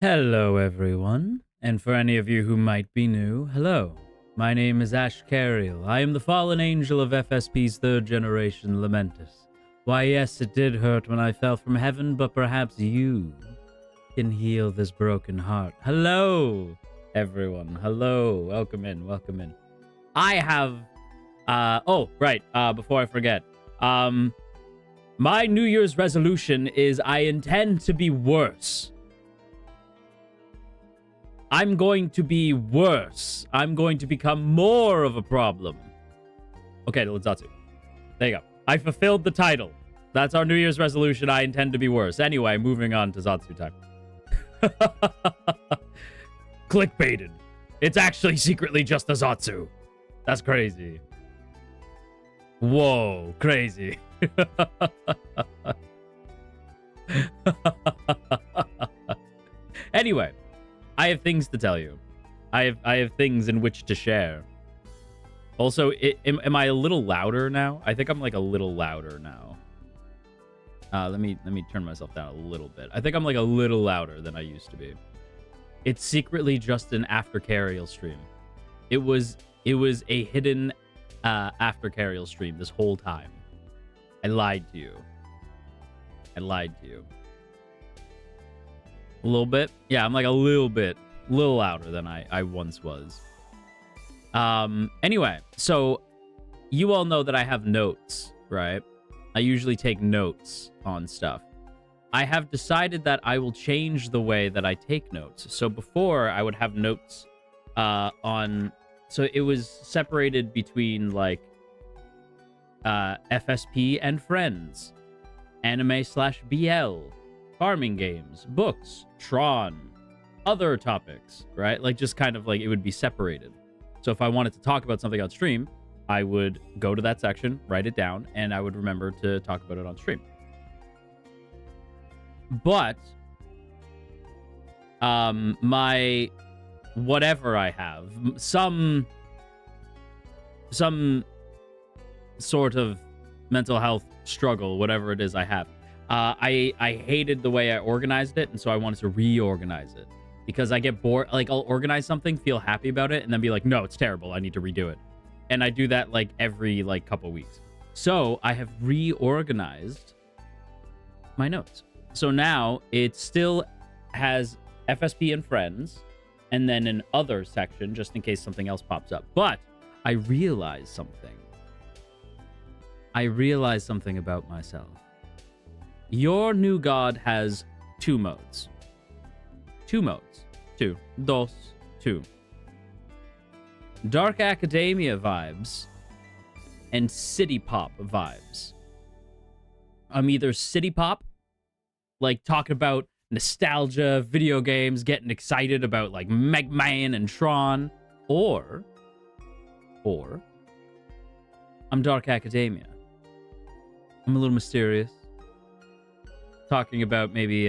Hello, everyone. And for any of you who might be new, hello. My name is Ashkariel. I am the fallen angel of FSP's third generation, Lamentus. Why, yes, it did hurt when I fell from heaven, but perhaps you can heal this broken heart. Hello, everyone. Hello. Welcome in. Welcome in. I have... before I forget. My New Year's resolution is I intend to be worse. I'm going to be worse. I'm going to become more of a problem. Okay, let's Zatsu. There you go. I fulfilled the title. That's our New Year's resolution. I intend to be worse. Anyway, moving on to Zatsu time. Clickbaited. It's actually secretly just a Zatsu. That's crazy. Whoa, crazy. Anyway, I have things to tell you. I have things in which to share. Also, am I a little louder now? I think I'm like a little louder now. Let me turn myself down a little bit. I think I'm like a little louder than I used to be. It's secretly just an Ashkariel stream. It was a hidden Ashkariel stream this whole time. I lied to you. I lied to you. A little bit? Yeah, I'm like a little louder than I once was. Anyway, so you all know that I have notes, right? I usually take notes on stuff. I have decided that I will change the way that I take notes. So before, I would have notes on... So it was separated between, like, FSP and friends, anime/BL, farming games, books, Tron, other topics, right? Like, just kind of like it would be separated. So if I wanted to talk about something on stream, I would go to that section, write it down, and I would remember to talk about it on stream. But my whatever I have, some sort of mental health struggle, whatever it is I have. I hated the way I organized it, and so I wanted to reorganize it. Because I get bored, like, I'll organize something, feel happy about it, and then be like, no, it's terrible, I need to redo it. And I do that, like, every, like, couple weeks. So, I have reorganized my notes. So now, it still has FSP and friends, and then an other section, just in case something else pops up. But, I realized something. I realized something about myself. Your new god has two modes. Two modes. Two. Two. Dark Academia vibes and City Pop vibes. I'm either City Pop, like talking about nostalgia, video games, getting excited about like Mega Man and Tron, or I'm Dark Academia. I'm a little mysterious, talking about maybe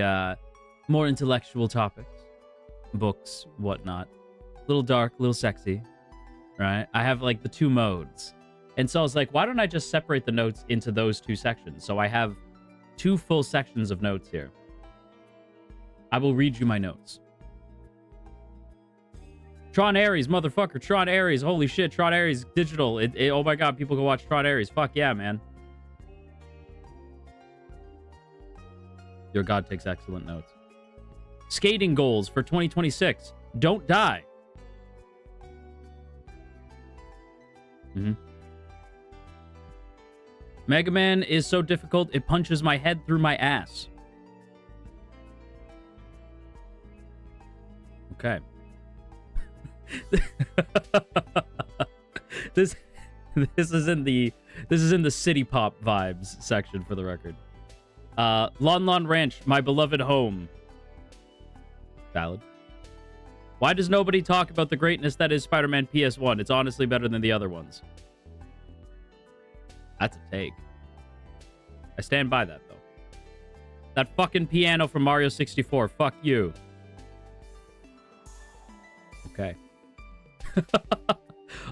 more intellectual topics, books, whatnot. A little dark, a little sexy, right? I have like the two modes. And so I was like, why don't I just separate the notes into those two sections? So I have two full sections of notes here. I will read you my notes. Tron Ares, motherfucker. Tron Ares. Holy shit. Tron Ares digital. Oh my god, people can watch Tron Ares. Fuck yeah, man. Your god takes excellent notes. Skating goals for 2026. Don't die. Mega Man is so difficult, it punches my head through my ass. Okay. This is in the City Pop vibes section, for the record. Lon Lon Ranch, my beloved home. Valid. Why does nobody talk about the greatness that is Spider-Man PS1? It's honestly better than the other ones. That's a take. I stand by that, though. That fucking piano from Mario 64. Fuck you. Okay.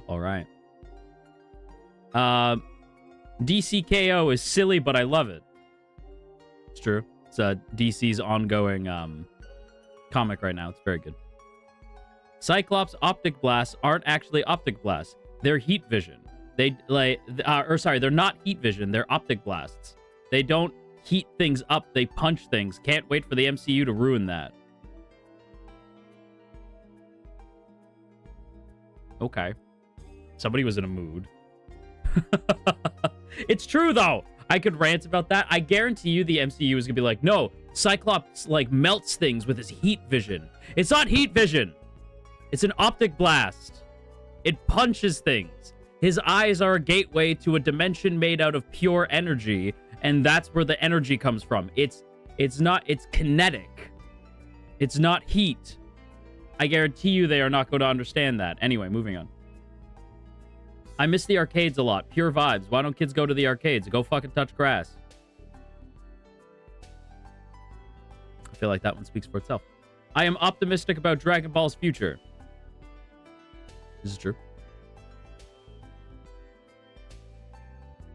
All right. DCKO is silly, but I love it. It's true. It's DC's ongoing comic right now. It's very good. Cyclops optic blasts aren't actually optic blasts. They're heat vision. They they're not heat vision. They're optic blasts. They don't heat things up. They punch things. Can't wait for the MCU to ruin that. Okay. Somebody was in a mood. It's true, though. I could rant about that. I guarantee you the MCU is going to be like, no, Cyclops, like, melts things with his heat vision. It's not heat vision. It's an optic blast. It punches things. His eyes are a gateway to a dimension made out of pure energy, and that's where the energy comes from. It's kinetic. It's not heat. I guarantee you they are not going to understand that. Anyway, moving on. I miss the arcades a lot. Pure vibes. Why don't kids go to the arcades? Go fucking touch grass. I feel like that one speaks for itself. I am optimistic about Dragon Ball's future. This is true.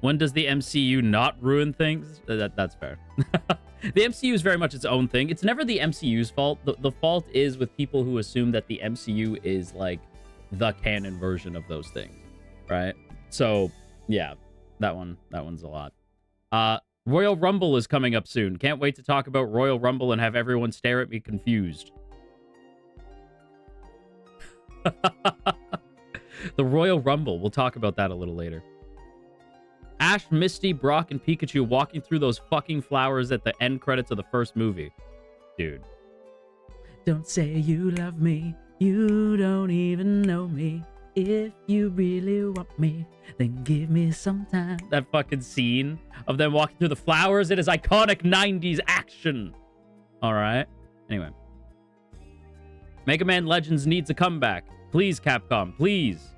When does the MCU not ruin things? That's fair. The MCU is very much its own thing. It's never the MCU's fault. The fault is with people who assume that the MCU is like the canon version of those things, right? So yeah, that one's a lot. Royal Rumble is coming up soon. Can't wait to talk about Royal Rumble and have everyone stare at me confused. The Royal Rumble. We'll talk about that a little later. Ash, Misty, Brock, and Pikachu walking through those fucking flowers at the end credits of the first movie. Dude. Don't say you love me. You don't even know me. If you really want me, then give me some time. That fucking scene of them walking through the flowers. It is iconic 90s action. All right. Anyway. Mega Man Legends needs a comeback. Please, Capcom. Please.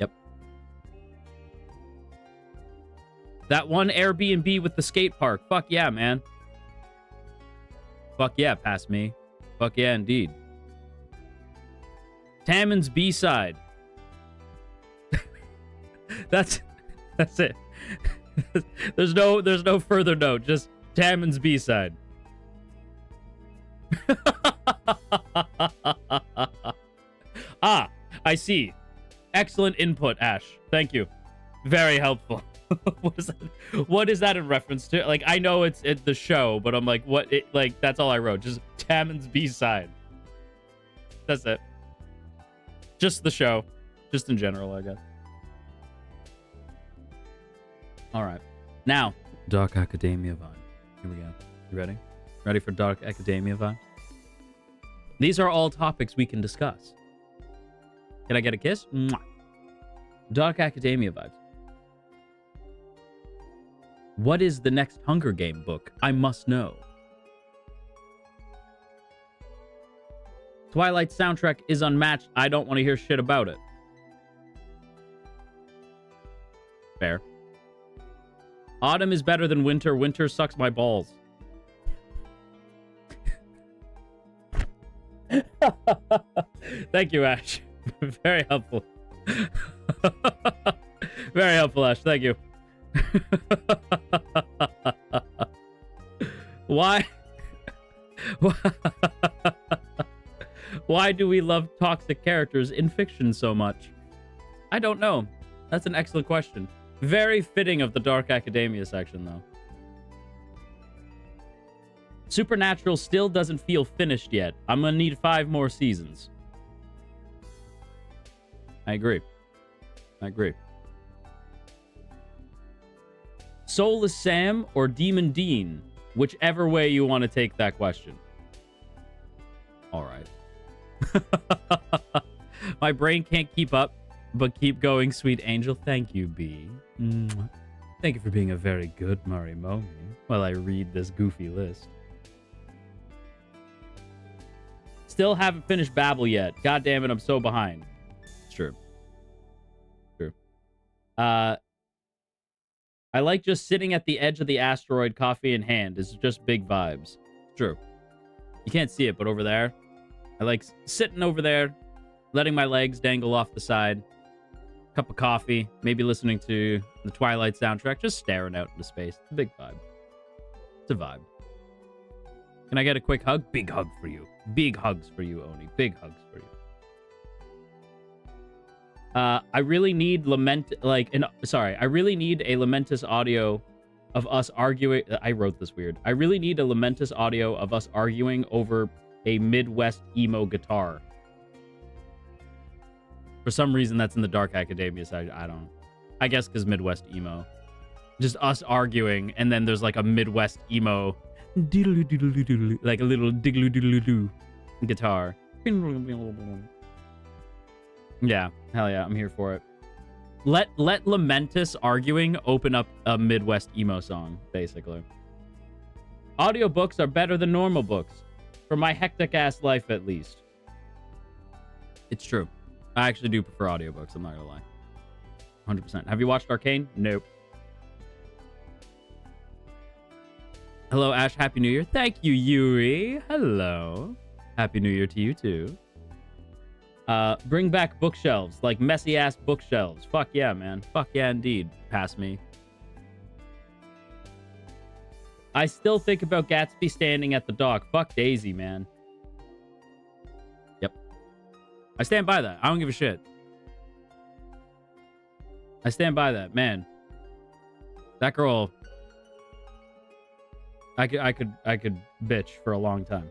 Yep. That one Airbnb with the skate park. Fuck yeah, man. Fuck yeah, past me. Fuck yeah, indeed. Tammon's B-side. That's it. There's no further note. Just Tammon's B-side. Ah, I see. Excellent input, Ash. Thank you. Very helpful. What is that in reference to? Like, I know it's the show, but I'm like, what? Like, that's all I wrote. Just Tammon's B-side. That's it. Just the show. Just in general, I guess. All right. Now, Dark Academia vibe. Here we go. You ready? Ready for Dark Academia vibe? These are all topics we can discuss. Can I get a kiss? Mwah. Dark Academia vibes. What is the next Hunger Game book? I must know. Twilight soundtrack is unmatched. I don't want to hear shit about it. Fair. Autumn is better than winter. Winter sucks my balls. Thank you, Ash. Very helpful. Very helpful, Ash. Thank you. Why? Why do we love toxic characters in fiction so much? I don't know. That's an excellent question. Very fitting of the Dark Academia section, though. Supernatural still doesn't feel finished yet. I'm gonna need 5 more seasons. I agree. I agree. Soulless Sam or Demon Dean? Whichever way you want to take that question. All right. My brain can't keep up, but keep going, sweet angel. Thank you, B. Mwah. Thank you for being a very good Marimomie while I read this goofy list. Still haven't finished Babel yet. God damn it, I'm so behind. It's true. True. I like just sitting at the edge of the asteroid, coffee in hand. It's just big vibes. True. You can't see it, but over there, I like sitting over there, letting my legs dangle off the side, cup of coffee, maybe listening to the Twilight soundtrack, just staring out into space. It's a big vibe. It's a vibe. Can I get a quick hug? Big hug for you. Big hugs for you, Oni. Big hugs for you. I really need I really need a Lamentus audio of us arguing. I wrote this weird. I really need a Lamentus audio of us arguing over a Midwest emo guitar. For some reason, that's in the Dark Academia side. I don't. I guess because Midwest emo. Just us arguing, and then there's like a Midwest emo, like a little diddle-diddle-doo guitar. Yeah, hell yeah, I'm here for it. Let Lamentus arguing open up a Midwest emo song, basically. Audiobooks are better than normal books. For my hectic-ass life, at least. It's true. I actually do prefer audiobooks, I'm not gonna lie. 100%. Have you watched Arcane? Nope. Hello, Ash. Happy New Year. Thank you, Yuri. Hello. Happy New Year to you, too. Bring back bookshelves, like messy-ass bookshelves. Fuck yeah, man. Fuck yeah, indeed. Pass me. I still think about Gatsby standing at the dock. Fuck Daisy, man. Yep. I stand by that. I don't give a shit. I stand by that, man. That girl... I could bitch for a long time.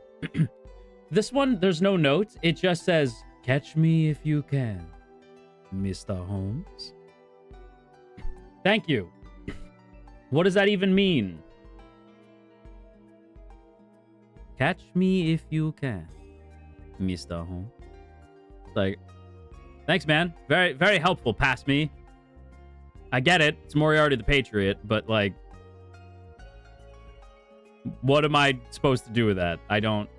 This one, there's no notes. It just says, "Catch me if you can, Mr. Holmes." Thank you. What does that even mean? Catch me if you can, Mr. Holmes. Like, thanks, man. Very, very helpful. Pass me. I get it. It's Moriarty the Patriot, but like, what am I supposed to do with that? I don't...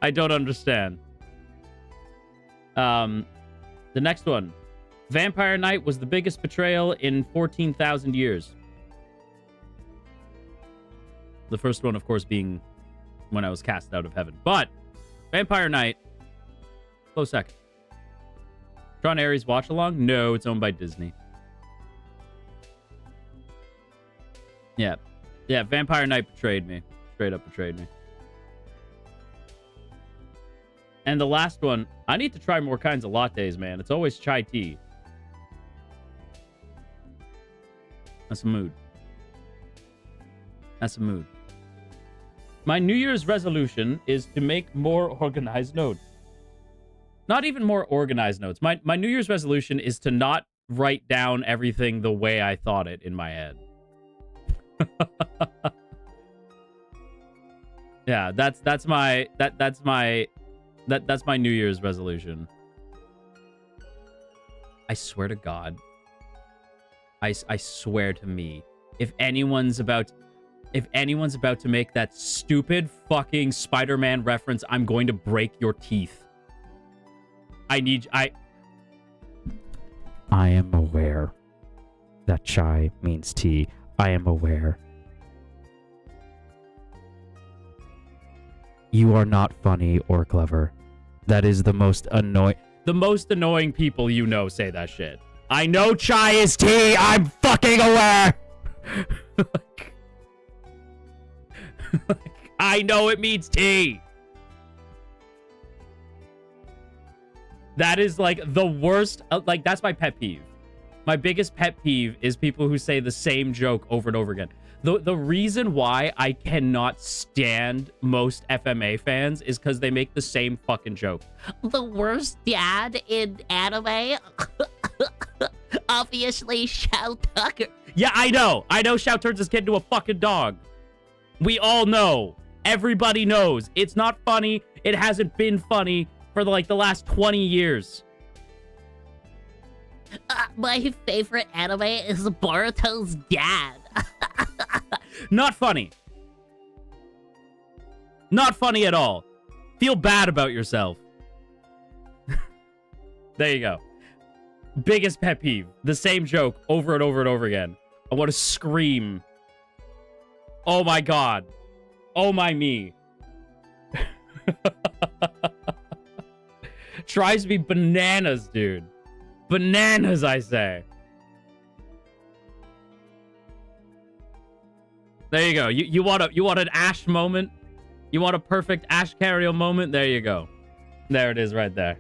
I don't understand. The next one. Vampire Knight was the biggest betrayal in 14,000 years. The first one, of course, being when I was cast out of heaven. But, Vampire Knight, close second. Tron Ares watch along? No, it's owned by Disney. Yeah. Yeah, Vampire Knight betrayed me. Straight up betrayed me. And the last one, I need to try more kinds of lattes, man. It's always chai tea. That's a mood. That's a mood. My New Year's resolution is to make more organized notes. Not even more organized notes. My New Year's resolution is to not write down everything the way I thought it in my head. Yeah, that's my New Year's resolution. I swear to God. I swear to me, if anyone's about to make that stupid fucking Spider-Man reference, I'm going to break your teeth. I am aware that chai means tea. I am aware. You are not funny or clever. That is the most annoying... The most annoying people you know say that shit. I know chai is tea. I'm fucking aware. I know it means tea. That is like the worst... Like, that's my pet peeve. My biggest pet peeve is people who say the same joke over and over again. The reason why I cannot stand most FMA fans is because they make the same fucking joke. The worst dad in anime? Obviously, Shao Tucker. Yeah, I know. I know Shao turns his kid into a fucking dog. We all know. Everybody knows. It's not funny. It hasn't been funny for the last 20 years. My favorite anime is Boruto's dad. Not funny. Not funny at all. Feel bad about yourself. There you go. Biggest pet peeve. The same joke over and over and over again. I want to scream. Oh my God. Oh my me. Tries to be bananas, dude. Bananas, I say. There you go. You want an Ash moment? You want a perfect Ashkariel moment? There you go. There it is right there.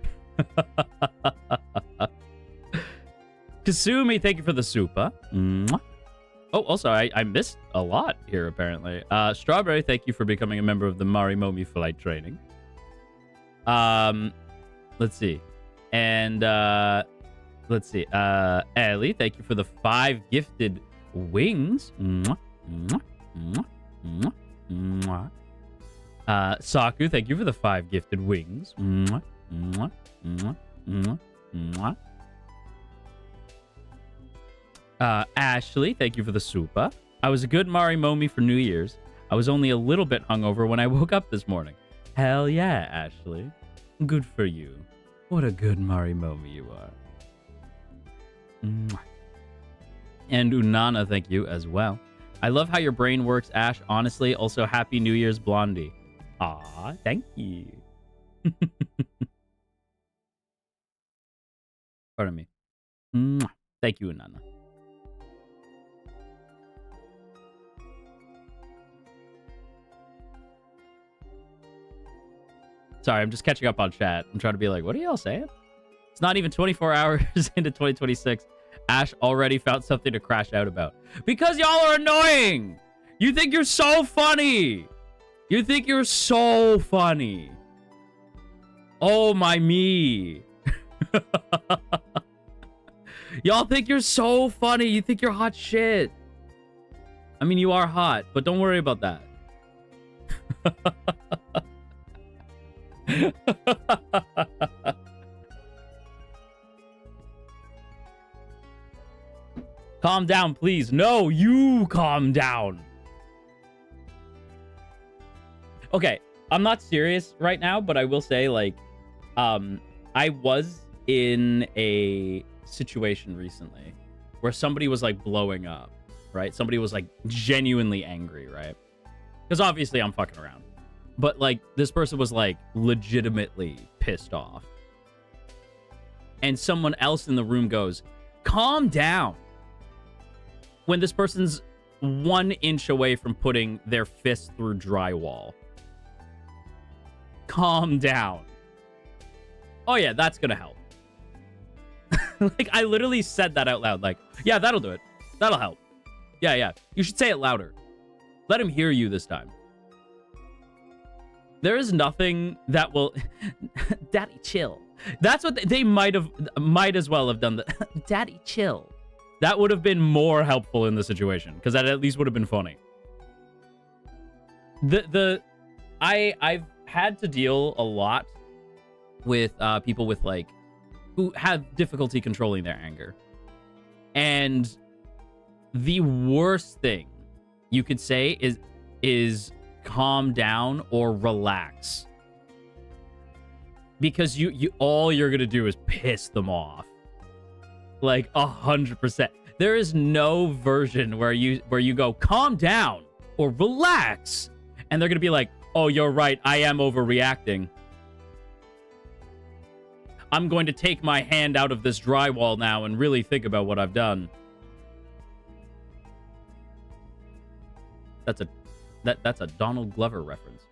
Kasumi, thank you for the super. Oh, also, I missed a lot here, apparently. Strawberry, thank you for becoming a member of the Marimomie flight training. Let's see. And, let's see. Ellie, thank you for the 5 gifted wings. Saku, thank you for the 5 gifted wings. Ashley, thank you for the super. I was a good Marimomie for New Year's. I was only a little bit hungover when I woke up this morning. Hell yeah, Ashley. Good for you. What a good Marimomie you are. And Unana, thank you as well. I love how your brain works, Ash. Honestly, also Happy New Year's, Blondie. Aw, thank you. Pardon me. Thank you, Unana. Sorry, I'm just catching up on chat. I'm trying to be like, what are y'all saying? It's not even 24 hours into 2026. Ash already found something to crash out about. Because y'all are annoying! You think you're so funny! You think you're so funny. Oh my me. Y'all think you're so funny. You think you're hot shit. I mean, you are hot, but don't worry about that. Calm down, please. No, you calm down. Okay, I'm not serious right now, but I will say, like, I was in a situation recently where somebody was, like, blowing up, right? Somebody was, like, genuinely angry, right? Because obviously I'm fucking around. But, like, this person was, like, legitimately pissed off. And someone else in the room goes, calm down. When this person's 1 inch away from putting their fist through drywall. Calm down. Oh, yeah, that's gonna help. Like, I literally said that out loud. Like, yeah, that'll do it. That'll help. Yeah, yeah. You should say it louder. Let him hear you this time. There is nothing that will... Daddy, chill. That's what they might as well have done. Daddy, chill. That would have been more helpful in the situation, because that at least would have been funny. I've had to deal a lot with people with, like, who have difficulty controlling their anger. And the worst thing you could say is calm down or relax. Because you all you're gonna do is piss them off. Like 100%. There is no version where you go calm down or relax, and they're gonna be like, oh, you're right, I am overreacting. I'm going to take my hand out of this drywall now and really think about what I've done. That's a Donald Glover reference.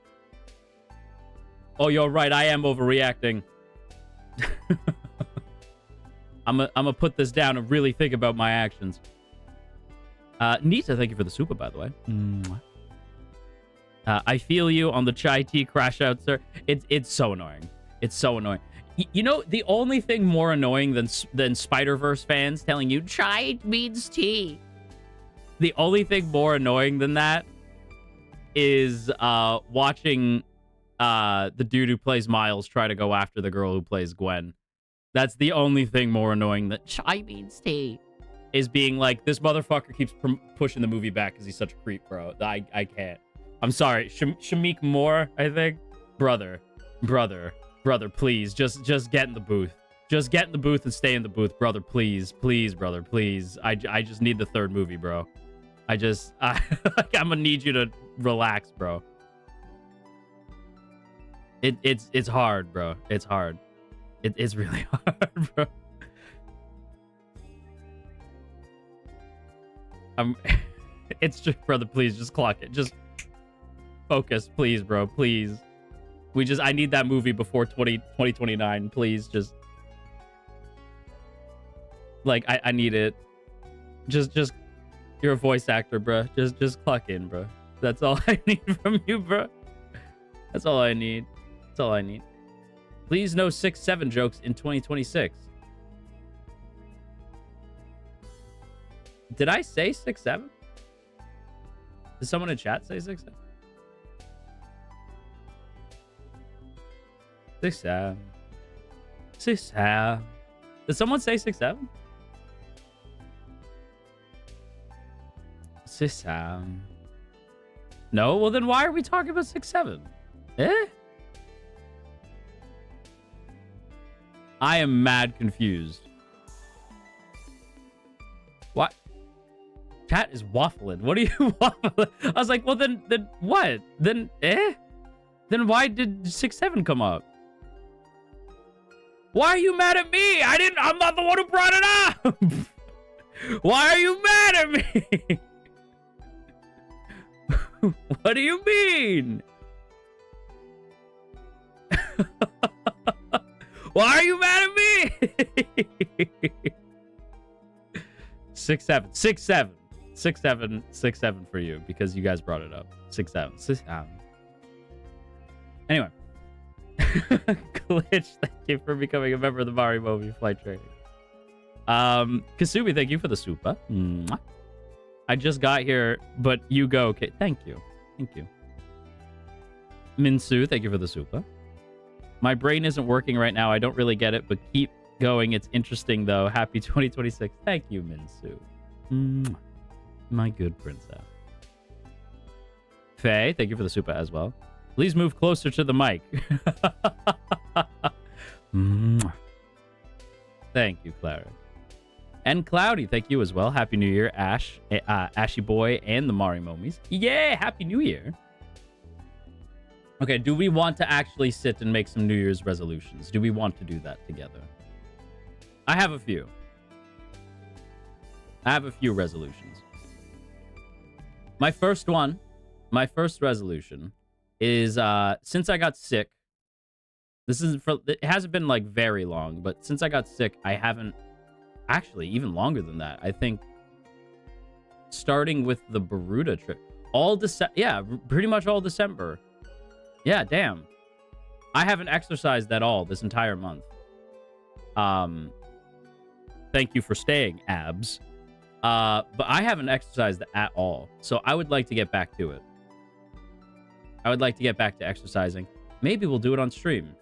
Oh, you're right, I am overreacting. I'm gonna put this down and really think about my actions. Nita, thank you for the super, by the way. I feel you on the chai tea crash out, sir. It's so annoying. It's so annoying. You know, the only thing more annoying than Spider-Verse fans telling you chai means tea. The only thing more annoying than that is watching the dude who plays Miles try to go after the girl who plays Gwen. That's the only thing more annoying than chai means tea. Is being like, this motherfucker keeps pushing the movie back because he's such a creep, bro. I can't. I'm sorry. Shamik Moore, I think. Brother, please. Just get in the booth. Just get in the booth and stay in the booth, brother. Please, brother, please. I just need the 3rd movie, bro. I'm gonna need you to relax, bro. It's hard, bro. It's hard. It's really hard, bro. It's just, brother, please just clock it. Just focus, please, bro. Please. I need that movie before 2029. Please, just. Like, I need it. Just, you're a voice actor, bro. Just clock in, bro. That's all I need from you, bro. That's all I need. That's all I need. Please no 6-7 jokes in 2026. Did I say 6-7? Did someone in chat say 6-7? 6-7. 6-7. Did someone say 6-7? 6-7. No? Well, then why are we talking about 6-7? Eh? I am mad confused. What? Chat is waffling. What are you waffling? I was like, well, then what? Then, eh? Then why did 6-7 come up? Why are you mad at me? I'm not the one who brought it up. Why are you mad at me? What do you mean? Why are you mad at me? 6-7. 6-7. 6-7. 6-7 for you because you guys brought it up. 6-7. 6-7. Anyway. Glitch, thank you for becoming a member of the Marimomie flight training. Kasumi, thank you for the super. Mwah. I just got here, but you go. Okay, thank you. Thank you. Minsu, thank you for the super. My brain isn't working right now. I don't really get it, but keep going. It's interesting, though. Happy 2026. Thank you, Minsu. Mwah. My good princess. Faye, thank you for the super as well. Please move closer to the mic. Thank you, Clara. And Cloudy, thank you as well. Happy New Year, Ash, Ashy Boy, and the Marimomies. Yeah, Happy New Year. Okay, do we want to actually sit and make some New Year's resolutions? Do we want to do that together? I have a few. I have a few resolutions. My first resolution is since I got sick. It hasn't been like very long, but since I got sick, I haven't actually even longer than that. I think starting with the Baruda trip, pretty much all December. Yeah, damn. I haven't exercised at all this entire month. Thank you for staying, abs. But I haven't exercised at all, so I would like to get back to it. I would like to get back to exercising. Maybe we'll do it on stream.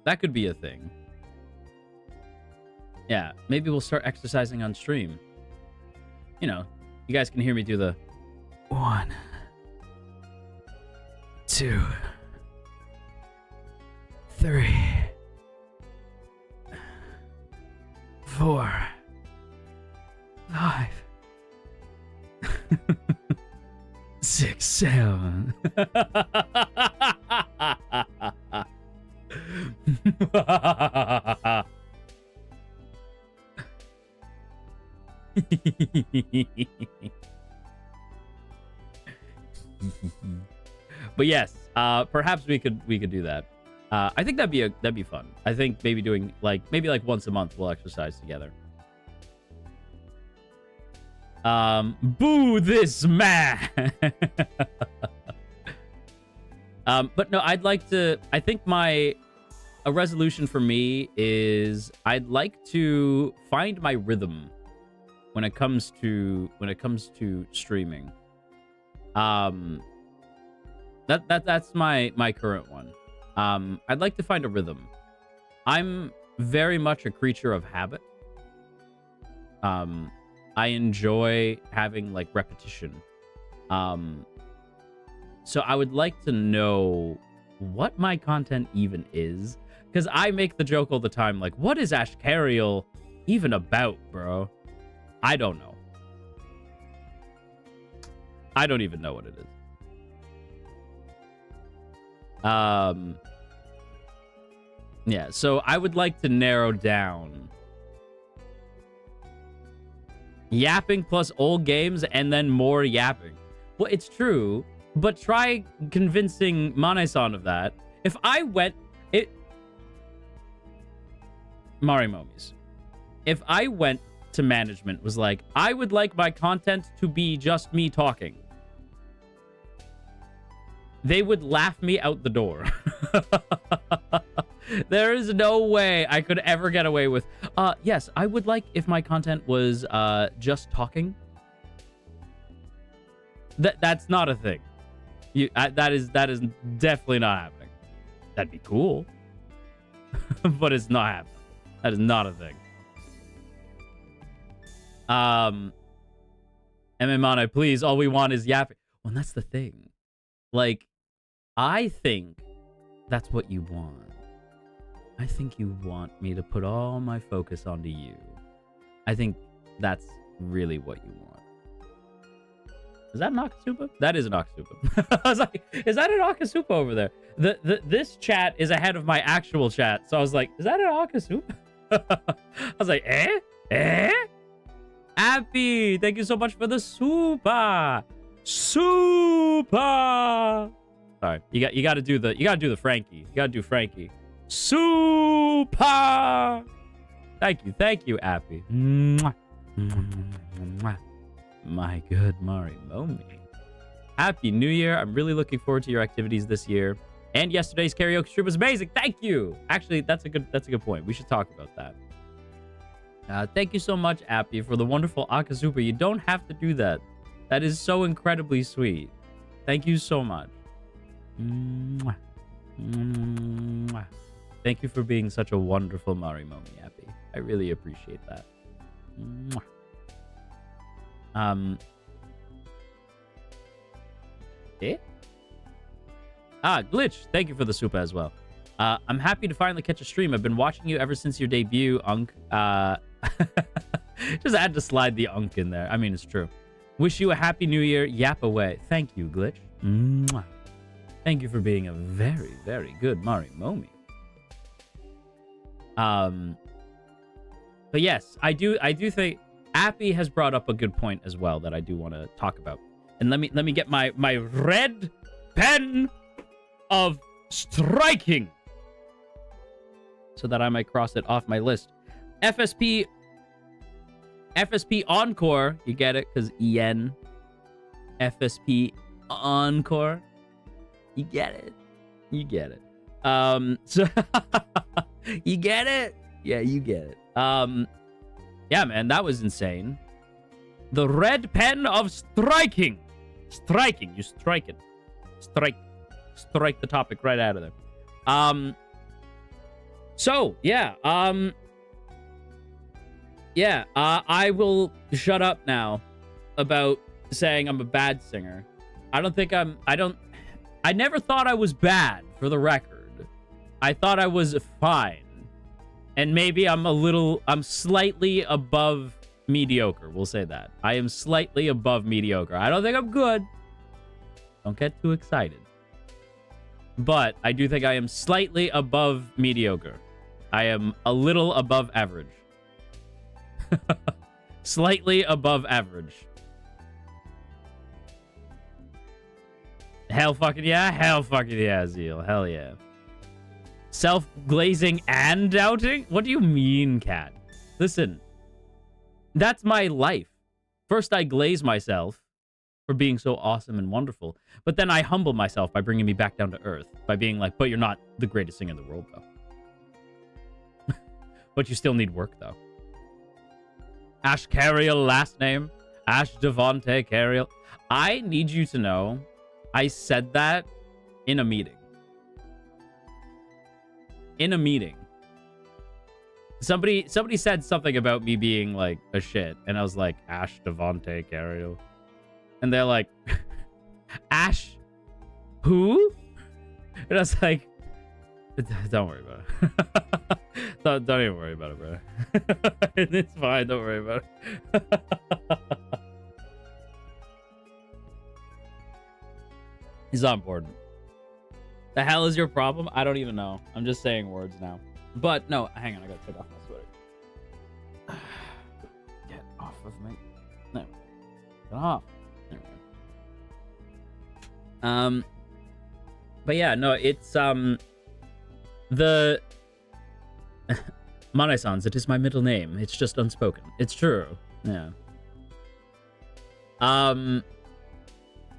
That could be a thing. Yeah, maybe we'll start exercising on stream. You know, you guys can hear me do the 1, 2, 3, 4, 5, 6, 7. But yes, perhaps we could do that. I think that'd be fun. I think maybe doing maybe once a month we'll exercise together. Boo this man. But no, I'd like to. I think a resolution for me is I'd like to find my rhythm when it comes to streaming. That's my current one. I'd like to find a rhythm. I'm very much a creature of habit. I enjoy having repetition. So I would like to know what my content even is, because I make the joke all the time, what is Ashkariel even about, bro? I don't know. I don't even know what it is. Yeah, so I would like to narrow down Yapping plus old games and then more yapping. Well, it's true, but try convincing Mane-san of that. If I went... Marimomies. If I went to management, was like, I would like my content to be just me talking, they would laugh me out the door. There is no way I could ever get away with, yes, I would like if my content was just talking. That's not a thing. That is definitely not happening. That'd be cool. But it's not happening. That is not a thing. Mmane, please, all we want is yapping. Well, that's the thing. Like, I think that's what you want. I think you want me to put all my focus onto you. I think that's really what you want. Is that an Akasupa? That is an Akasupa. I was like, is that an Akasupa over there? This chat is ahead of my actual chat. So I was like, is that an Akasupa? I was like, eh? Happy, thank you so much for the super. Sorry, you got to do the Frankie. You got to do Frankie. Super. Thank you, Appy. Mwah. Mwah. My good Marimomie. Happy New Year. I'm really looking forward to your activities this year. And yesterday's karaoke stream was amazing. Thank you. Actually, that's a good point. We should talk about that. Thank you so much, Appy, for the wonderful Akasupa. You don't have to do that. That is so incredibly sweet. Thank you so much. Mwah. Mwah. Thank you for being such a wonderful Marimomie, Appy. I really appreciate that. Mwah. Glitch, thank you for the super as well. I'm happy to finally catch a stream. I've been watching you ever since your debut, Unk. Just had to slide the Unk in there. I mean, it's true. Wish you a happy new year. Yap away. Thank you, Glitch. Mwah. Thank you for being a very, very good Marimomie. But yes, I do think Appy has brought up a good point as well that I do want to talk about. And let me get my red pen of striking so that I might cross it off my list. FSP Encore, you get it, because EN. FSP Encore, you get it. So you get it? Yeah, you get it. Yeah, man, that was insane. The red pen of striking. Striking, you strike it. Strike the topic right out of there. So, yeah, I will shut up now about saying I'm a bad singer. I never thought I was bad, for the record. I thought I was fine. And maybe I'm slightly above mediocre. We'll say that. I am slightly above mediocre. I don't think I'm good. Don't get too excited. But I do think I am slightly above mediocre. I am a little above average. Slightly above average. Hell fucking yeah. Hell fucking yeah, Zeal. Hell yeah. Self-glazing and doubting? What do you mean, cat? Listen, that's my life. First, I glaze myself for being so awesome and wonderful, but then I humble myself by bringing me back down to earth, by being like, but you're not the greatest singer in the world, though. But you still need work, though. Ashkariel, last name. Ash Devonte Cariel. I need you to know, I said that in a meeting. In a meeting. Somebody said something about me being like a shit, and I was like, Ash Devonte Cariel. And they're like, Ash who? And I was like, don't worry about it. don't even worry about it, bro. It's fine, don't worry about it. It's not important. The hell is your problem? I don't even know. I'm just saying words now. But no, hang on, I gotta take off my sweater. Get off of me. off. There we go. But yeah, no, it's the Mane-sans, it is my middle name. It's just unspoken. It's true. Yeah.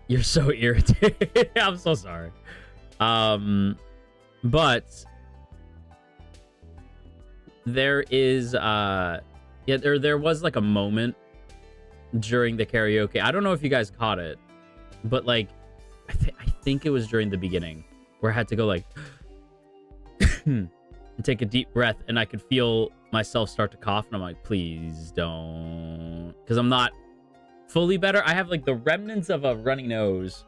You're so irritated. I'm so sorry. But there is yeah, there was like a moment during the karaoke. I don't know if you guys caught it, but like I think it was during the beginning where I had to go like and take a deep breath, and I could feel myself start to cough, and I'm like, please don't, because I'm not fully better. I have like the remnants of a runny nose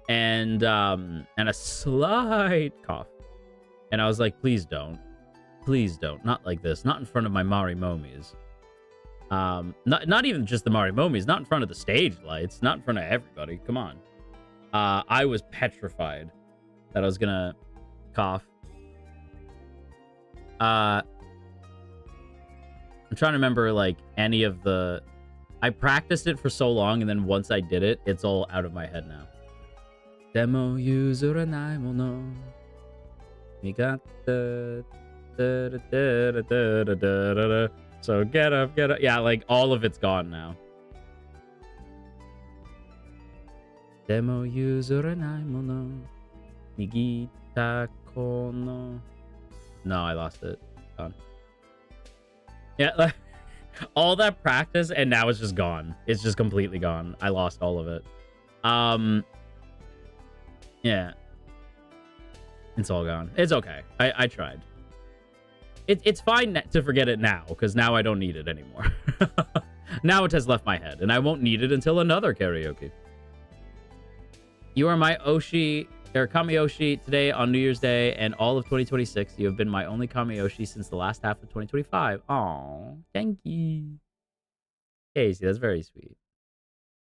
and a slight cough, and I was like, please don't, not like this, not in front of my Marimomies. Not even just the Marimomies, not in front of the stage lights, not in front of everybody. Come on. I was petrified that I was gonna cough. I'm trying to remember like any of the. I practiced it for so long, and then once I did it, it's all out of my head now. Demo yuzuranai mono. Migata. So get up. Yeah, like all of it's gone now. Demo yuzuranai mono. Migita kono. No, I lost it. Gone. Yeah, like, all that practice, and now it's just gone. It's just completely gone. I lost all of it. Yeah. It's all gone. It's okay. I tried. It's fine to forget it now, because now I don't need it anymore. Now it has left my head, and I won't need it until another karaoke. You are my Oshi, or Kami-Oshi, today on New Year's Day and all of 2026. You have been my only Kami-Oshi since the last half of 2025. Aw, thank you. Casey, that's very sweet.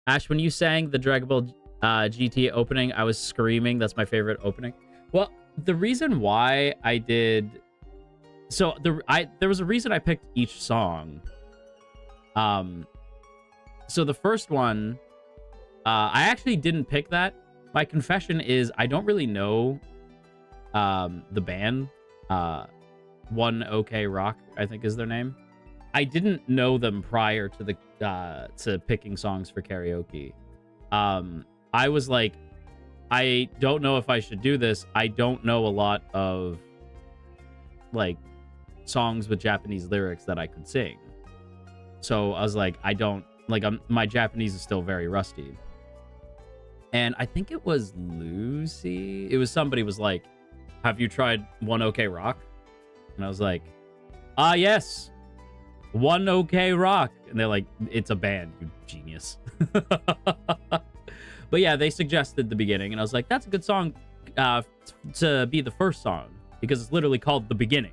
Ash, when you sang the Dragon Ball GT opening, I was screaming. That's my favorite opening. Well, the reason why I did... So, there was a reason I picked each song. So, the first one, I actually didn't pick that. My confession is I don't really know the band. One OK Rock, I think is their name. I didn't know them prior to the to picking songs for karaoke. I was like, I don't know if I should do this. I don't know a lot of like songs with Japanese lyrics that I could sing. So I was like, I don't like. My Japanese is still very rusty. And I think it was Lucy. It was somebody was like, have you tried One OK Rock? And I was like, yes. One OK Rock. And they're like, it's a band, you genius. But yeah, they suggested The Beginning. And I was like, that's a good song to be the first song, because it's literally called The Beginning.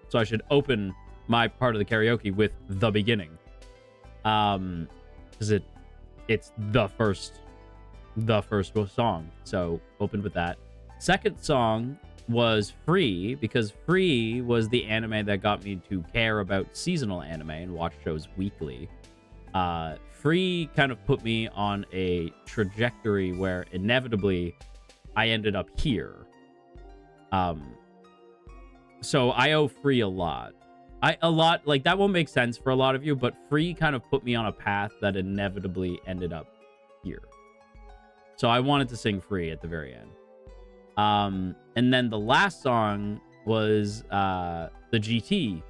So I should open my part of the karaoke with The Beginning. Because it's the first song, so opened with that. Second song was Free, because Free was the anime that got me to care about seasonal anime and watch shows weekly. Free kind of put me on a trajectory where inevitably I ended up here. So I owe Free a lot. Like, that won't make sense for a lot of you, but Free kind of put me on a path that inevitably ended up here. So I wanted to sing Free at the very end. And then the last song was the GT,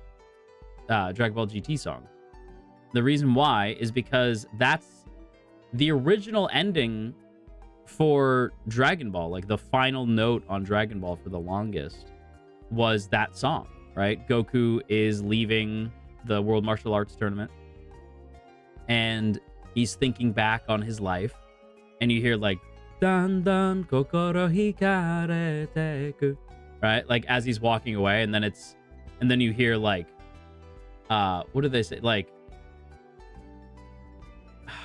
Dragon Ball GT song. The reason why is because that's the original ending for Dragon Ball. Like, the final note on Dragon Ball for the longest was that song, right? Goku is leaving the World Martial Arts Tournament, and he's thinking back on his life. And you hear like dan dan kokoro hikareteku, right? Like as he's walking away, and then you hear like what do they say? Like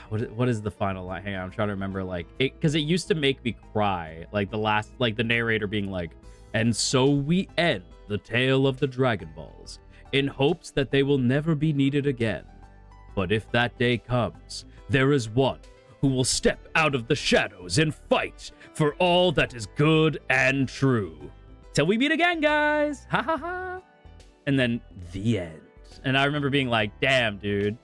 what is the final line? Hang on, I'm trying to remember. Like it, because it used to make me cry. Like the last, like the narrator being like, and so we end the tale of the Dragon Balls in hopes that they will never be needed again. But if that day comes, there is one who will step out of the shadows and fight for all that is good and true. Till we meet again, guys. Ha ha ha. And then the end. And I remember being like, damn, dude.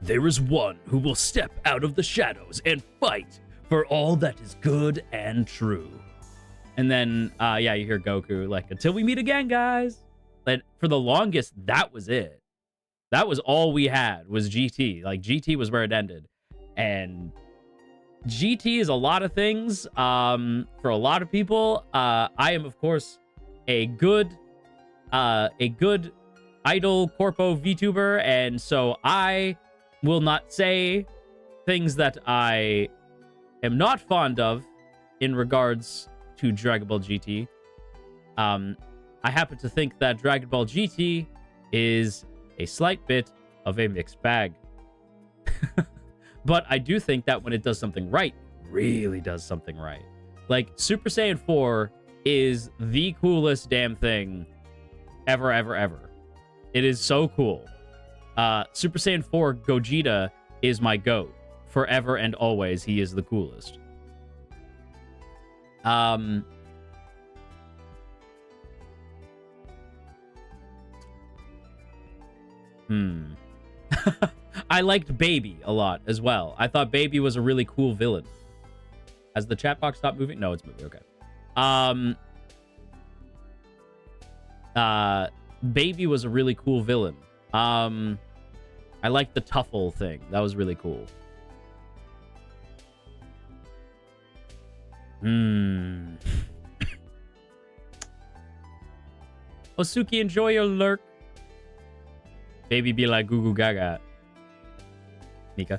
There is one who will step out of the shadows and fight for all that is good and true. And then, yeah, you hear Goku, like, until we meet again, guys. And for the longest, that was it. That was all we had, was GT. Like, GT was where it ended. And GT is a lot of things. For a lot of people, I am, of course, a good idol corpo VTuber, and so I will not say things that I am not fond of in regards to Dragon Ball GT. I happen to think that Dragon Ball GT is a slight bit of a mixed bag. But I do think that when it does something right, it really does something right. Like, Super Saiyan 4 is the coolest damn thing ever, ever, ever. It is so cool. Super Saiyan 4 Gogeta is my GOAT. Forever and always, he is the coolest. I liked Baby a lot as well. I thought Baby was a really cool villain. Has the chat box stopped moving? No, it's moving. Okay. Baby was a really cool villain. I liked the Tuffle thing. That was really cool. Osuki, enjoy your lurk. Baby be like Goo Goo Gaga. Mika.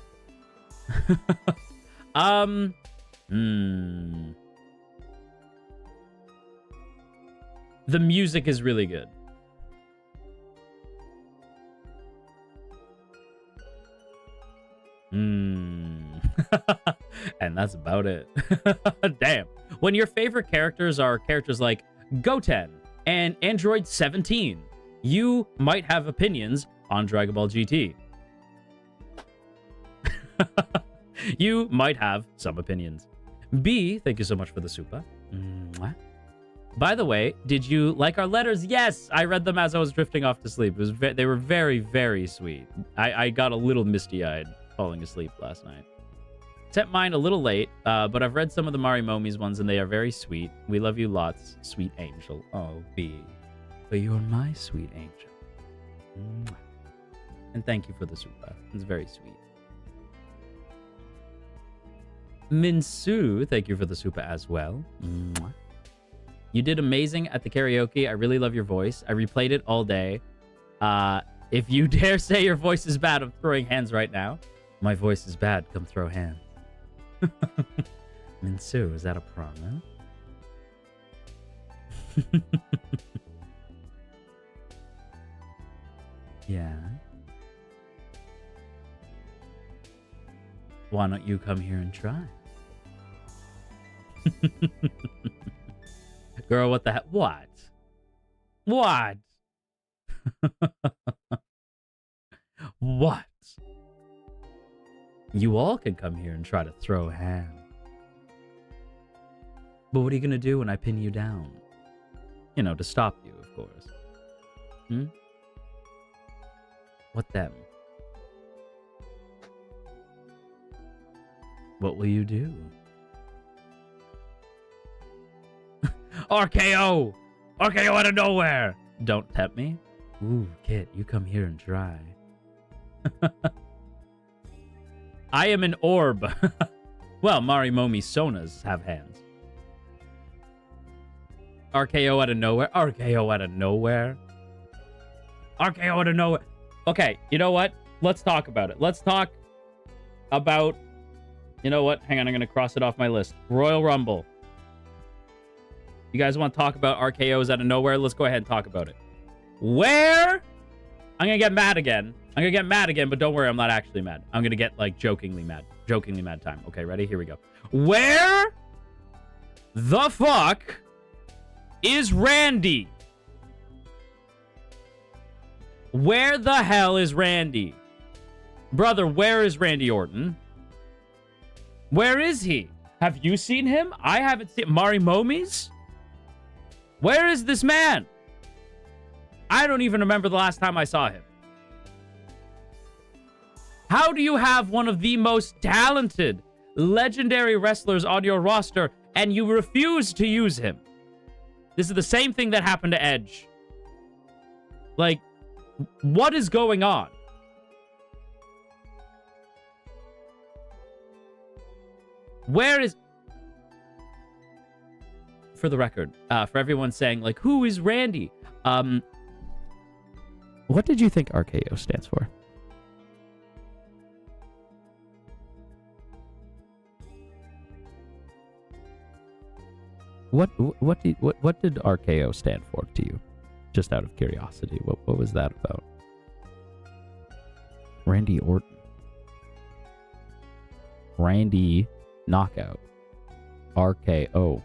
The music is really good. And that's about it. Damn. When your favorite characters are characters like Goten and Android 17, you might have opinions on Dragon Ball GT. You might have some opinions. B, thank you so much for the super. Mwah. By the way, did you like our letters? Yes, I read them as I was drifting off to sleep. It was they were very, very sweet. I got a little misty-eyed falling asleep last night. Sent mine a little late, but I've read some of the Marimomie's ones, and they are very sweet. We love you lots, sweet angel. Oh, B. But you're my sweet angel. Mwah. And thank you for the super. It's very sweet. Minsu, thank you for the super as well. Mwah. You did amazing at the karaoke. I really love your voice. I replayed it all day. If you dare say your voice is bad, I'm throwing hands right now. My voice is bad. Come throw hands. Minsu, is that a promise? Yeah. Why don't you come here and try? Girl, what the heck? What? What? What? You all can come here and try to throw hands. But what are you going to do when I pin you down? You know, to stop you, of course. Hmm? What then? What will you do? RKO! RKO out of nowhere! Don't tempt me. Ooh, kid, you come here and try. I am an orb. Well, Marimomie Sonas have hands. RKO out of nowhere? RKO out of nowhere? RKO out of nowhere? Okay, you know what? Let's talk about it. Let's talk about... You know what? Hang on, I'm going to cross it off my list. Royal Rumble. You guys want to talk about RKOs out of nowhere? Let's go ahead and talk about it. Where? I'm going to get mad again. I'm going to get mad again, but don't worry, I'm not actually mad. I'm going to get, like, jokingly mad. Jokingly mad time. Okay, ready? Here we go. Where the fuck is Randy? Where the hell is Randy? Brother, where is Randy Orton? Where is he? Have you seen him? I haven't seen Marimomies. Where is this man? I don't even remember the last time I saw him. How do you have one of the most talented, legendary wrestlers on your roster and you refuse to use him? This is the same thing that happened to Edge. Like, what is going on? Where is... For the record, for everyone saying, like, who is Randy? What did you think RKO stands for? What did RKO stand for to you? Just out of curiosity, what was that about? Randy Orton. Randy Knockout. RKO.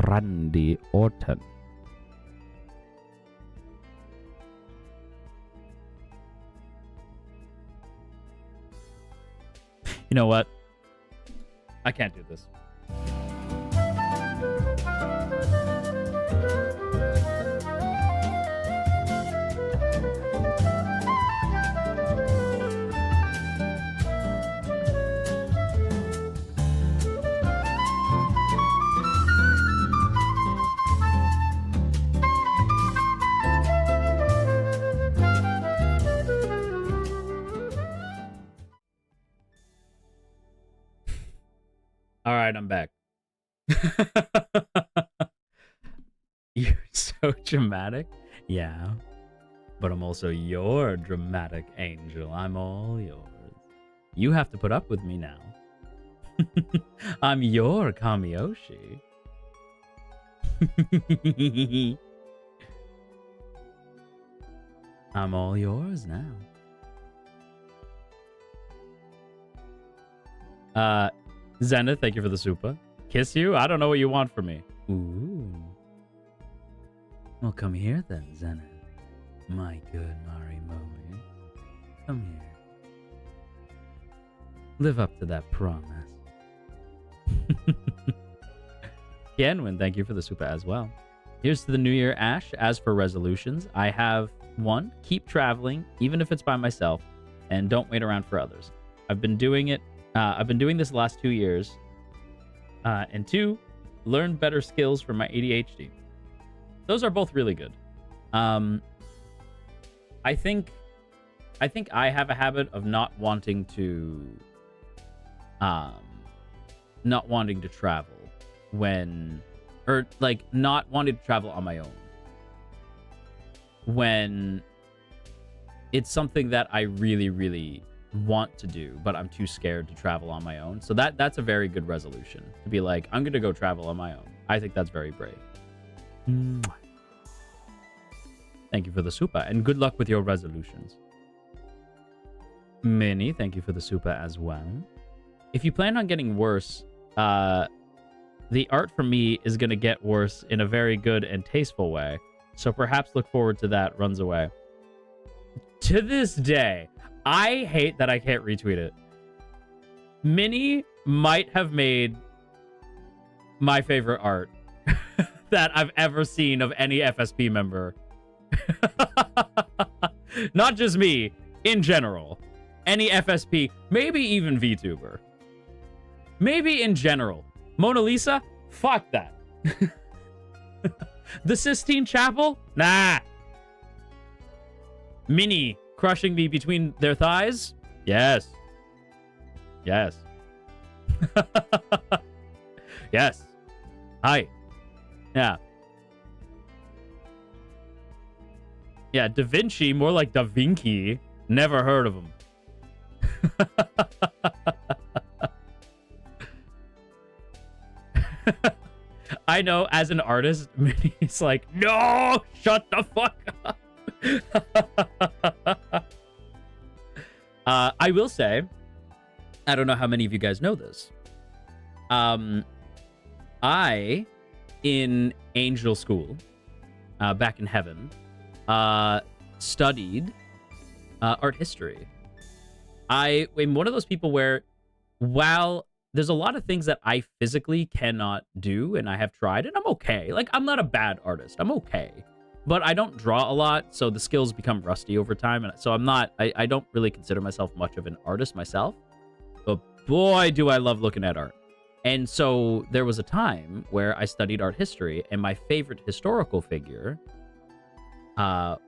Randy Orton. You know what? I can't do this. All right, I'm back. You're so dramatic. Yeah. But I'm also your dramatic angel. I'm all yours. You have to put up with me now. I'm your Kamiyoshi. I'm all yours now. Zenith, thank you for the super. Kiss you? I don't know what you want from me. Ooh. Well, come here then, Zenith. My good Marimomie. Come here. Live up to that promise. Kienwin, thank you for the super as well. Here's to the new year, Ash. As for resolutions, I have 1, keep traveling, even if it's by myself, and don't wait around for others. I've been doing this the last 2 years. And 2, learn better skills from my ADHD. Those are both really good. I think I have a habit of not wanting to travel not wanting to travel on my own when it's something that I really, really want to do, but I'm too scared to travel on my own. So that's a very good resolution, to be like, I'm gonna go travel on my own. I think that's very brave. Thank you for the super, and good luck with your resolutions. Minnie, thank you for the super as well. If you plan on getting worse, the art from me is gonna get worse in a very good and tasteful way, so perhaps look forward to that. Runs away. To this day, I hate that I can't retweet it. Minnie might have made my favorite art that I've ever seen of any FSP member. Not just me, in general. Any FSP, maybe even VTuber. Maybe in general. Mona Lisa? Fuck that. The Sistine Chapel? Nah. Minnie crushing me between their thighs? Yes. Yes. Yes. Hi. Yeah. Yeah, Da Vinci, more like Da Vinci. Never heard of him. I know, as an artist, Minnie's like, no, shut the fuck up. I will say, I don't know how many of you guys know this. I, in angel school, back in heaven, studied art history. I'm one of those people where, while there's a lot of things that I physically cannot do, and I have tried, and I'm okay. Like, I'm not a bad artist. I'm okay. But I don't draw a lot, so the skills become rusty over time. And so I don't really consider myself much of an artist myself. But boy, do I love looking at art. And so there was a time where I studied art history, and my favorite historical figure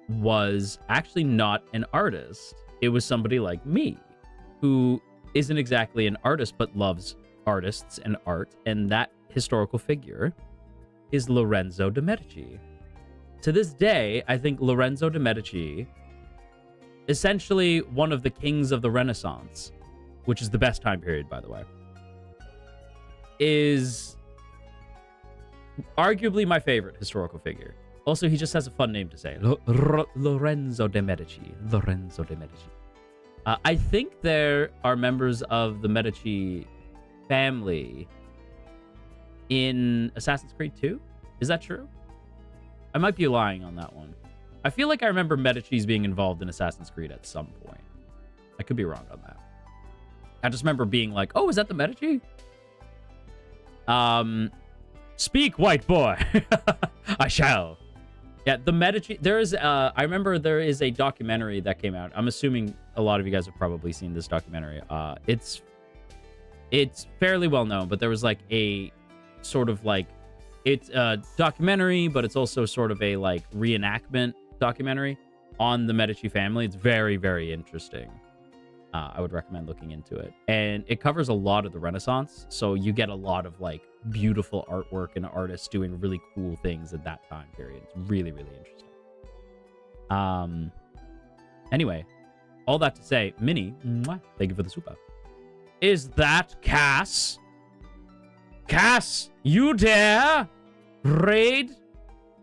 was actually not an artist. It was somebody like me, who isn't exactly an artist, but loves artists and art. And that historical figure is Lorenzo de' Medici. To this day, I think Lorenzo de' Medici, essentially one of the kings of the Renaissance, which is the best time period, by the way, is arguably my favorite historical figure. Also, he just has a fun name to say. Lorenzo de' Medici. Lorenzo de' Medici. I think there are members of the Medici family in Assassin's Creed 2. Is that true? I might be lying on that one. I feel like I remember Medici's being involved in Assassin's Creed at some point. I could be wrong on that. I just remember being like, oh, is that the Medici? Speak, white boy. I shall. Yeah, the Medici, there is, I remember there is a documentary that came out. I'm assuming a lot of you guys have probably seen this documentary. It's fairly well known, but there was like a sort of like, it's a documentary, but it's also sort of a like reenactment documentary on the Medici family. It's very, very interesting. I would recommend looking into it. And it covers a lot of the Renaissance. So you get a lot of like beautiful artwork and artists doing really cool things at that time period. It's really, really interesting. Anyway, all that to say, Minnie, thank you for the super. Is that Cass? Cass, you dare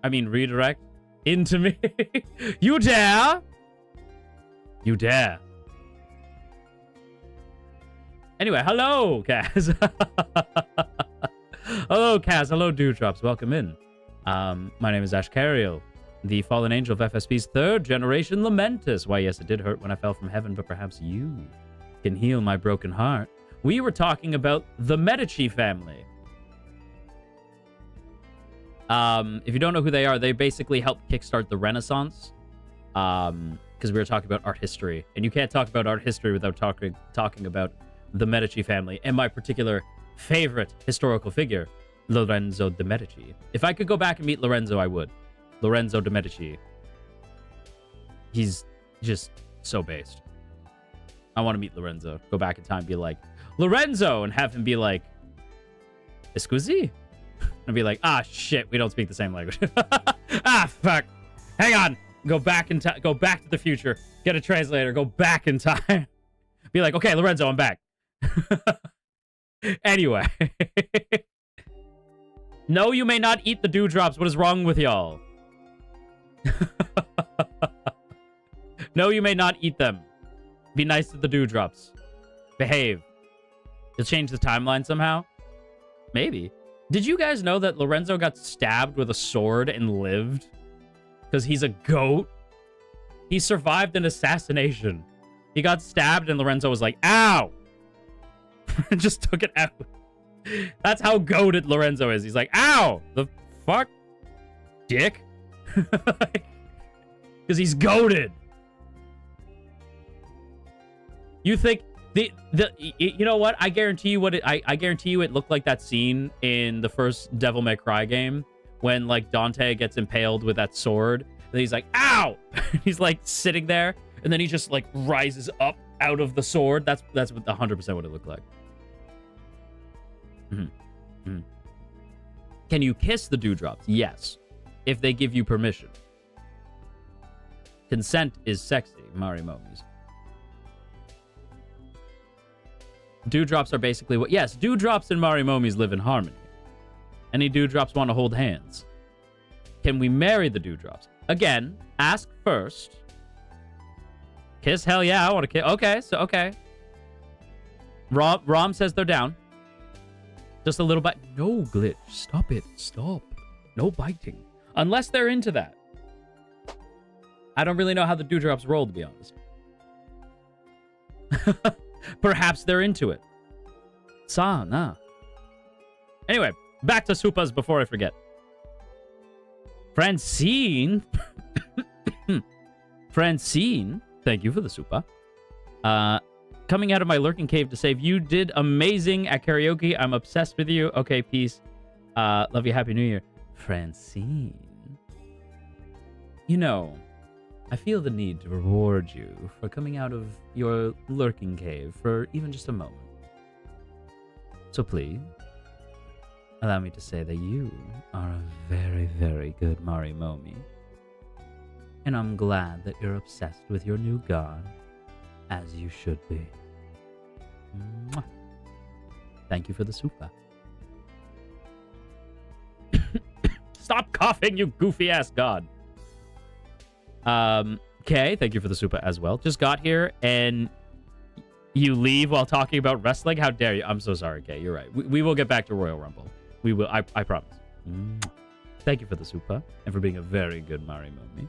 redirect into me? You dare? You dare. Anyway, hello, Cass. Hello, Cass. Hello, Dewdrops. Welcome in. My name is Ashkariel, the fallen angel of FSP's third generation Lamentus. Why, yes, it did hurt when I fell from heaven, but perhaps you can heal my broken heart. We were talking about the Medici family. If you don't know who they are, they basically helped kickstart the Renaissance. Because we were talking about art history, and you can't talk about art history without talking about the Medici family and my particular favorite historical figure, Lorenzo de' Medici. If I could go back and meet Lorenzo, I would. Lorenzo de' Medici. He's just so based. I want to meet Lorenzo. Go back in time, be like, Lorenzo, and have him be like, Scusi? And be like, ah, shit, we don't speak the same language. Ah, fuck. Hang on. Go back in time. Go back to the future. Get a translator. Go back in time. Be like, okay, Lorenzo, I'm back. Anyway. No, you may not eat the dewdrops. What is wrong with y'all? No, you may not eat them. Be nice to the dewdrops. Behave. You'll change the timeline somehow? Maybe. Did you guys know that Lorenzo got stabbed with a sword and lived? Because he's a goat? He survived an assassination. He got stabbed and Lorenzo was like, ow! And just took it out. That's how goated Lorenzo is. He's like, ow! The fuck? Dick? Because he's goated. You think... you know what? I guarantee you I guarantee you it looked like that scene in the first Devil May Cry game when like Dante gets impaled with that sword. And he's like, ow! He's like sitting there, and then he just like rises up out of the sword. That's 100% what it looked like. Can you kiss the dewdrops? Yes, if they give you permission. Consent is sexy, Marimomies. Dewdrops are basically what... Yes, dewdrops and Marimomies live in harmony. Any dewdrops want to hold hands? Can we marry the dewdrops? Again, ask first. Kiss? Hell yeah, I want to kiss. Okay, so okay. Rom says they're down. Just a little bite. No, Glitch. Stop it. Stop. No biting. Unless they're into that. I don't really know how the dewdrops roll, to be honest. Perhaps they're into it. Nah. Anyway, back to Supas before I forget. Francine. Francine, thank you for the Supa. Coming out of my lurking cave to save you. Did amazing at karaoke. I'm obsessed with you. Okay, peace. Love you. Happy New Year. Francine. You know, I feel the need to reward you for coming out of your lurking cave for even just a moment. So please, allow me to say that you are a very, very good Marimomie. And I'm glad that you're obsessed with your new god, as you should be. Mwah. Thank you for the Supa. Stop coughing, you goofy-ass god. Okay, thank you for the Supa as well. Just got here, and you leave while talking about wrestling? How dare you? I'm so sorry, Kay. You're right. We will get back to Royal Rumble. We will. I promise. Thank you for the Supa, and for being a very good Marimomie.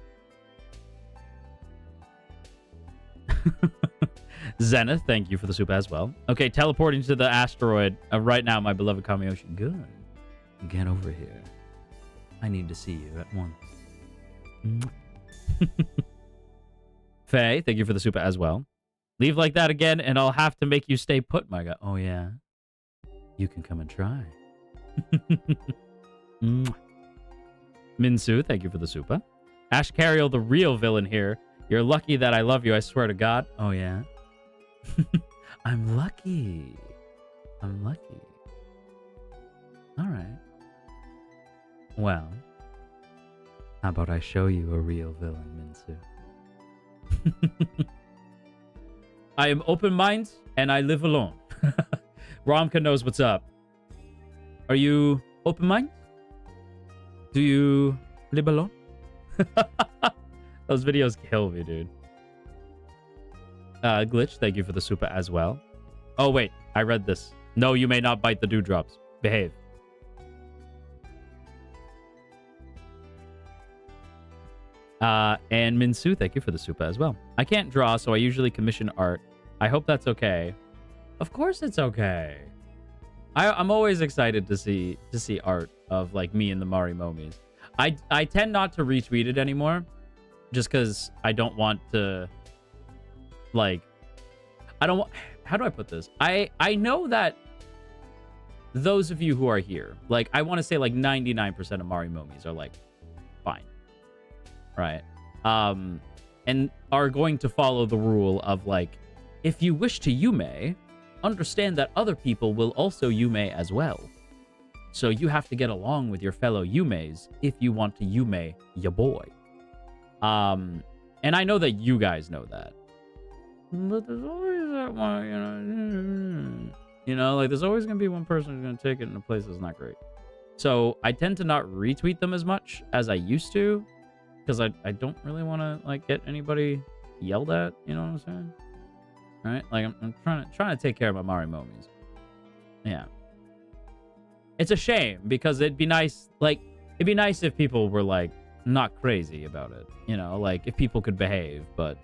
Zenith, thank you for the Supa as well. Okay, teleporting to the asteroid right now, my beloved Kamiyoshi. Good. Get over here. I need to see you at once. Faye, thank you for the Supa as well. Leave like that again, and I'll have to make you stay put, my god. Oh, yeah. You can come and try. Minsu, thank you for the Supa. Ashkariel, the real villain here. You're lucky that I love you, I swear to God. Oh, yeah? I'm lucky. I'm lucky. All right. Well, how about I show you a real villain, Minsu? I am open-minded, and I live alone. Romka knows what's up. Are you open-minded? Do you live alone? Those videos kill me, dude. Glitch, thank you for the Supa as well. Oh, wait. I read this. No, you may not bite the dewdrops. Behave. And Minsu, thank you for the Supa as well. I can't draw, so I usually commission art. I hope that's okay. Of course it's okay. I'm always excited to see art of like me and the Marimomies. I tend not to retweet it anymore, just because I don't want to, like, I don't want, how do I put this? I know that those of you who are here, like, I want to say like 99% of Marimomies are like, fine. Right? And are going to follow the rule of like, if you wish to Yume, understand that other people will also Yume as well. So you have to get along with your fellow Yumes if you want to Yume your boy. And I know that you guys know that. But there's always that one, you know, like there's always going to be one person who's going to take it in a place that's not great. So I tend to not retweet them as much as I used to, because I don't really want to like get anybody yelled at, you know what I'm saying? Right? Like I'm trying to take care of my Marimomies. Yeah. It's a shame because it'd be nice if people were like not crazy about it, you know, like if people could behave, but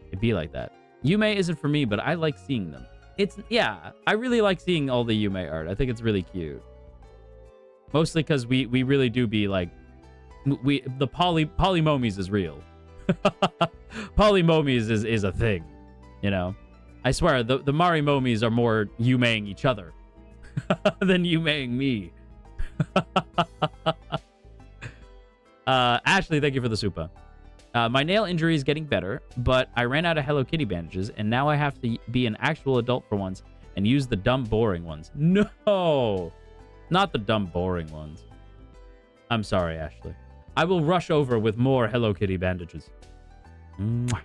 it'd be like that. Yume isn't for me, but I like seeing them. Yeah, I really like seeing all the Yume art. I think it's really cute. Mostly because we really do be like, the polymomies is real. Polymomies is a thing, you know. I swear, the Marimomies are more Yumeing each other than Yumeing me. Ashley, thank you for the Supa. My nail injury is getting better, but I ran out of Hello Kitty bandages, and now I have to be an actual adult for once and use the dumb, boring ones. No! Not the dumb, boring ones. I'm sorry, Ashley. I will rush over with more Hello Kitty bandages. Mwah.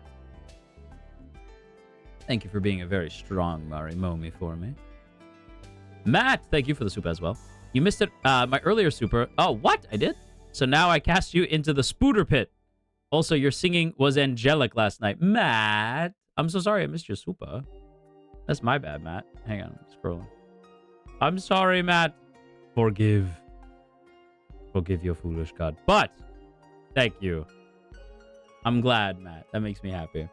Thank you for being a very strong Marimomie for me. Matt, thank you for the Supa as well. You missed it. My earlier Super. Oh, what? I did? So now I cast you into the Spooter Pit. Also, your singing was angelic last night. Matt, I'm so sorry I missed your Supa. That's my bad, Matt. Hang on, I'm scrolling. I'm sorry, Matt. Forgive your foolish god. But, thank you. I'm glad, Matt. That makes me happy.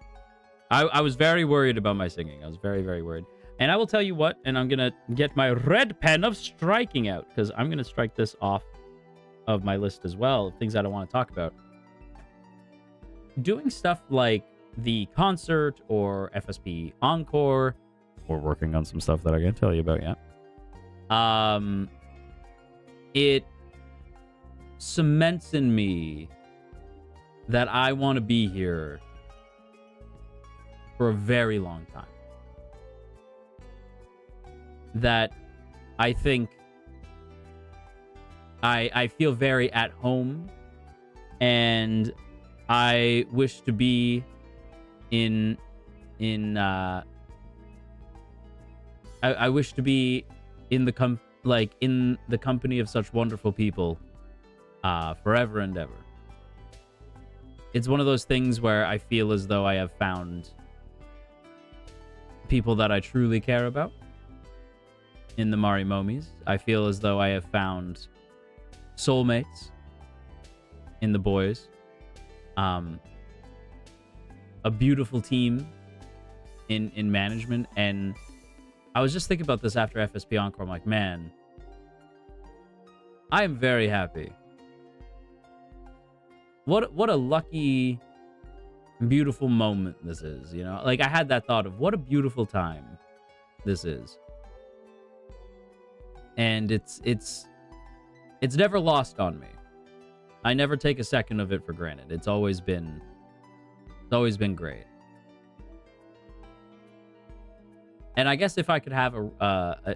I was very worried about my singing. I was very, very worried. And I will tell you what, and I'm going to get my red pen of striking out, because I'm going to strike this off of my list as well, of things I don't want to talk about. Doing stuff like the concert or FSP Encore, or working on some stuff that I can't tell you about yet. It cements in me that I want to be here for a very long time. That I think I feel very at home, and I wish to be I wish to be in the company of such wonderful people forever and ever. It's one of those things where I feel as though I have found people that I truly care about in the Marimomies. I feel as though I have found soulmates in the boys. A beautiful team in management. And I was just thinking about this after FSP Encore. I'm like, man, I am very happy. What a lucky, beautiful moment this is, you know? Like, I had that thought of what a beautiful time this is. And it's never lost on me. I never take a second of it for granted. It's always been great. And I guess if I could have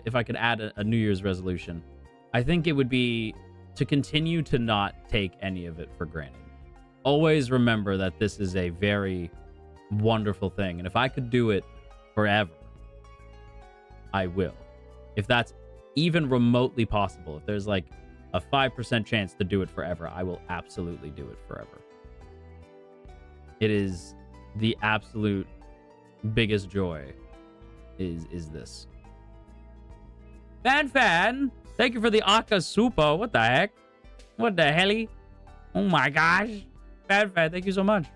if I could add a New Year's resolution, I think it would be to continue to not take any of it for granted. Always remember that this is a very wonderful thing. And if I could do it forever, I will. If that's even remotely possible, if there's like a 5% chance to do it forever, I will absolutely do it forever. It is the absolute biggest joy is this. Fan, thank you for the Aka Super. What the heck? What the helly? Oh my gosh. Fan, thank you so much.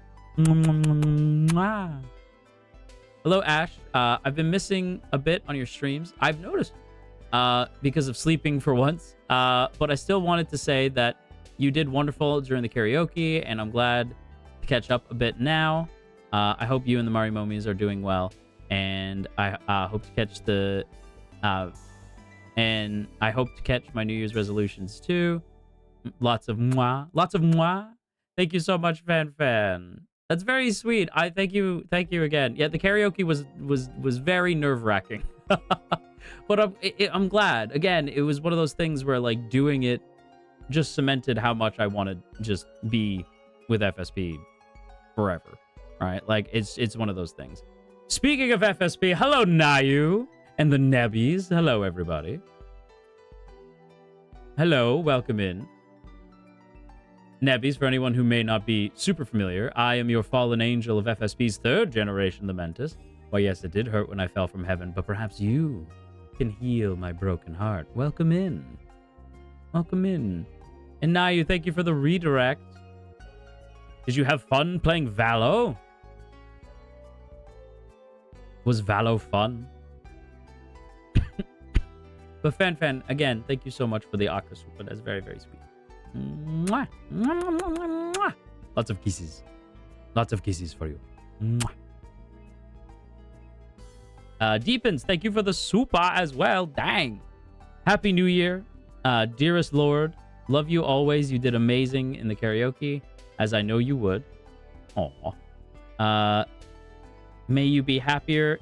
Hello, Ash. I've been missing a bit on your streams. I've noticed because of sleeping for once. But I still wanted to say that you did wonderful during the karaoke, and I'm glad to catch up a bit now. I hope you and the Marimomies are doing well, and I hope to catch my New Year's resolutions too. Lots of mwah. Lots of mwah. Thank you so much, fan. That's very sweet. I thank you again. Yeah, the karaoke was very nerve-wracking. But I'm glad. Again, it was one of those things where like doing it just cemented how much I wanted to just be with FSP forever. Right? Like it's one of those things. Speaking of FSP, hello Nayu and the Nebbies. Hello everybody. Hello, welcome in. Nebbies, for anyone who may not be super familiar, I am your fallen angel of FSP's third generation, Lamentus. Why, yes, it did hurt when I fell from heaven, but perhaps you can heal my broken heart. Welcome in. Welcome in. And Nayu, thank you for the redirect. Did you have fun playing Valo? Was Valo fun? But Fan, again, thank you so much for the Aqua Super. That's very, very sweet. Mwah. Mwah, mwah, mwah, mwah. Lots of kisses. Lots of kisses for you. Mwah. Deepens, thank you for the super as well. Dang. Happy New Year. Dearest Lord, love you always. You did amazing in the karaoke, as I know you would. Aw. May you be happier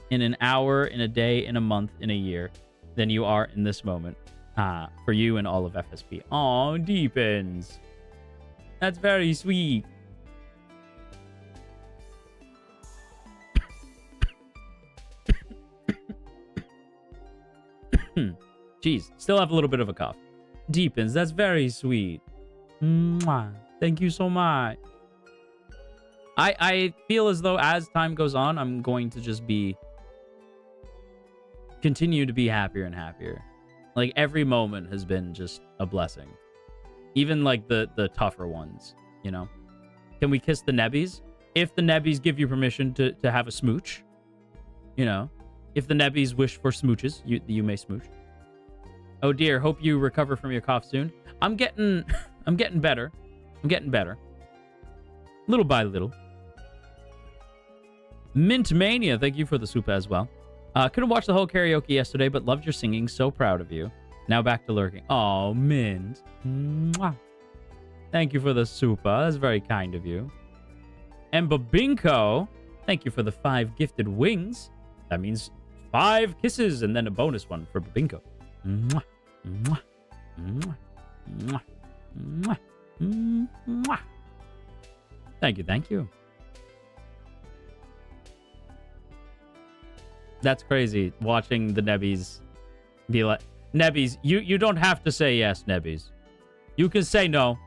in an hour, in a day, in a month, in a year than you are in this moment. For you and all of FSP. Aw, Deepens. That's very sweet. Jeez, still have a little bit of a cough. Deepens, that's very sweet. Mwah. Thank you so much. I feel as though as time goes on, I'm going to just continue to be happier and happier. Like, every moment has been just a blessing. Even, like, the tougher ones, you know? Can we kiss the nebbies? If the nebbies give you permission to have a smooch, you know, if the nebbies wish for smooches, you may smooch. Oh dear, hope you recover from your cough soon. I'm getting better. I'm getting better. Little by little. Mint Mania, thank you for the soup as well. Couldn't watch the whole karaoke yesterday, but loved your singing. So proud of you. Now back to lurking. Oh, Mint. Mwah. Thank you for the super. That's very kind of you. And Babinko, thank you for the 5 gifted wings. That means 5 kisses and then a bonus one for Babinko. Mwah. Mwah. Mwah. Mwah. Mwah. Mwah. Thank you, thank you. That's crazy, watching the Nebbies be like, Nebbies, you don't have to say yes, Nebbies. You can say no.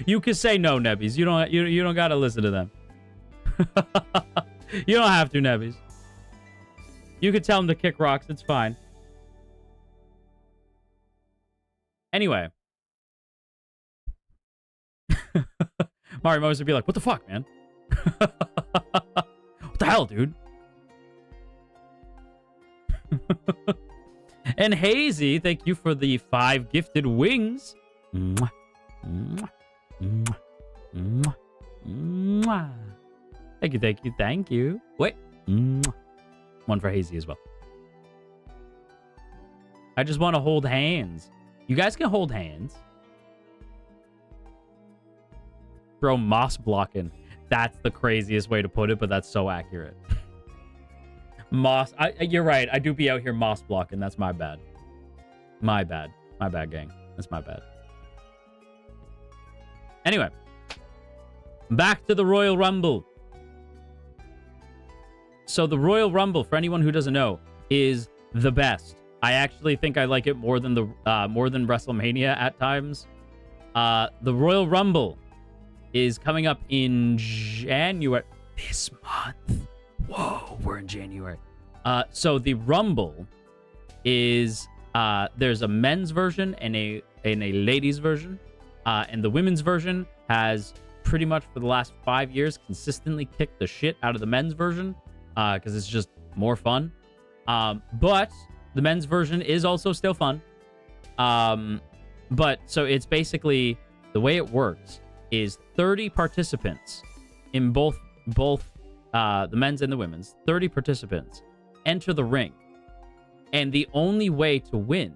You can say no, Nebbies. You don't gotta listen to them. You don't have to, Nebbies. You can tell them to kick rocks, it's fine. Anyway. Marimomie would be like, what the fuck, man? What the hell, dude? And Hazy, thank you for the 5 gifted wings. Mwah, mwah, mwah, mwah, mwah. Thank you, thank you, thank you. Wait. Mwah. One for Hazy as well. I just want to hold hands. You guys can hold hands. Bro, moss blocking. That's the craziest way to put it, but that's so accurate. Moss. You're right. I do be out here moss blocking. That's my bad. My bad. My bad, gang. That's my bad. Anyway. Back to the Royal Rumble. So the Royal Rumble, for anyone who doesn't know, is the best. I actually think I like it more than WrestleMania at times. The Royal Rumble is coming up in January. This month. Whoa, we're in January. So the Rumble is there's a men's version and a ladies version. And the women's version has pretty much for the last 5 years consistently kicked the shit out of the men's version because it's just more fun. But the men's version is also still fun. But so it's basically the way it works is 30 participants in both the men's and the women's. 30 participants enter the ring. And the only way to win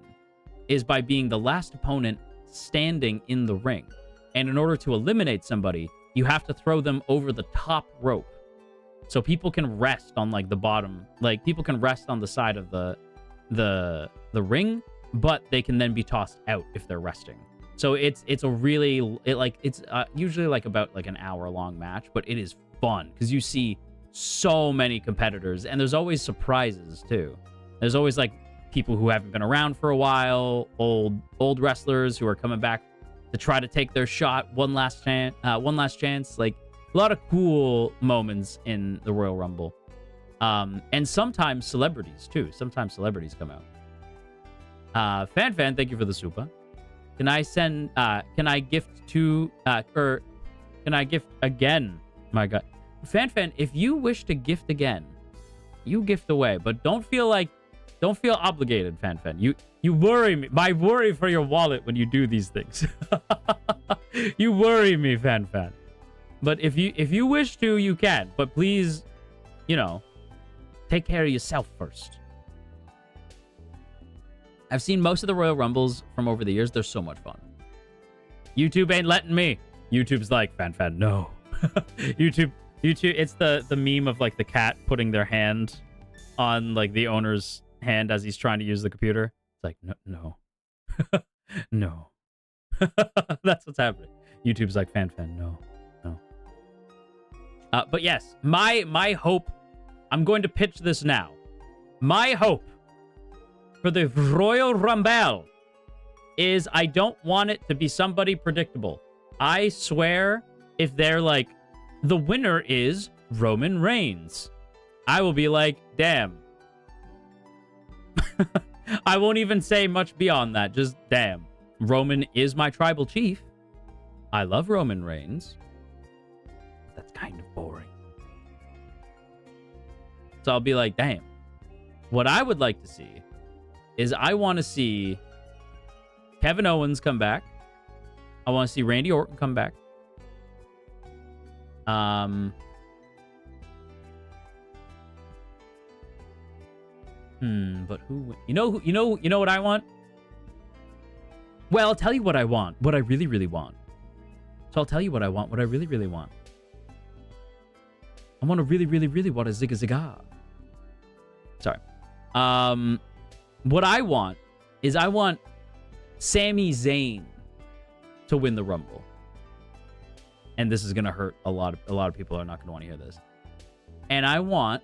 is by being the last opponent standing in the ring. And in order to eliminate somebody, you have to throw them over the top rope. So people can rest on like the bottom, like people can rest on the side of the ring, but they can then be tossed out if they're resting. So it's a really it's usually like about like an hour-long match, but it is fun because you see so many competitors and there's always surprises too. There's always like people who haven't been around for a while, old wrestlers who are coming back to try to take their shot one last chance. Like a lot of cool moments in the Royal Rumble. And sometimes celebrities too. Sometimes celebrities come out. Fan, thank you for the super. Can I send, can I gift to, or can I gift again? My God. Fan, if you wish to gift again, you gift away, but don't feel obligated, Fan. You worry me. My worry for your wallet when you do these things. You worry me, Fan. But if you wish to, you can. But please, you know, take care of yourself first. I've seen most of the Royal Rumbles from over the years. They're so much fun. YouTube ain't letting me. YouTube's like, Fan, no. YouTube, it's the meme of like the cat putting their hand on like the owner's hand as he's trying to use the computer. It's like, no. No. That's what's happening. YouTube's like, Fan, no. But yes, my hope, I'm going to pitch this now. My hope for the Royal Rumble is I don't want it to be somebody predictable. I swear, if they're like, the winner is Roman Reigns, I will be like, damn. I won't even say much beyond that. Just, damn. Roman is my tribal chief. I love Roman Reigns. That's kind of boring. So I'll be like, damn. What I would like to see is I want to see Kevin Owens come back. I want to see Randy Orton come back. But who? You know what I want? Well, I'll tell you what I want. What I really, really want. So I'll tell you what I want. What I really, really want. I want to really, really, really want a Zigga Zigga. Sorry. What I want is I want Sami Zayn to win the Rumble. And this is gonna hurt a lot of people are not gonna want to hear this. And I want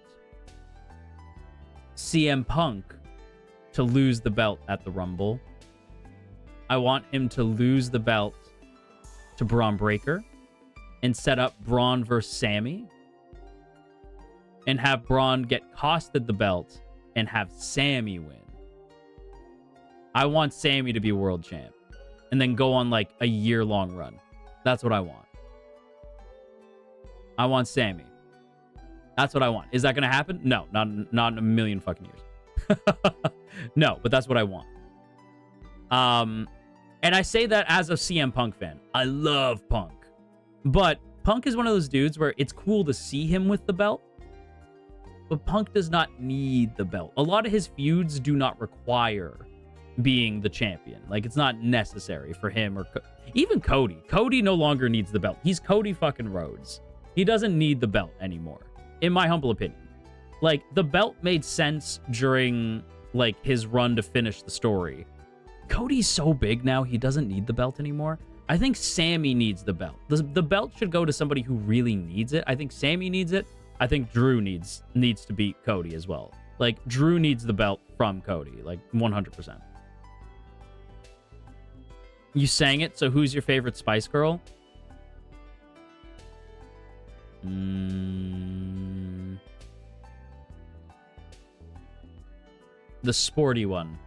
CM Punk to lose the belt at the Rumble. I want him to lose the belt to Braun Breaker and set up Braun versus Sammy and have Braun get costed the belt and have Sammy win. I want Sammy to be world champ and then go on like a year-long run. That's what I want. I want Sammy. That's what I want. Is that going to happen? No, not in a million fucking years. No, but that's what I want. And I say that as a CM Punk fan. I love Punk. But Punk is one of those dudes where it's cool to see him with the belt. But Punk does not need the belt. A lot of his feuds do not require being the champion. Like, it's not necessary for him or even Cody. Cody no longer needs the belt. He's Cody fucking Rhodes. He doesn't need the belt anymore, in my humble opinion. Like, the belt made sense during, like, his run to finish the story. Cody's so big now, he doesn't need the belt anymore. I think Sammy needs the belt. The belt should go to somebody who really needs it. I think Sammy needs it. I think Drew needs to beat Cody as well. Like, Drew needs the belt from Cody, like, 100%. You sang it, so who's your favorite Spice Girl? The sporty one.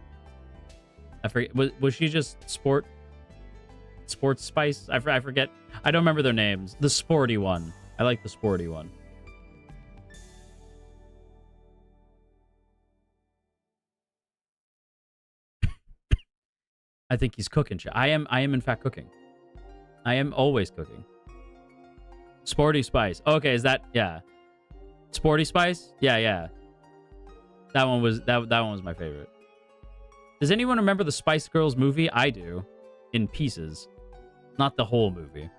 I forget. Was she just Sports Spice? I forget. I don't remember their names. The sporty one. I like the sporty one. I think he's cooking. I am in fact cooking. I am always cooking. Sporty Spice. Okay, is that, yeah. Sporty Spice? Yeah. That one was my favorite. Does anyone remember the Spice Girls movie? I do. In pieces. Not the whole movie.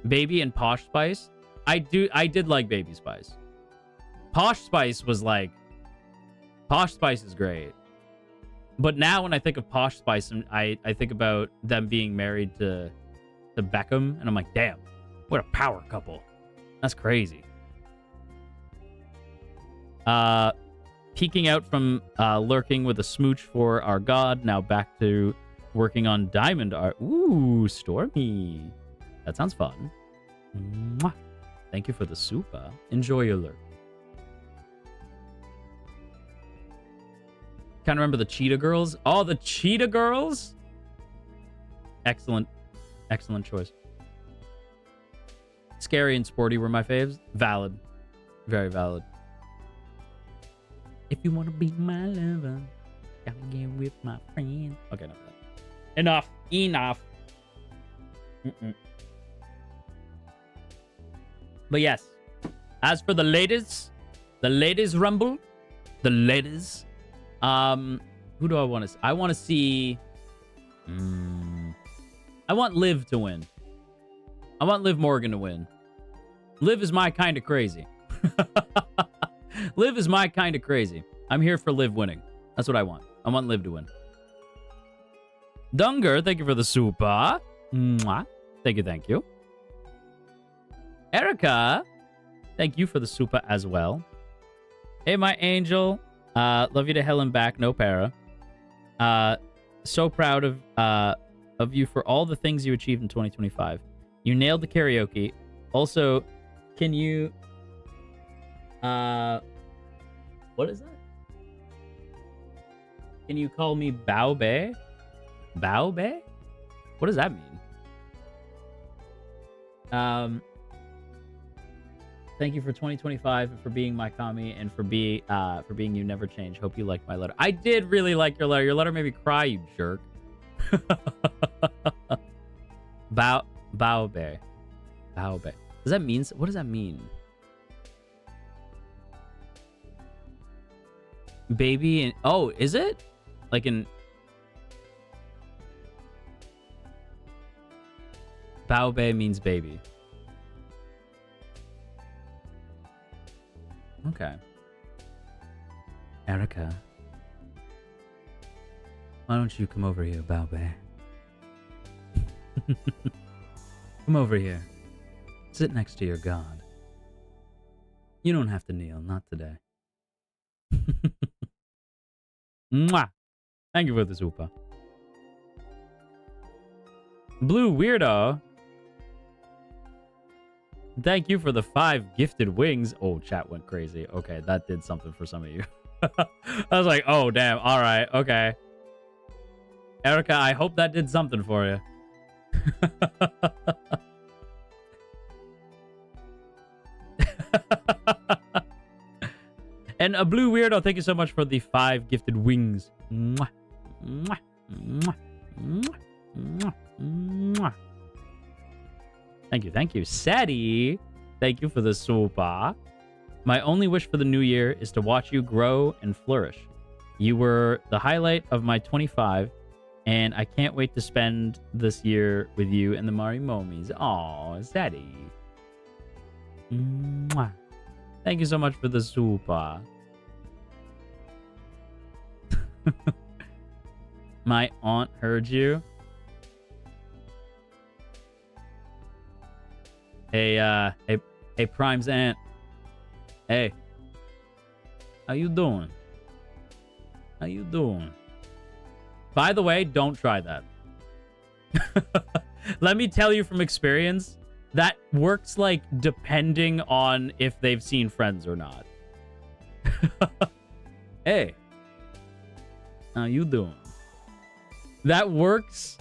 Baby and Posh Spice? I did like Baby Spice. Posh Spice was like... Posh Spice is great. But now when I think of Posh Spice, I think about them being married to Beckham, and I'm like, damn, what a power couple. That's crazy. Peeking out from lurking with a smooch for our god, now back to working on diamond art. Ooh, Stormy. That sounds fun. Mwah. Thank you for the super. Enjoy your lurk. Can't remember the Cheetah Girls. Oh, the Cheetah Girls? Excellent choice. Scary and Sporty were my faves. Valid. Very valid. If you want to be my lover, gotta get with my friend. Okay, enough. Enough. But yes, as for the ladies rumble, who do I want to see? I want to see... I want Liv to win. I want Liv Morgan to win. Liv is my kind of crazy. Liv is my kind of crazy. I'm here for Liv winning. That's what I want. I want Liv to win. Dunger, thank you for the super. Mwah. Thank you. Erica, thank you for the super as well. Hey, my angel. Love you to hell and back. No para. So proud of you for all the things you achieved in 2025. You nailed the karaoke. Also, can you... what is that? Can you call me Bao Bei? Bao Bei? What does that mean? Thank you for 2025 and for being my kami and for being you never change. Hope you liked my letter. I did really like your letter. Your letter made me cry, you jerk. Baobe. Baobe. Does that mean? What does that mean? Baby and oh, is it? Like in Baobe means baby. Okay. Erica. Why don't you come over here, Baobe? Come over here. Sit next to your god. You don't have to kneel, not today. Mwah! Thank you for the super. Blue Weirdo. Thank you for the 5 gifted wings. Oh, chat went crazy. Okay, that did something for some of you. I was like, oh, damn. All right. Okay. Erica, I hope that did something for you. And a Blue Weirdo, thank you so much for the 5 gifted wings. Mwah. Mwah. Mwah. Mwah. Mwah. Mwah. Thank you. Thank you. Sadie, thank you for the super. My only wish for the new year is to watch you grow and flourish. You were the highlight of my 25, and I can't wait to spend this year with you and the Marimomies. Aw, Sadie. Mwah. Thank you so much for the super. My aunt heard you. Hey, Prime's aunt. Hey. How you doing? How you doing? By the way, don't try that. Let me tell you from experience, that works like depending on if they've seen Friends or not. Hey. How you doing? That works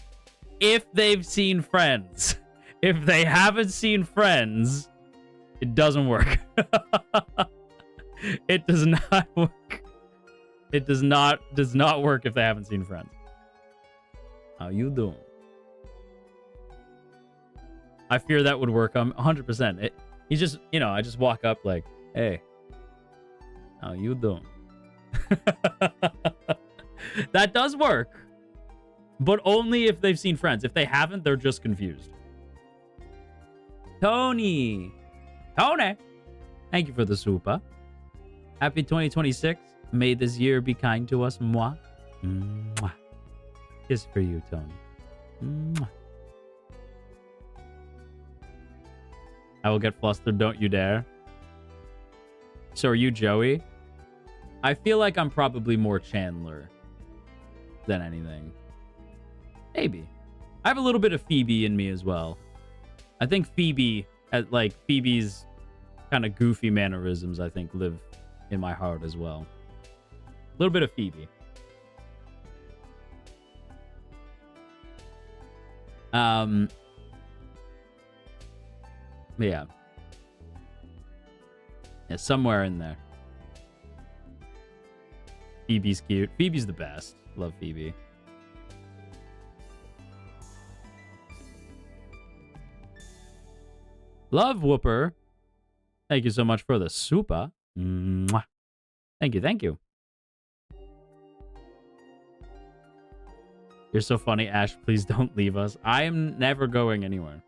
if they've seen Friends. If they haven't seen Friends, it doesn't work. It does not work. It does not work if they haven't seen Friends. How you doing? I fear that would work 100%. He's just, I just walk up like, hey, how you doing? That does work. But only if they've seen Friends. If they haven't, they're just confused. Tony, thank you for the super. Happy 2026. May this year be kind to us. Mwah. Mwah. Kiss for you, Tony. Mwah. I will get flustered, don't you dare. So are you Joey? I feel like I'm probably more Chandler than anything. Maybe. I have a little bit of Phoebe in me as well. I think Phoebe's kind of goofy mannerisms, I think, live in my heart as well. A little bit of Phoebe. Yeah. Yeah, somewhere in there. Phoebe's cute. Phoebe's the best. Love Phoebe. Love Whooper. Thank you so much for the super. Mwah. Thank you, thank you. You're so funny, Ash. Please don't leave us. I am never going anywhere.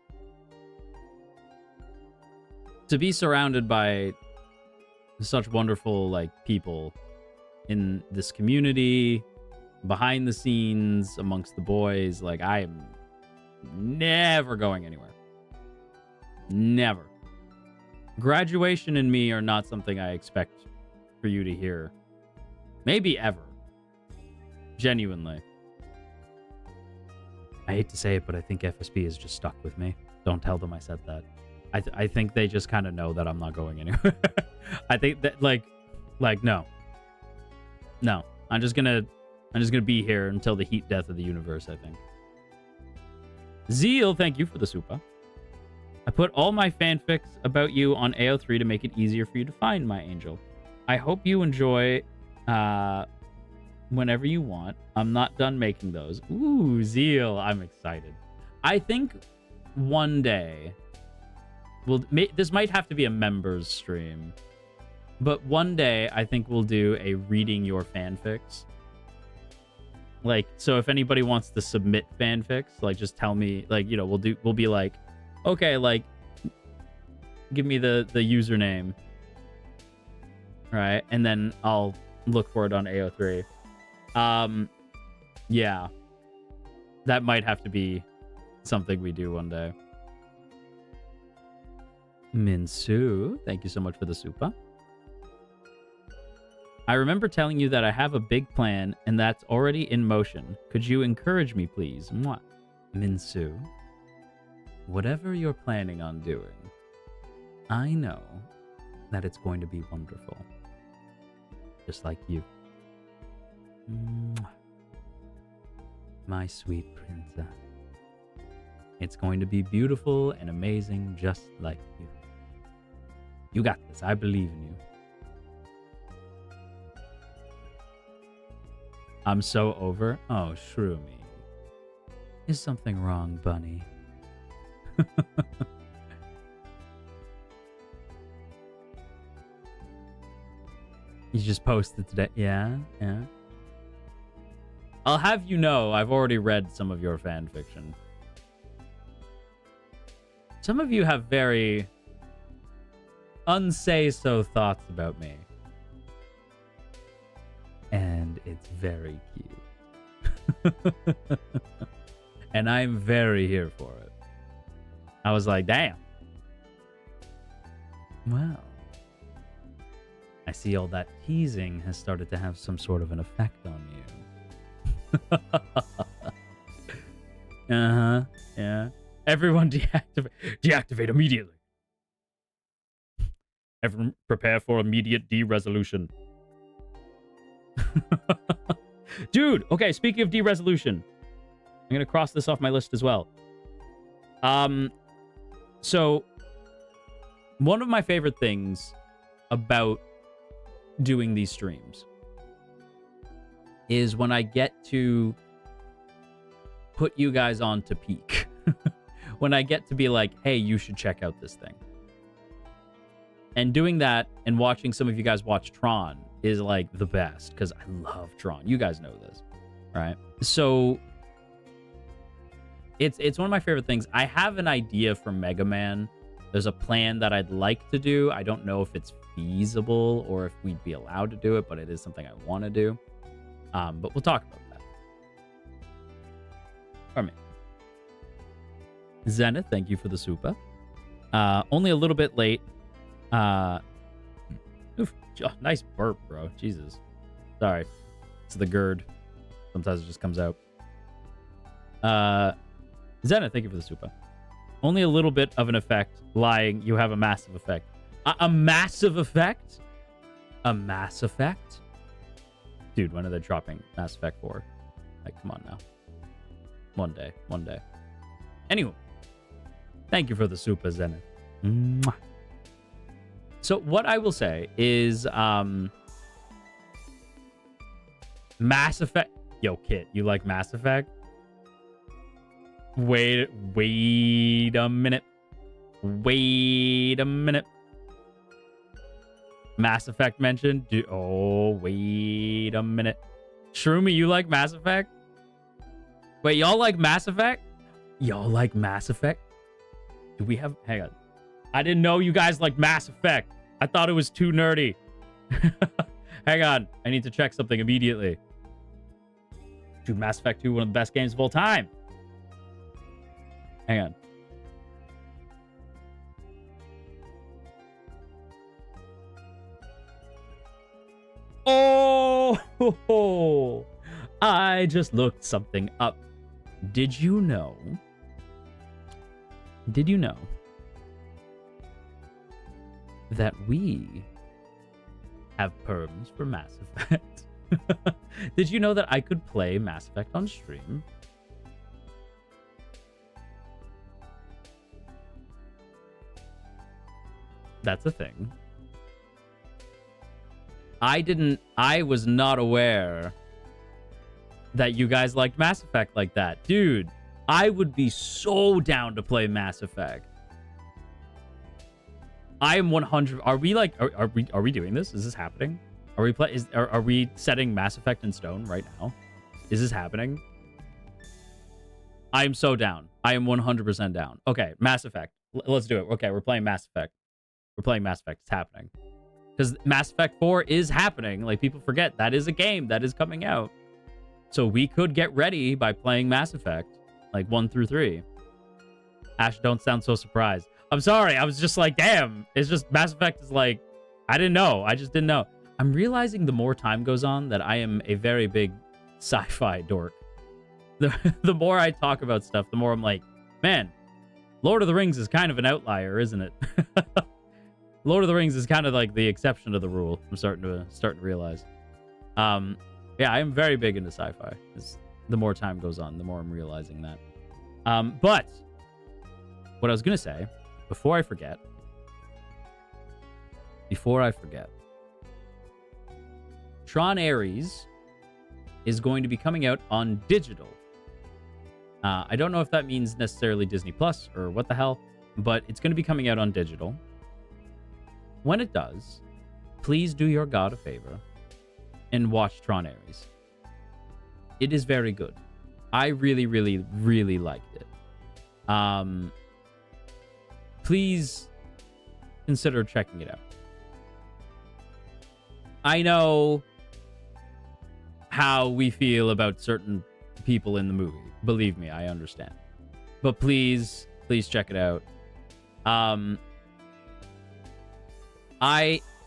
To be surrounded by such wonderful, people in this community, behind the scenes, amongst the boys, I am never going anywhere. Never. Graduation and me are not something I expect for you to hear. Maybe ever. Genuinely. I hate to say it, but I think FSB is just stuck with me. Don't tell them I said that. I think they just kind of know that I'm not going anywhere. I think that no. No. I'm just gonna be here until the heat death of the universe, I think. Zeal, thank you for the super. I put all my fanfics about you on AO3 to make it easier for you to find, my angel. I hope you enjoy whenever you want. I'm not done making those. Ooh, Zeal. I'm excited. I think one day, this might have to be a members stream, but one day I think we'll do a reading your fanfics. Like, so if anybody wants to submit fanfics, like, just tell me, like, you know, we'll be like, okay, like, give me the username, right? And then I'll look for it on AO3. Yeah, that might have to be something we do one day. Minsu, thank you so much for the super. I remember telling you that I have a big plan and that's already in motion. Could you encourage me, please? Mwah. Minsu, whatever you're planning on doing, I know that it's going to be wonderful. Just like you. Mwah. My sweet princess. It's going to be beautiful and amazing just like you. You got this. I believe in you. I'm so over. Oh, shrew me. Is something wrong, bunny? You just posted today. Yeah, yeah. I'll have you know, I've already read some of your fan fiction. Some of you have very unsay-so thoughts about me. And it's very cute. And I'm very here for it. I was like, damn. Well, I see all that teasing has started to have some sort of an effect on you. Uh-huh, yeah. Everyone deactivate immediately. Everyone prepare for immediate de-resolution. Dude, okay, speaking of de-resolution, I'm going to cross this off my list as well. So, one of my favorite things about doing these streams is when I get to put you guys on to peak. When I get to be like, hey, you should check out this thing. And doing that and watching some of you guys watch Tron is like the best because I love Tron. You guys know this, right? So it's one of my favorite things. I have an idea for Mega Man. There's a plan that I'd like to do. I don't know if it's feasible or if we'd be allowed to do it, but it is something I want to do. But we'll talk about that. Pardon me. Zenith, thank you for the super. Only a little bit late. Oof, oh, nice burp, bro. Jesus. Sorry. It's the GERD. Sometimes it just comes out. Zenith, thank you for the super. Only a little bit of an effect. Lying, you have a massive effect. A massive effect? A Mass Effect? Dude, when are they dropping Mass Effect 4? Like, come on now. One day. One day. Anyway. Thank you for the super, Zenith. Mwah. So what I will say is, Mass Effect. Yo, Kit, you like Mass Effect? Wait a minute. Wait a minute. Mass Effect mentioned? Oh, wait a minute. Shroomy, you like Mass Effect? Wait, y'all like Mass Effect? Y'all like Mass Effect? Do we have... Hang on. I didn't know you guys like Mass Effect. I thought it was too nerdy. Hang on. I need to check something immediately. Dude, Mass Effect 2, one of the best games of all time. Hang on. Oh! I just looked something up. Did you know? Did you know that we have perms for Mass Effect? Did you know that I could play Mass Effect on stream? That's a thing. I was not aware that you guys liked Mass Effect like that. Dude, I would be so down to play Mass Effect. I am 100. Are we like, are we doing this? Is this happening? Are we setting Mass Effect in stone right now? Is this happening? I am so down. I am 100% down. Okay, Mass Effect. Let's do it. Okay, we're playing Mass Effect. We're playing Mass Effect. It's happening. Because Mass Effect 4 is happening. Like, people forget that is a game that is coming out. So we could get ready by playing Mass Effect, like 1 through 3. Ash, don't sound so surprised. I'm sorry. I was just like, damn. It's just Mass Effect is like, I didn't know. I just didn't know. I'm realizing the more time goes on that I am a very big sci-fi dork. The more I talk about stuff, the more I'm like, man, Lord of the Rings is kind of an outlier, isn't it? Lord of the Rings is kind of like the exception to the rule. I'm starting to realize. Yeah, I am very big into sci-fi. The more time goes on, the more I'm realizing that. But what I was gonna say, before I forget, Tron Ares is going to be coming out on digital. I don't know if that means necessarily Disney Plus or what the hell, but it's going to be coming out on digital. When it does, please do your god a favor and watch Tron Ares. It is very good. I really, really, really liked it. Please consider checking it out. I know how we feel about certain people in the movie. Believe me, I understand. But please check it out.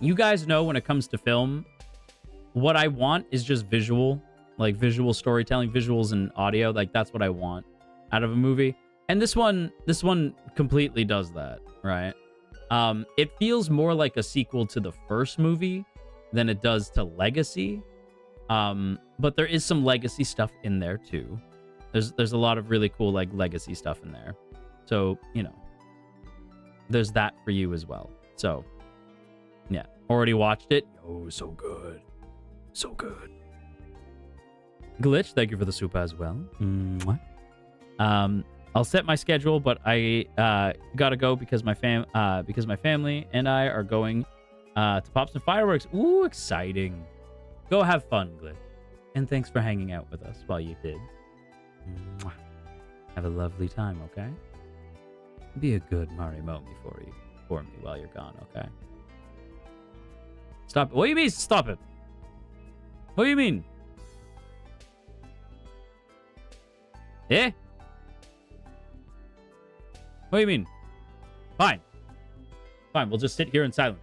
You guys know when it comes to film, what I want is just visual, like visual storytelling, visuals and audio. Like that's what I want out of a movie. And this one completely does that, right? It feels more like a sequel to the first movie than it does to Legacy. But there is some Legacy stuff in there too. There's a lot of really cool like Legacy stuff in there. So, you know, there's that for you as well. So, yeah. Already watched it. Oh, so good. So good. Glitch, thank you for the soup as well. Mwah. I'll set my schedule, but I gotta go because my family and I are going to pop some fireworks. Ooh, exciting. Go have fun, Glitch. And thanks for hanging out with us while you did. Mwah. Have a lovely time, okay? Be a good Marimomie for me while you're gone, okay? Stop it. What do you mean, stop it? What do you mean? Eh? What do you mean? Fine. Fine, we'll just sit here in silence.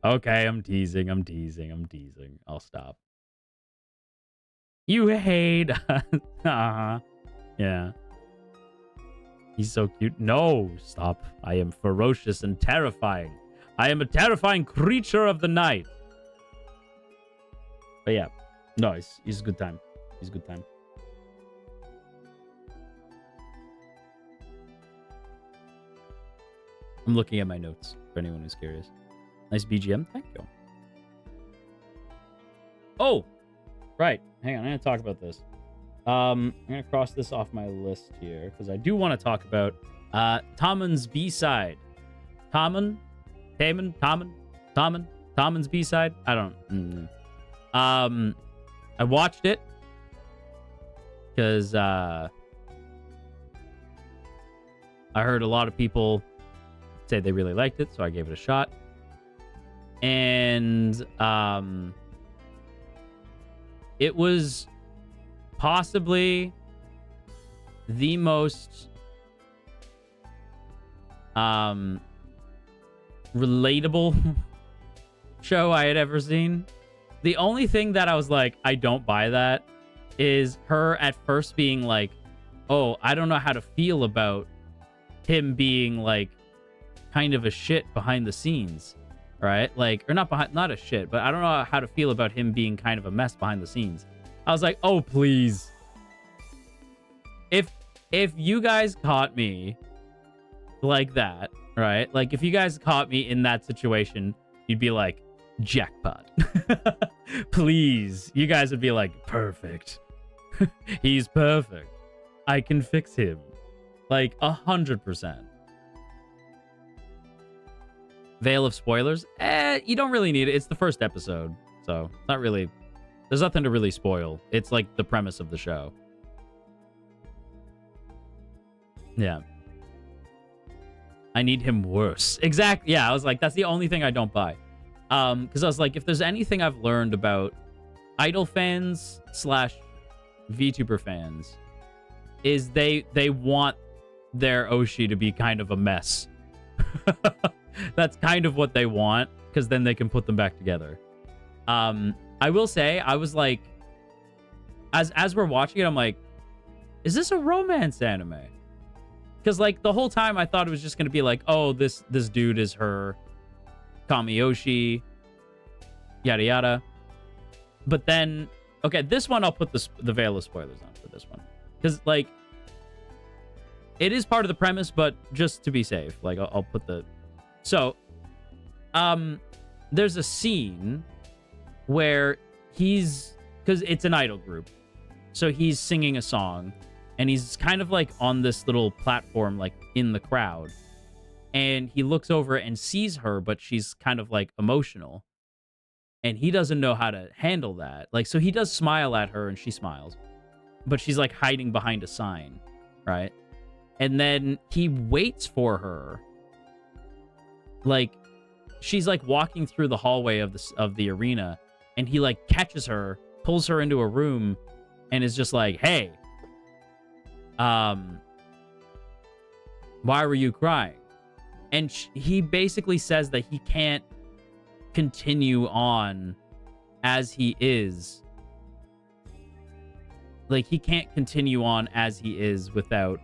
Okay, I'm teasing. I'll stop. You hate us. Yeah. He's so cute. No, stop. I am ferocious and terrifying. I am a terrifying creature of the night. But yeah. No, he's a good time. He's a good time. I'm looking at my notes for anyone who's curious. Nice BGM. Thank you. Oh, right. Hang on. I'm going to talk about this. I'm going to cross this off my list here because I do want to talk about Tommen's B-side. Tommen's B-side? I don't. I watched it because I heard a lot of people say they really liked it, so I gave it a shot. And it was possibly the most relatable show I had ever seen. The only thing that I was like, I don't buy that, is her at first being like, oh, I don't know how to feel about him being like kind of a shit behind the scenes, right? Like, or not a shit, but I don't know how to feel about him being kind of a mess behind the scenes. I was like, oh, please. If you guys caught me like that, right? Like, if you guys caught me in that situation, you'd be like, jackpot. Please. You guys would be like, perfect. He's perfect. I can fix him. Like, 100%. Veil of spoilers? You don't really need it. It's the first episode. So, not really. There's nothing to really spoil. It's like the premise of the show. Yeah. I need him worse. Exactly. Yeah, I was like, that's the only thing I don't buy. Because I was like, if there's anything I've learned about idol fans / VTuber fans, is they want their Oshi to be kind of a mess. That's kind of what they want, because then they can put them back together. I will say, I was like, as we're watching it, I'm like, is this a romance anime? Because like the whole time I thought it was just gonna be like, oh, this dude is her Kamiyoshi, yada yada. But then, okay, this one I'll put the veil of spoilers on for this one, because like it is part of the premise, but just to be safe, like I'll put the. So, there's a scene where because it's an idol group, so he's singing a song. And he's kind of like on this little platform, like in the crowd. And he looks over and sees her, but she's kind of like emotional. And he doesn't know how to handle that. Like, so he does smile at her and she smiles. But she's like hiding behind a sign, right? And then he waits for her. Like, she's like walking through the hallway of the arena. And he like catches her, pulls her into a room, and is just like, hey. Why were you crying? And he basically says that he can't continue on as he is. Like, he can't continue on as he is without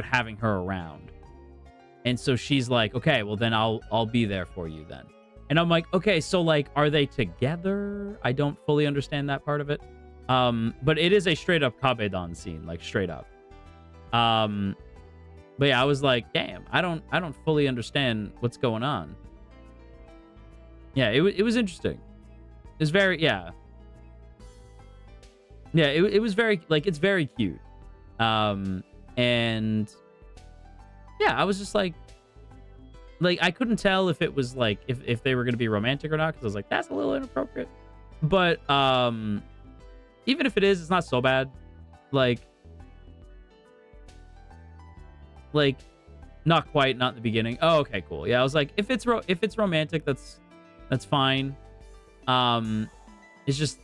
having her around. And so she's like, okay, well then I'll be there for you then. And I'm like, okay, so like, are they together? I don't fully understand that part of it. But it is a straight up Kabedan scene, like straight up. But yeah, I was like, damn, I don't fully understand what's going on. Yeah, it was interesting. It's very, yeah. Yeah, it was very, like, it's very cute. And yeah, I was just like I couldn't tell if it was like, if they were going to be romantic or not. Cause I was like, that's a little inappropriate, but, even if it is, it's not so bad. Like, not quite, not in the beginning. Oh, okay, cool. Yeah, I was like, if it's romantic, that's fine. It's just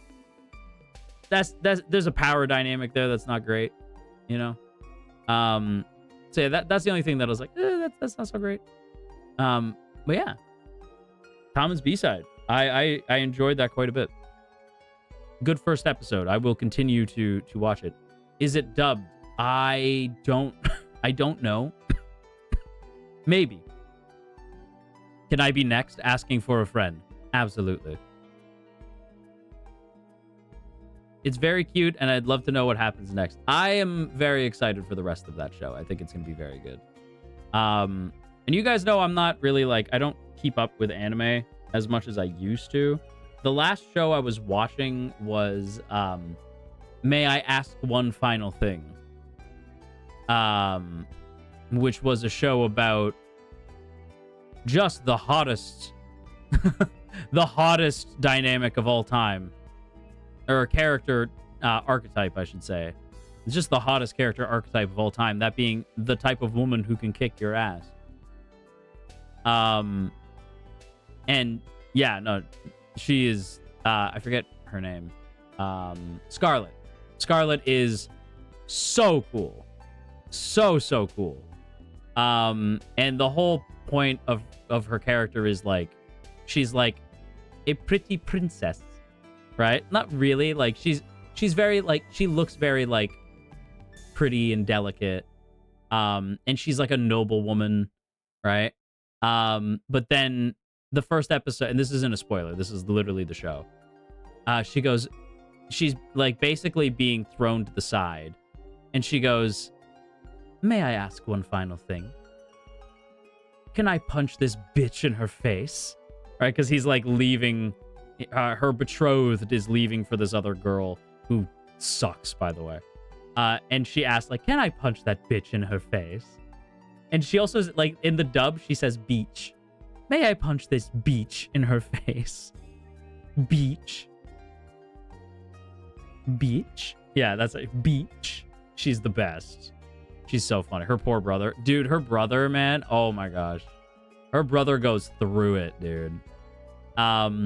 there's a power dynamic there that's not great, you know. So yeah, that's the only thing that I was like, that's not so great. But yeah, Commons B-side. I enjoyed that quite a bit. Good first episode. I will continue to watch it. Is it dubbed? I don't know. Maybe. Can I be next? Asking for a friend. Absolutely. It's very cute, and I'd love to know what happens next. I am very excited for the rest of that show. I think it's going to be very good. And you guys know I'm not really like, I don't keep up with anime as much as I used to. The last show I was watching was May I Ask One Final Thing? Which was a show about just the hottest the hottest dynamic of all time. Or character archetype, I should say. It's just the hottest character archetype of all time. That being the type of woman who can kick your ass. And yeah, no, she is, I forget her name. Scarlet. Scarlet is so cool. So cool. And the whole point of her character is like, she's like a pretty princess. right? Not really. Like, she's very, like, she looks very, like, pretty and delicate. And she's, like, a noble woman, right? But then the first episode, and this isn't a spoiler, this is literally the show. She's, like, basically being thrown to the side. And she goes, "May I ask one final thing? Can I punch this bitch in her face?" Right? Because he's, like, leaving. Her betrothed is leaving for this other girl who sucks, by the way. And she asked, like, "Can I punch that bitch in her face?" And she also, like, in the dub, she says beach. "May I punch this beach in her face?" Beach. Beach? Yeah, that's like beach. She's the best. She's so funny. Her poor brother. Dude, her brother, man. Oh my gosh. Her brother goes through it, dude. Yeah,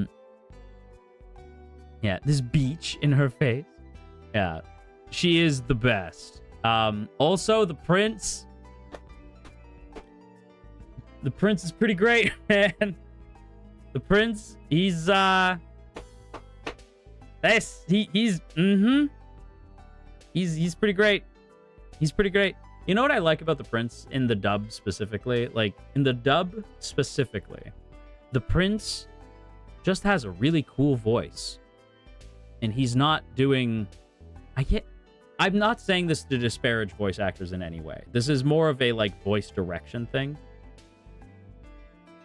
this beach in her face. Yeah. She is the best. Also, the prince. The prince is pretty great, man. The prince, he's He's pretty great. He's pretty great. You know what I like about the prince in the dub specifically? Like, in the dub specifically, the prince just has a really cool voice. And he's not doing... I'm not saying this to disparage voice actors in any way. This is more of a, like, voice direction thing.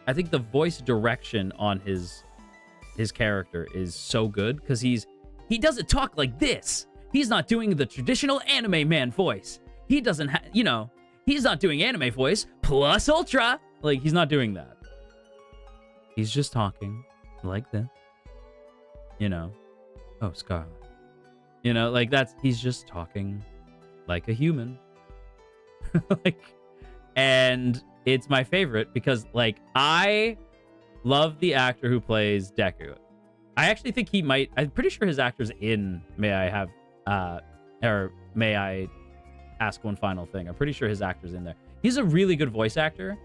I think the voice direction on his character is so good because he doesn't talk like this. He's not doing the traditional anime man voice. He doesn't have, you know, he's not doing anime voice plus ultra. Like, he's not doing that. He's just talking like this. You know, "Oh, Scarlet." You know, like, he's just talking like a human. Like, and it's my favorite because, like, I love the actor who plays Deku. I actually think I'm pretty sure his actor's in May I Ask One Final Thing. I'm pretty sure his actor's in there. He's a really good voice actor.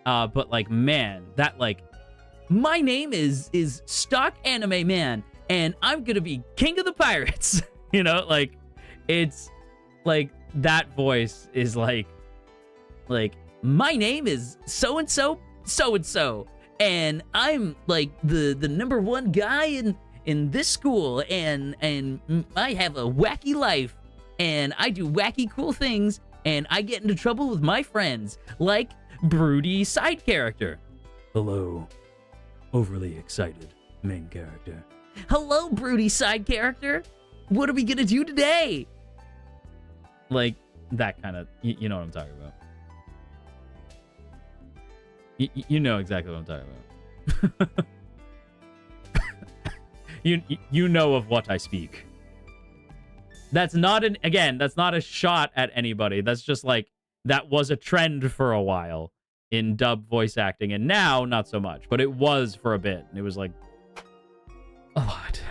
But, like, man, that, like, "My name is Stock Anime Man, and I'm gonna be king of the pirates." You know, like, it's, like, that voice is, like, "My name is so-and-so, so-and-so, and I'm, like, the number one guy in this school, and I have a wacky life, and I do wacky cool things, and I get into trouble with my friends, like broody side character. Hello, overly excited main character. Hello, broody side character. What are we gonna do today?" Like, that kind of, you know what I'm talking about. You know exactly what I'm talking about. You know of what I speak. That's not that's not a shot at anybody. That's just, like, that was a trend for a while in dub voice acting, and now not so much, but it was for a bit, and it was, like, a lot.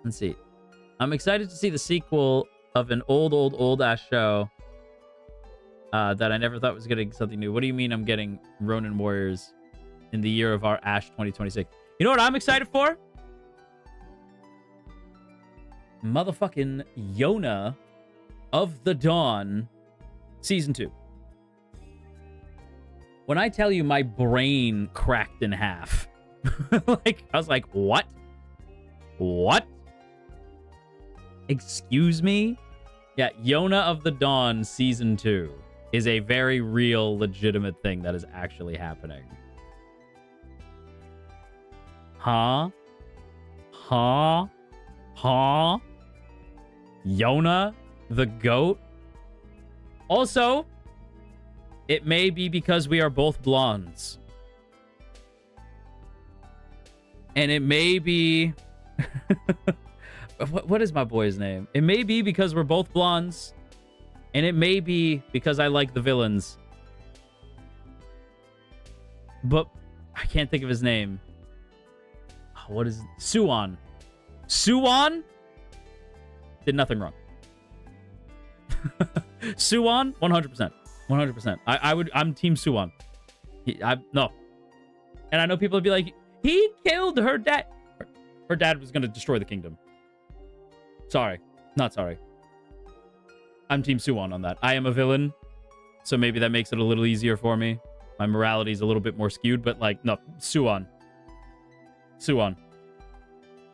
Let's see. I'm excited to see the sequel of an old ass show that I never thought was getting something new. What do you mean I'm getting Ronin Warriors in the year of our Ash 2026? You know what I'm excited for? Motherfucking Yona of the Dawn Season 2. When I tell you my brain cracked in half, like, I was like, what? What? Excuse me? Yeah, Yona of the Dawn Season 2 is a very real, legitimate thing that is actually happening. Huh? Huh? Huh? Yona the goat? Also, it may be because we are both blondes. And it may be... What is my boy's name? It may be because we're both blondes. And it may be because I like the villains. But I can't think of his name. What is... Suwon. Suwon? Did nothing wrong. Suwon? 100%. 100%. I'm Team Suwon. No. And I know people would be like, he killed her dad. Her dad was going to destroy the kingdom. Sorry. Not sorry. I'm Team Suwon on that. I am a villain, so maybe that makes it a little easier for me. My morality is a little bit more skewed, but like, no, Suwon. Suwon.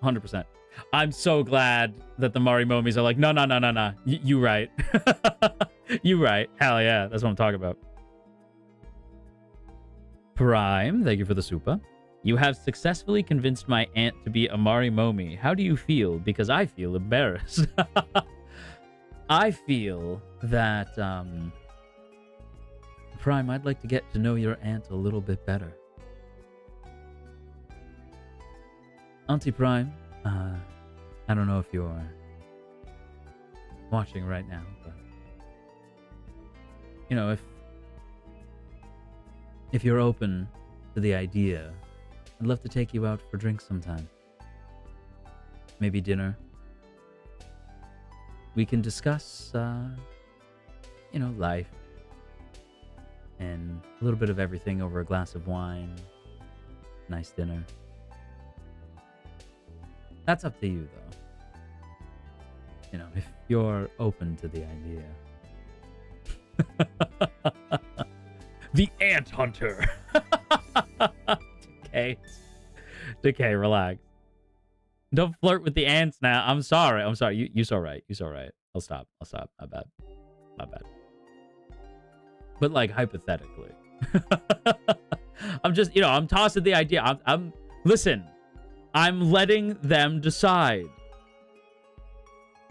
100%. I'm so glad that the Marimomies are like, no. You right. You right. Hell yeah. That's what I'm talking about. Prime, thank you for the super. You have successfully convinced my aunt to be a Marimomie. How do you feel? Because I feel embarrassed. I feel that, Prime, I'd like to get to know your aunt a little bit better. Auntie Prime, I don't know if you're watching right now, but, you know, if you're open to the idea, I'd love to take you out for drinks sometime. Maybe dinner. We can discuss, you know, life. And a little bit of everything over a glass of wine. Nice dinner. That's up to you, though. You know, if you're open to the idea. The Ant Hunter. Decay, relax. Don't flirt with the ants now. I'm sorry. You're so right. I'll stop. My bad. But like hypothetically. I'm just, you know, I'm tossing the idea. Listen, I'm letting them decide.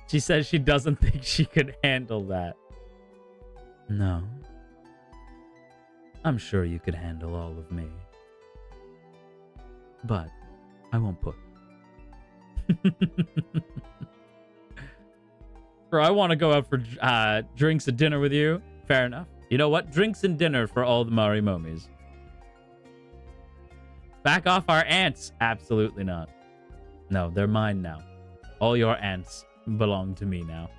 She says she doesn't think she could handle that. No. I'm sure you could handle all of me. But I won't push. Bro, I want to go out for drinks and dinner with you. Fair enough. You know what? Drinks and dinner for all the Marimomies. Back off our ants. Absolutely not. No, they're mine now. All your ants belong to me now.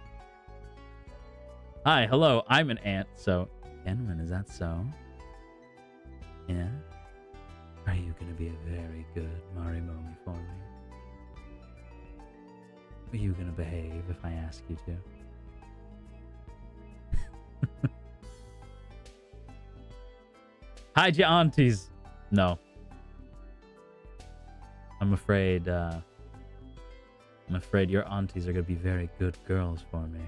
Hi, hello. I'm an ant, so... Genman, is that so? Yeah? Are you going to be a very good Marimomie for me? Are you going to behave if I ask you to? Hide your aunties. No. I'm afraid your aunties are going to be very good girls for me.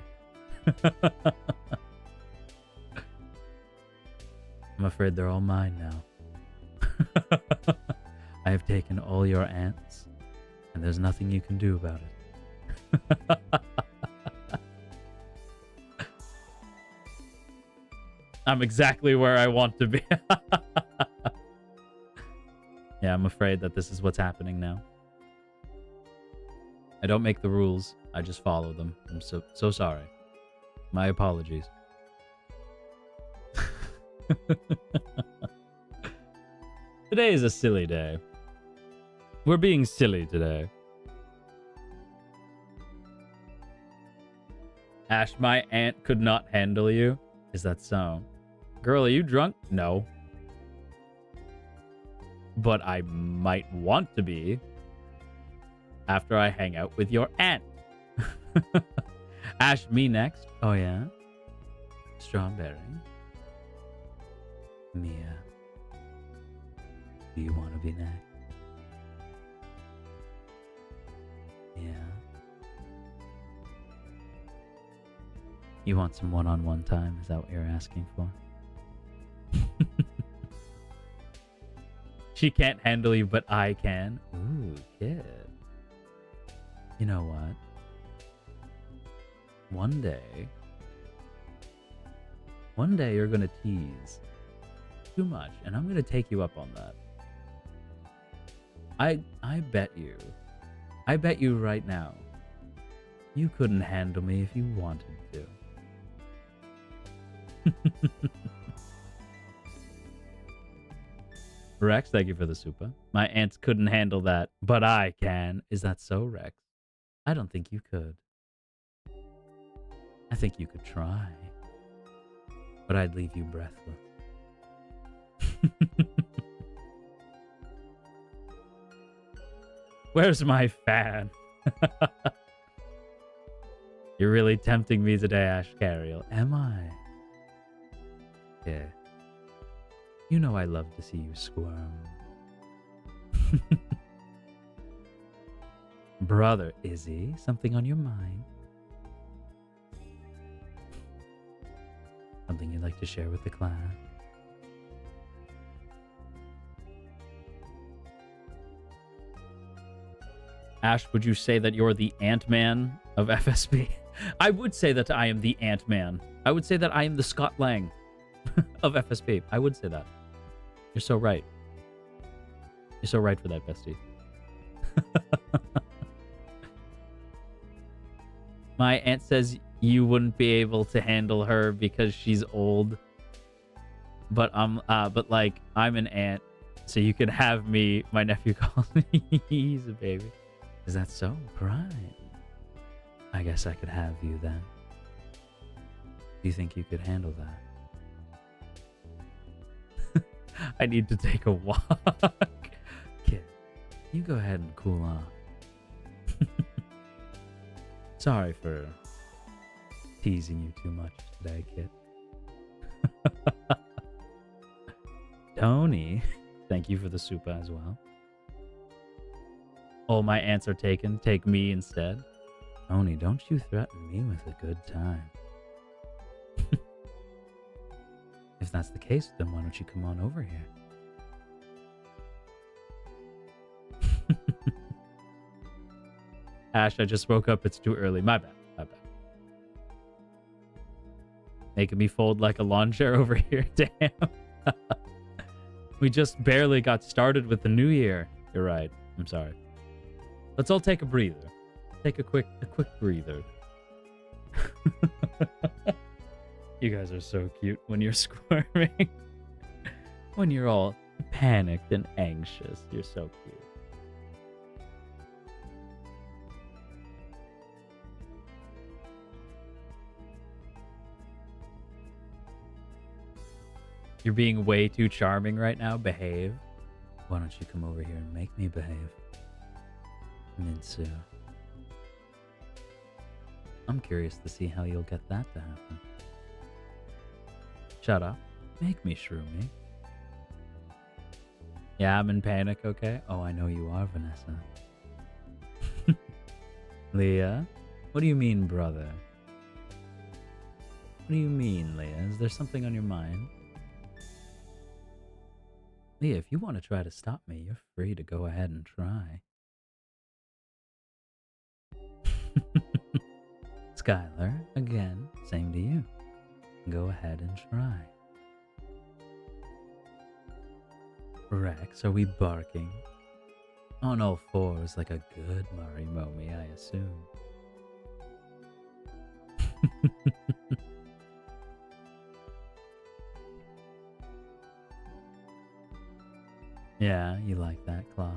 I'm afraid they're all mine now. I have taken all your aunts, and there's nothing you can do about it. I'm exactly where I want to be. Yeah, I'm afraid that this is what's happening now. I don't make the rules. I just follow them. I'm so sorry. My apologies. Today is a silly day. We're being silly today. Ash, my aunt could not handle you. Is that so? Girl, are you drunk? No. But I might want to be after I hang out with your aunt. Ash, me next. Oh, yeah? Strawberry. Mia. Do you want to be next? Yeah. You want some one-on-one time? Is that what you're asking for? She can't handle you, but I can. Ooh, kid. You know what? One day you're gonna tease too much, and I'm gonna take you up on that. I bet you right now, you couldn't handle me if you wanted to. Rex, thank you for the super. My aunts couldn't handle that, but I can. Is that so, Rex? I don't think you could. I think you could try, but I'd leave you breathless. Where's my fan? You're really tempting me today, Ashkariel. Am I? Yeah. You know I love to see you squirm. Brother Izzy, something on your mind? Something you'd like to share with the class? Ash, would you say that you're the Ant-Man of FSB? I would say that I am the Ant-Man. I would say that I am the Scott Lang of FSB. I would say that. You're so right. You're so right for that, bestie. My aunt says you wouldn't be able to handle her because she's old. But like I'm an aunt, so you can have me. My nephew calls me. He's a baby. Is that so? Right. I guess I could have you then. Do you think you could handle that? I need to take a walk. Kid, you go ahead and cool off. Sorry for teasing you too much today, kid. Tony, thank you for the super as well. All my ants are taken. Take me instead. Tony, don't you threaten me with a good time. If that's the case, then why don't you come on over here? Ash, I just woke up. It's too early. My bad. My bad. Making me fold like a lawn chair over here. Damn. We just barely got started with the new year. You're right. I'm sorry. Let's all take a breather. Take a quick breather. You guys are so cute when you're squirming. When you're all panicked and anxious. You're so cute. You're being way too charming right now. Behave. Why don't you come over here and make me behave? Minsu. I'm curious to see how you'll get that to happen. Shut up. Make me shrew me. Yeah, I'm in panic, okay? Oh, I know you are, Vanessa. Leah? What do you mean, brother? What do you mean, Leah? Is there something on your mind? Leah, if you want to try to stop me, you're free to go ahead and try. Skylar, again, same to you. Go ahead and try. Rex, are we barking? On all fours like a good Marimomie, I assume. Yeah, you like that, Claw.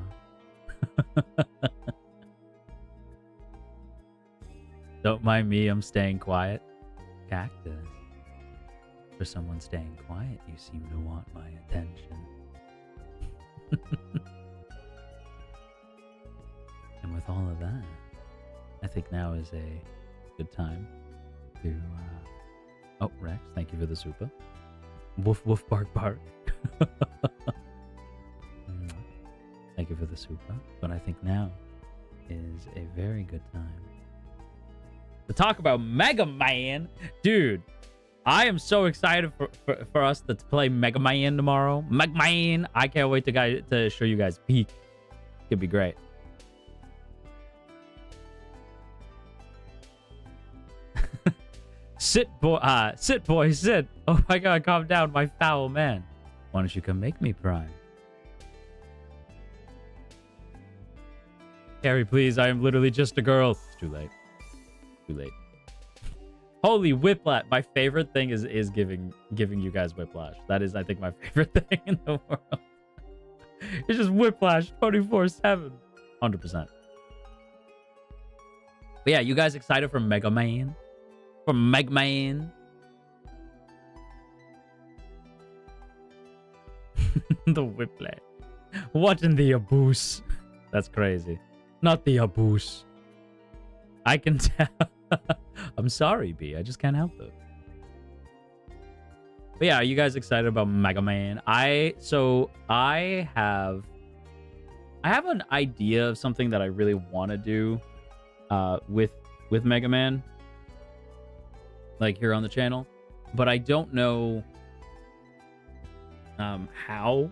Don't mind me, I'm staying quiet. Cactus. For someone staying quiet, you seem to want my attention. And with all of that, I think now is a good time to... Oh, Rex, thank you for the super. Woof, woof, bark, bark. Thank you for the super. But I think now is a very good time to talk about Mega Man. Dude, I am so excited for us to play Mega Man tomorrow. Mega Man. I can't wait to show you guys Peak. Could be great. Sit, boy, sit. Oh my god, calm down, my foul man. Why don't you come make me prime? Carrie, please, I am literally just a girl. It's too late. Too late. Holy whiplash. My favorite thing is giving you guys whiplash. That is, I think, my favorite thing in the world. It's just whiplash 24/7. 100%. But yeah, you guys excited for Mega Man? For Mega Man? The whiplash. What in the abuse? That's crazy. Not the abuse. I can tell. I'm sorry, B. I just can't help it. But yeah, are you guys excited about Mega Man? I have an idea of something that I really want to do with Mega Man, like here on the channel, but I don't know how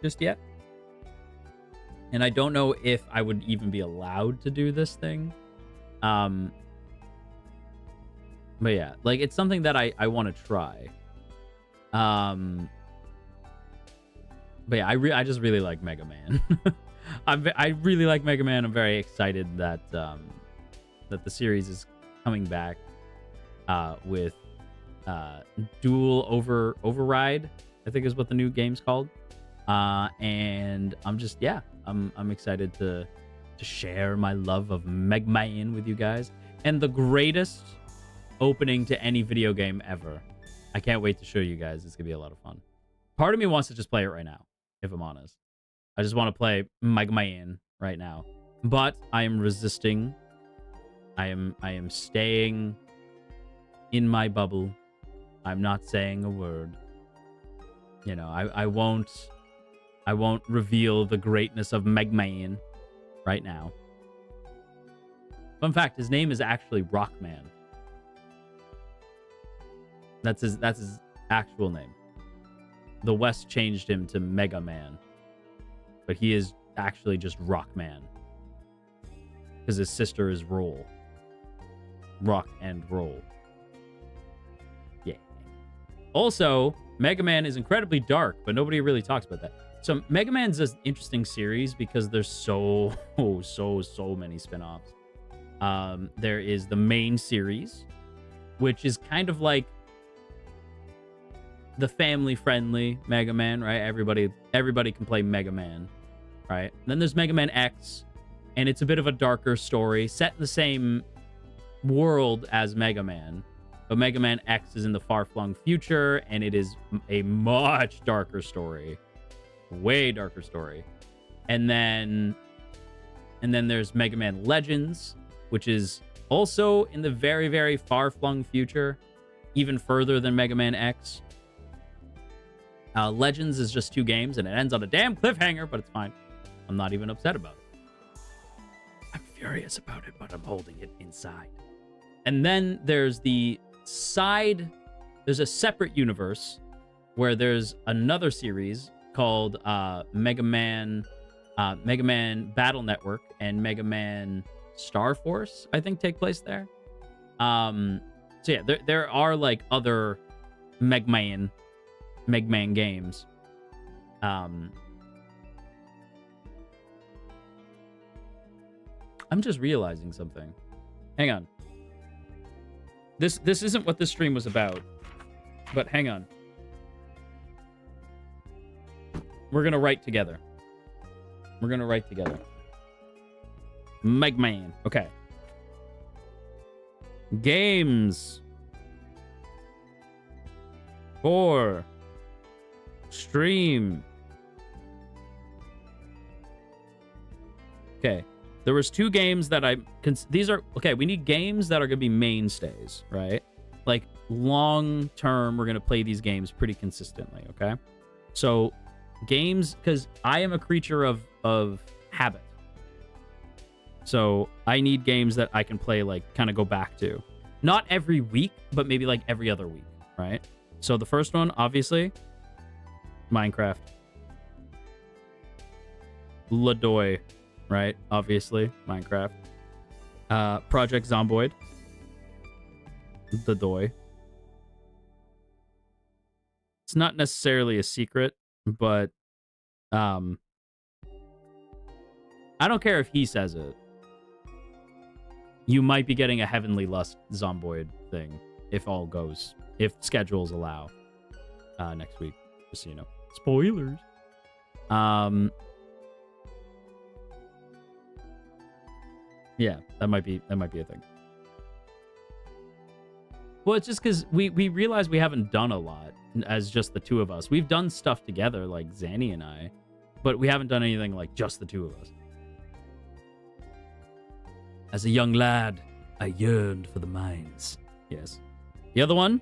just yet. And I don't know if I would even be allowed to do this thing. But yeah, like it's something that I want to try. But yeah, I just really like Mega Man. I really like Mega Man. I'm very excited that that the series is coming back with Dual Override, I think is what the new game's called. And I'm just, yeah, I'm excited to share my love of Mega Man with you guys. And the greatest opening to any video game ever. I can't wait to show you guys. It's gonna be a lot of fun. Part of me wants to just play it right now, if I'm honest. I just want to play Mega Man right now. But I am resisting. I am staying in my bubble. I'm not saying a word. You know, I won't reveal the greatness of Mega Man right now. Fun fact, his name is actually Rockman. That's his actual name. The West changed him to Mega Man. But he is actually just Rockman. Because his sister is Roll. Rock and Roll. Yeah. Also, Mega Man is incredibly dark, but nobody really talks about that. So Mega Man's an interesting series because there's so many spin-offs. There is the main series, which is kind of like the family-friendly Mega Man, right? Everybody can play Mega Man, right? And then there's Mega Man X, and it's a bit of a darker story, set in the same world as Mega Man. But Mega Man X is in the far-flung future, and it is a much darker story. Way darker story. And then there's Mega Man Legends, which is also in the very, very far-flung future, even further than Mega Man X. Legends is just 2 games, and it ends on a damn cliffhanger, but it's fine. I'm not even upset about it. I'm furious about it, but I'm holding it inside. And then there's the there's a separate universe where there's another series called Mega Man Battle Network and Mega Man Star Force, I think, take place there. So yeah, there are like other Mega Man games. I'm just realizing something. Hang on. This isn't what this stream was about, but hang on. We're gonna write together. Mega Man. Okay. Games for stream. Okay. There was 2 games that these are, okay, we need games that are going to be mainstays, right? Like, long term, we're going to play these games pretty consistently, okay? So, games, because I am a creature of habit. So, I need games that I can play, like, kind of go back to. Not every week, but maybe, like, every other week, right? So, the first one, obviously, Minecraft. Ladoy. Right, obviously, Minecraft. Project Zomboid. The Doy. It's not necessarily a secret, but I don't care if he says it. You might be getting a Heavenly Lust Zomboid thing if schedules allow next week, just so you know. Spoilers. Yeah, that might be a thing. Well, it's just because we realize we haven't done a lot as just the 2 of us. We've done stuff together, like Zanny and I, but we haven't done anything like just the 2 of us. As a young lad, I yearned for the mines. Yes. The other one,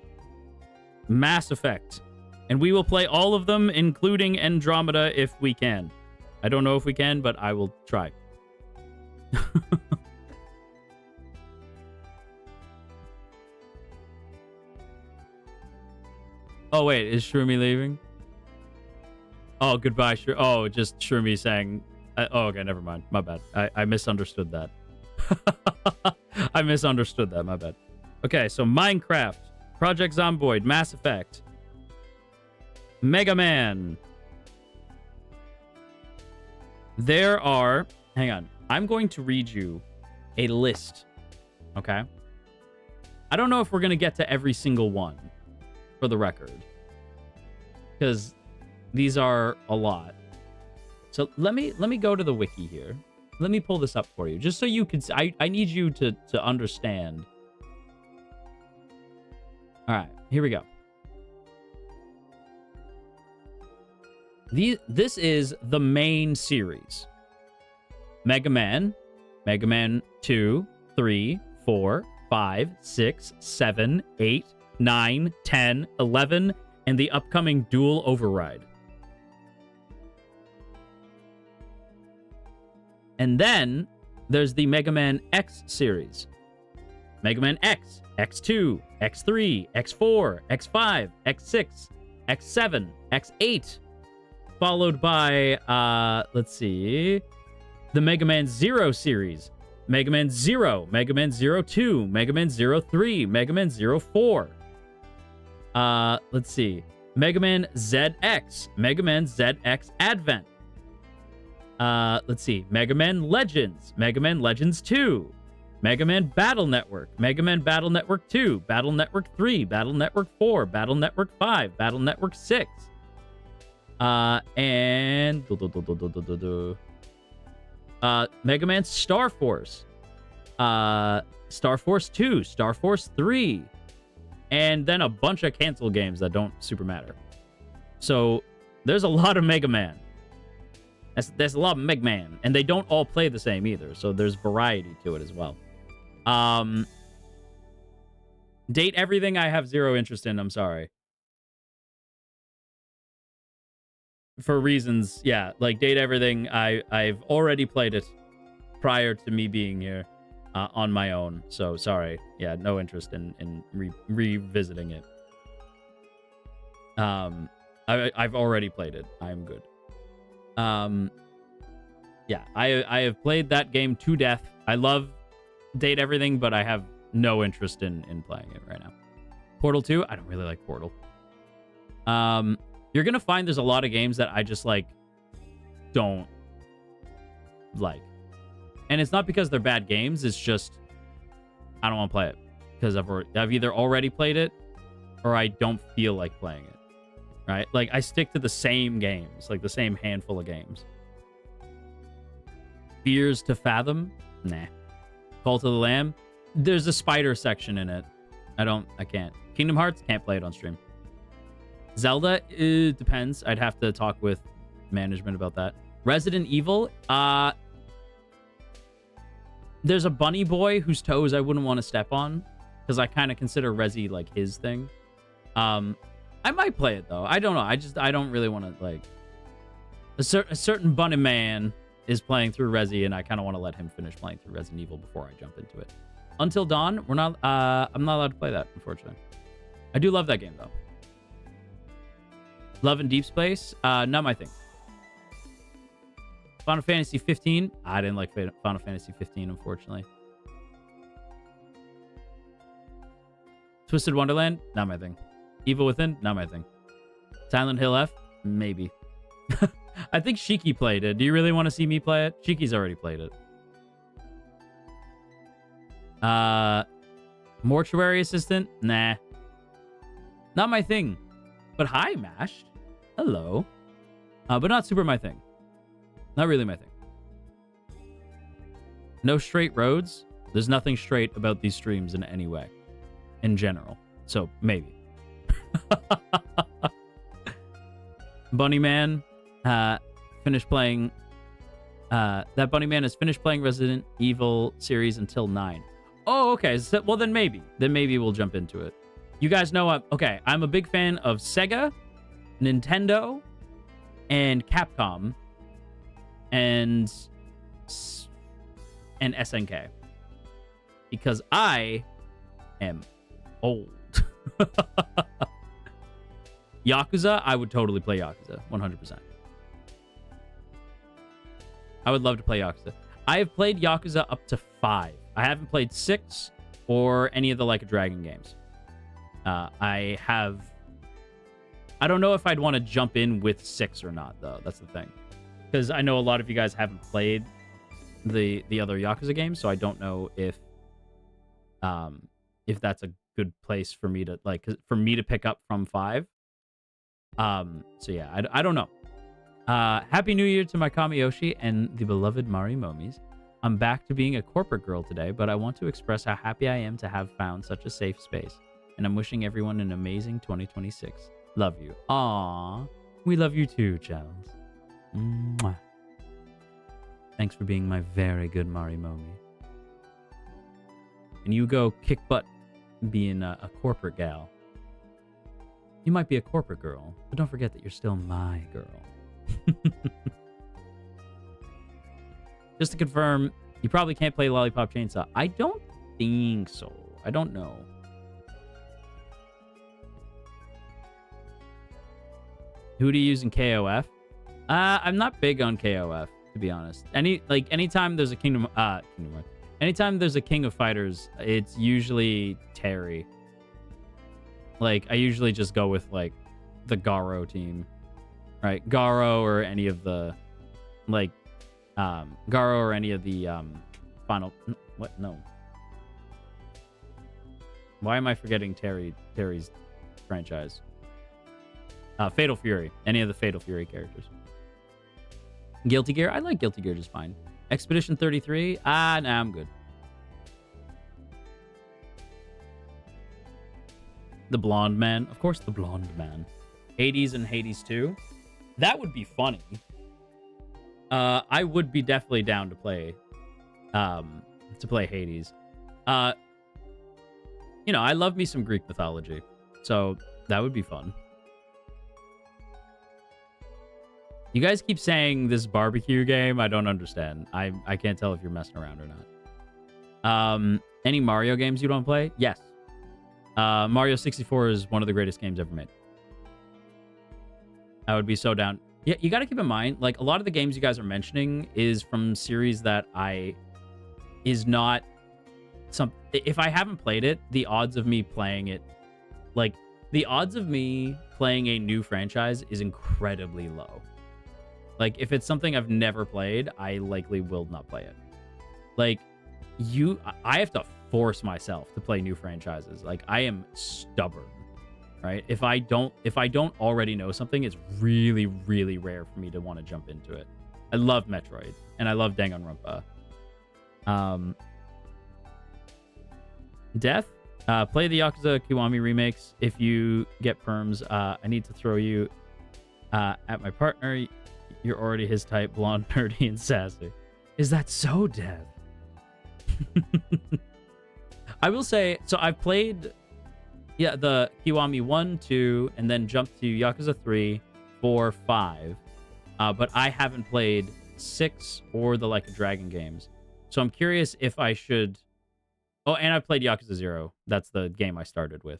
Mass Effect. And we will play all of them, including Andromeda, if we can. I don't know if we can, but I will try. Oh, wait, is Shroomy leaving? Oh, goodbye, Oh, just Shroomy saying... oh, okay, never mind. My bad. I misunderstood that. I misunderstood that, my bad. Okay, so Minecraft, Project Zomboid, Mass Effect, Mega Man. There are... Hang on. I'm going to read you a list, okay? I don't know if we're going to get to every single one, for the record, because these are a lot. So let me go to the wiki here. Let me pull this up for you, just so you can... I need you to understand. All right, here we go. This is the main series. Mega Man 2, 3, 4, 5, 6, 7, 8, 9, 10, 11, and the upcoming Dual Override. And then there's the Mega Man X series. Mega Man X, X2, X3, X4, X5, X6, X7, X8. Followed by, let's see, the Mega Man Zero series. Mega Man Zero, Mega Man Zero 2, Mega Man Zero 3, Mega Man Zero 4. Let's see. Mega Man ZX, Mega Man ZX Advent. Let's see. Mega Man Legends, Mega Man Legends 2, Mega Man Battle Network, Mega Man Battle Network 2, Battle Network 3, Battle Network 4, Battle Network 5, Battle Network 6. And Mega Man Star Force, Star Force 2, Star Force 3, and then a bunch of cancel games that don't super matter. So there's a lot of Mega Man. There's a lot of Mega Man, and they don't all play the same either, so there's variety to it as well. Date everything I have zero interest in, I'm sorry. For reasons, yeah, like Date Everything, I've already played it prior to me being here on my own, so sorry. Yeah, no interest in revisiting it. I've already played it. I'm good. Yeah, I have played that game to death. I love Date Everything, but I have no interest in playing it right now. Portal 2, I don't really like Portal. You're gonna find there's a lot of games that I just like don't like, and it's not because they're bad games. It's just I don't want to play it because I've either already played it or I don't feel like playing it. Right? Like I stick to the same games, like the same handful of games. Fears to Fathom, nah. Call to the Lamb, there's a spider section in it. I can't. Kingdom Hearts, can't play it on stream. Zelda, it depends. I'd have to talk with management about that. Resident Evil, there's a bunny boy whose toes I wouldn't want to step on because I kind of consider Resi like his thing. I might play it though. I don't know. I don't really want to like a certain bunny man is playing through Resi, and I kind of want to let him finish playing through Resident Evil before I jump into it. Until Dawn, I'm not allowed to play that, unfortunately. I do love that game though. Love and Deep Space, not my thing. Final Fantasy 15, I didn't like Final Fantasy 15, unfortunately. Twisted Wonderland, not my thing. Evil Within, not my thing. Silent Hill F, maybe. I think Shiki played it. Do you really want to see me play it? Shiki's already played it. Mortuary Assistant, nah. Not my thing. But hi, Mashed. Hello. But not super my thing. Not really my thing. No straight roads. There's nothing straight about these streams in any way. In general. So, maybe. Bunny Man. Finished playing That bunny man has finished playing Resident Evil series until 9. Oh, okay. So, well, then maybe. Then maybe we'll jump into it. You guys know I'm a big fan of Sega, Nintendo, and Capcom, and SNK. Because I am old. Yakuza, I would totally play Yakuza, 100%. I would love to play Yakuza. I have played Yakuza up to 5. I haven't played 6 or any of the Like a Dragon games. I don't know if I'd want to jump in with 6 or not, though. That's the thing. Because I know a lot of you guys haven't played the other Yakuza games, so I don't know if that's a good place for me to pick up from 5. So yeah, I don't know. Happy New Year to my Kamiyoshi and the beloved Marimomies. I'm back to being a corporate girl today, but I want to express how happy I am to have found such a safe space. And I'm wishing everyone an amazing 2026. Love you. Aww. We love you too, Charles. Mwah. Thanks for being my very good Marimomie. And you go kick butt being a corporate gal. You might be a corporate girl, but don't forget that you're still my girl. Just to confirm, you probably can't play Lollipop Chainsaw. I don't think so. I don't know. Who do you use in KOF? I'm not big on KOF, to be honest. Anytime there's a Kingdom Hearts. Anytime there's a King of Fighters, it's usually Terry. Like, I usually just go with, like, the Garo team. Right? Garo or any of the, like, Garo or any of the, final... What? No. Why am I forgetting Terry's franchise? Fatal Fury. Any of the Fatal Fury characters. Guilty Gear? I like Guilty Gear just fine. Expedition 33? Nah, I'm good. The Blonde Man. Of course, the Blonde Man. Hades and Hades 2. That would be funny. I would be definitely down to play Hades. You know, I love me some Greek mythology. So that would be fun. You guys keep saying this barbecue game. I don't understand. I can't tell if you're messing around or not. Any Mario games you don't play? Yes. Mario 64 is one of the greatest games ever made. I would be so down. Yeah, you got to keep in mind, like, a lot of the games you guys are mentioning is from series that is not some... If I haven't played it, the odds of me playing it... Like, the odds of me playing a new franchise is incredibly low. Like, if it's something I've never played, I likely will not play it. Like, I have to force myself to play new franchises. Like, I am stubborn, right? If I don't already know something, it's really, really rare for me to want to jump into it. I love Metroid, and I love Danganronpa. Death, play the Yakuza Kiwami remakes. If you get perms, I need to throw you at my partner. You're already his type, blonde, nerdy, and sassy. Is that so, Dev? I will say, so I've played, the Kiwami 1, 2, and then jumped to Yakuza 3, 4, 5. But I haven't played 6 or the Like a Dragon games. So I'm curious if I should... Oh, and I played Yakuza 0. That's the game I started with.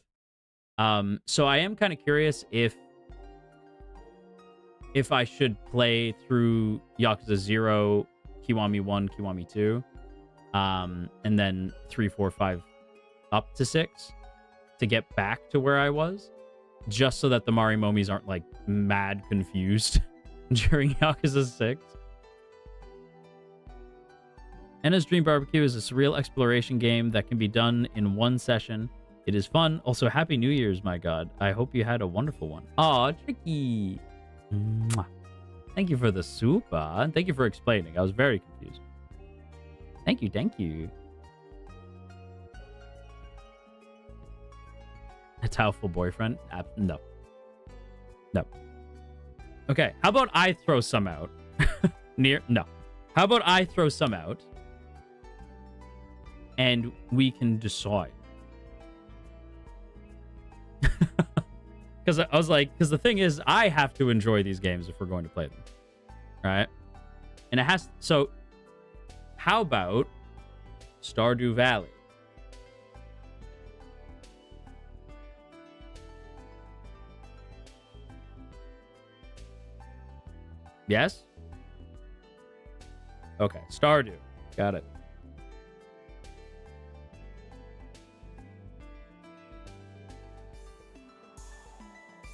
So I am kind of curious if I should play through Yakuza 0, Kiwami 1, Kiwami 2, and then 3, 4, 5 up to 6 to get back to where I was, just so that the Marimomies aren't, like, mad confused during Yakuza 6. Enna's Dream Barbecue is a surreal exploration game that can be done in one session. It is fun. Also, Happy New Year's, my God. I hope you had a wonderful one. Aw, Tricky. Mwah. Thank you for the soup, and thank you for explaining. I was very confused. Thank you, thank you. A towelful boyfriend? No. No. Okay, how about I throw some out? No. How about I throw some out and we can decide? Because I was like, because the thing is, I have to enjoy these games if we're going to play them, right? And it has, so how about Stardew Valley? Yes? Okay, Stardew. Got it.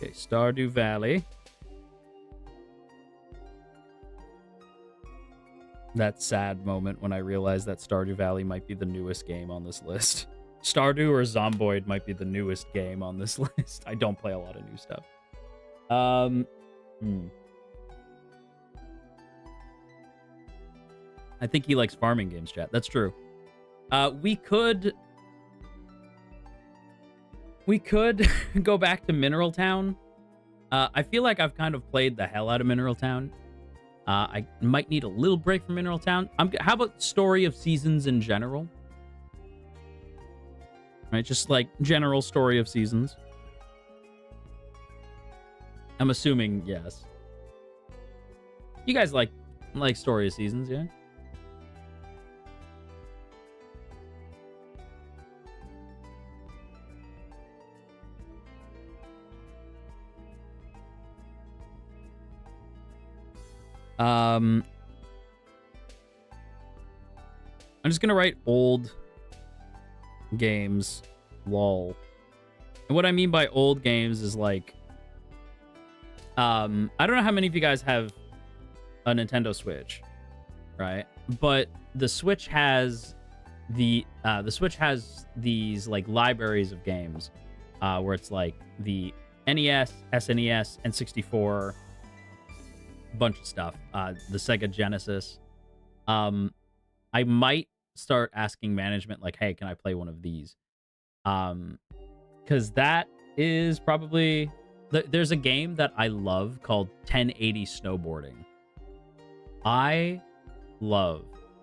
Okay, Stardew Valley. That sad moment when I realized that Stardew Valley might be the newest game on this list. Stardew or Zomboid might be the newest game on this list. I don't play a lot of new stuff. I think he likes farming games, chat. That's true. We could go back to Mineral Town. I feel like I've kind of played the hell out of Mineral Town. I might need a little break from Mineral Town. How about Story of Seasons in general? Right, just like general Story of Seasons. I'm assuming yes. You guys like Story of Seasons, yeah? I'm just gonna write old games, lol. And what I mean by old games is like, I don't know how many of you guys have a Nintendo Switch, right? But the Switch has these like libraries of games, where it's like the NES, SNES, N64. Bunch of stuff, the Sega Genesis. I might start asking management like, hey, can I play one of these? Because that is probably there's a game that I love called 1080 Snowboarding. I love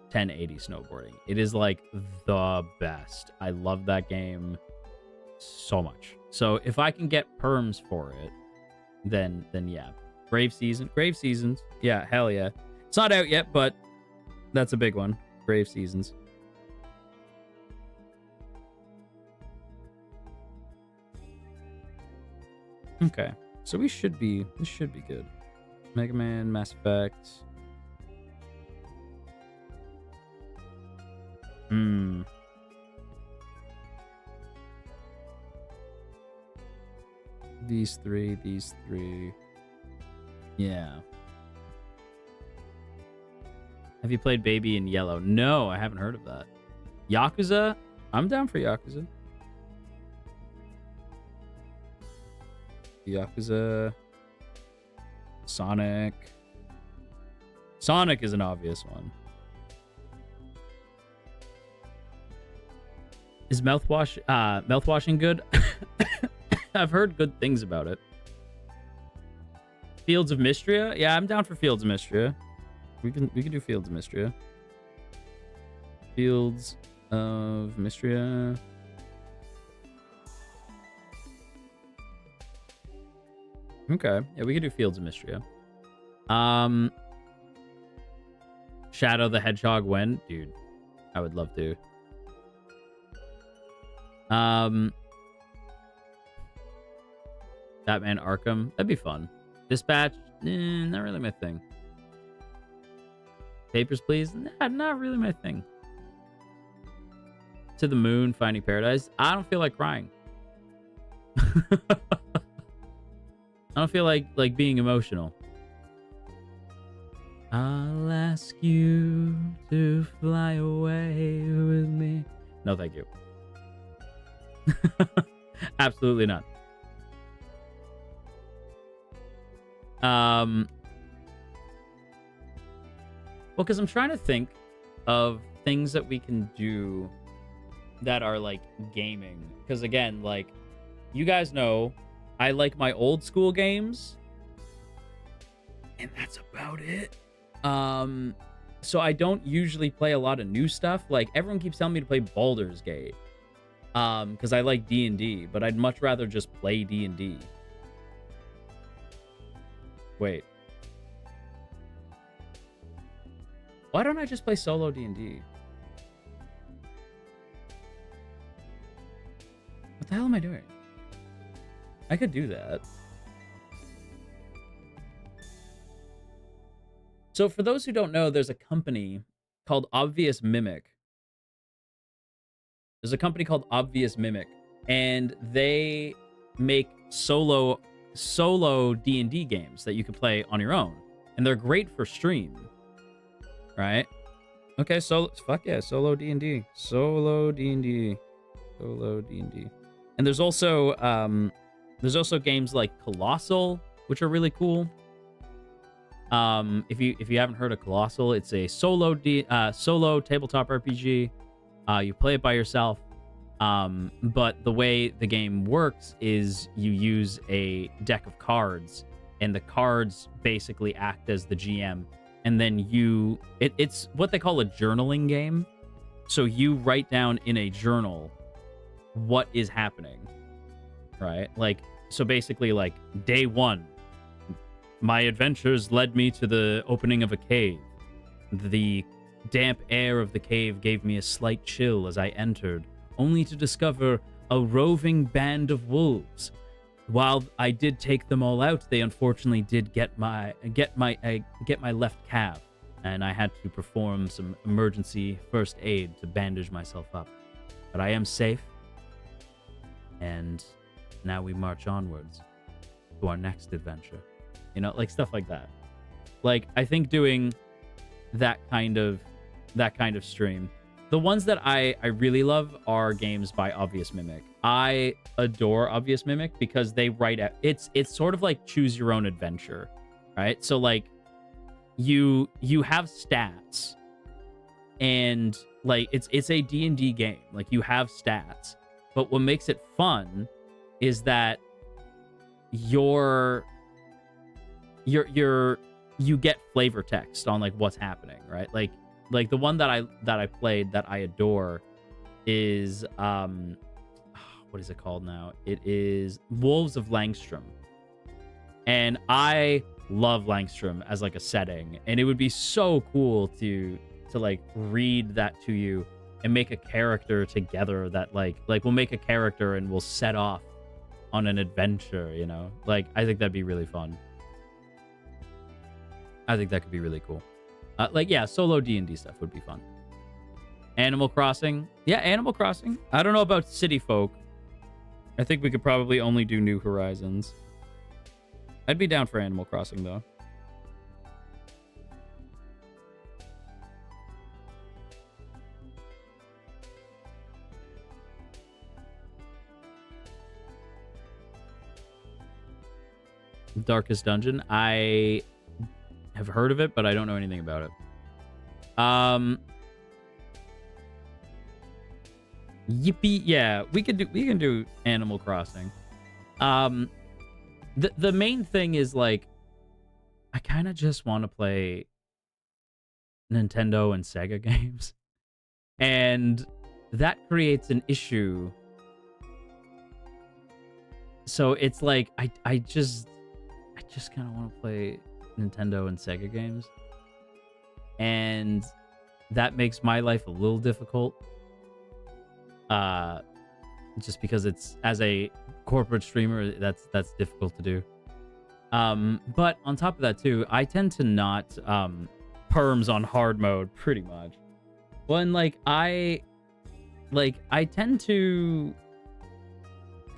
1080 Snowboarding. It is like the best. I love that game so much. So if I can get perms for it, then yeah. Grave Seasons. Yeah, hell yeah. It's not out yet, but that's a big one. Grave Seasons. Okay. So this should be good. Mega Man, Mass Effect. These three. Yeah. Have you played Baby in Yellow? No, I haven't heard of that. Yakuza? I'm down for Yakuza. Yakuza. Sonic. Sonic is an obvious one. Is mouthwashing good? I've heard good things about it. Fields of Mystria? Yeah, I'm down for Fields of Mystria. We can do Fields of Mystria. Fields of Mystria. Okay. Yeah, we can do Fields of Mystria. Shadow the Hedgehog when? Dude, I would love to. Batman Arkham. That'd be fun. Dispatch, not really my thing. Papers, Please, not really my thing. To the Moon, Finding Paradise. I don't feel like crying. I don't feel like being emotional. I'll ask you to fly away with me. No, thank you. Absolutely not. Well, because I'm trying to think of things that we can do that are like gaming. Because again, like you guys know, I like my old school games, and that's about it. So I don't usually play a lot of new stuff. Like, everyone keeps telling me to play Baldur's Gate. Because I like D&D, but I'd much rather just play D&D. Wait. Why don't I just play solo D&D? What the hell am I doing? I could do that. So for those who don't know, there's a company called Obvious Mimic. There's a company called Obvious Mimic, and they make solo D&D games that you can play on your own, and they're great for stream, right? Okay, fuck yeah, solo D&D, solo D&D, solo D&D. And there's also games like Colossal, which are really cool. If you haven't heard of Colossal, it's a solo tabletop RPG. You play it by yourself. But the way the game works is you use a deck of cards, and the cards basically act as the GM. And then it's what they call a journaling game. So you write down in a journal what is happening, right? Like, so basically, like, day 1, my adventures led me to the opening of a cave. The damp air of the cave gave me a slight chill as I entered, only to discover a roving band of wolves. While I did take them all out, they unfortunately did get my left calf, and I had to perform some emergency first aid to bandage myself up. But I am safe, and now we march onwards to our next adventure. You know, like stuff like that. Like, I think doing that kind of stream. The ones that I really love are games by Obvious Mimic. I adore Obvious Mimic because they write out, it's sort of like choose your own adventure, right? So like you have stats, and like it's a D&D game. Like, you have stats, but what makes it fun is that you get flavor text on like what's happening, right? Like the one that I played that I adore is what is it called now? It is Wolves of Langstrom. And I love Langstrom as like a setting, and it would be so cool to like read that to you and make a character together that like we'll make a character and we'll set off on an adventure, you know? Like, I think that'd be really fun. I think that could be really cool. Like, yeah, solo D&D stuff would be fun. Animal Crossing. Yeah, Animal Crossing. I don't know about City Folk. I think we could probably only do New Horizons. I'd be down for Animal Crossing, though. Darkest Dungeon. I have heard of it, but I don't know anything about it. Yippee, yeah, we can do Animal Crossing. The main thing is like, I kind of just want to play Nintendo and Sega games, and that creates an issue. So it's like I just kind of want to play Nintendo and Sega games, and that makes my life a little difficult, just because it's, as a corporate streamer, that's difficult to do. But on top of that too, I tend to not perms on hard mode pretty much. When I tend to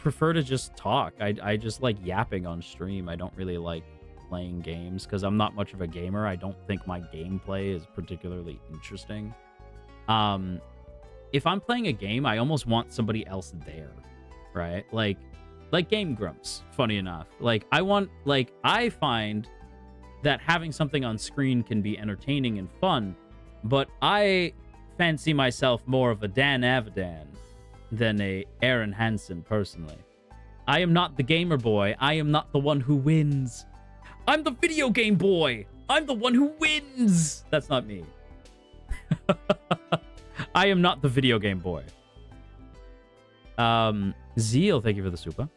prefer to just talk. I just like yapping on stream. I don't really like playing games because I'm not much of a gamer. I don't think my gameplay is particularly interesting. If I'm playing a game, I almost want somebody else there, right? Like Game Grumps, funny enough. I find that having something on screen can be entertaining and fun, but I fancy myself more of a Dan Avidan than a Aaron Hansen, personally. I am not the gamer boy. I am not the one who wins. I'm the video game boy. I'm the one who wins. That's not me. I am not the video game boy. Zeal, thank you for the super.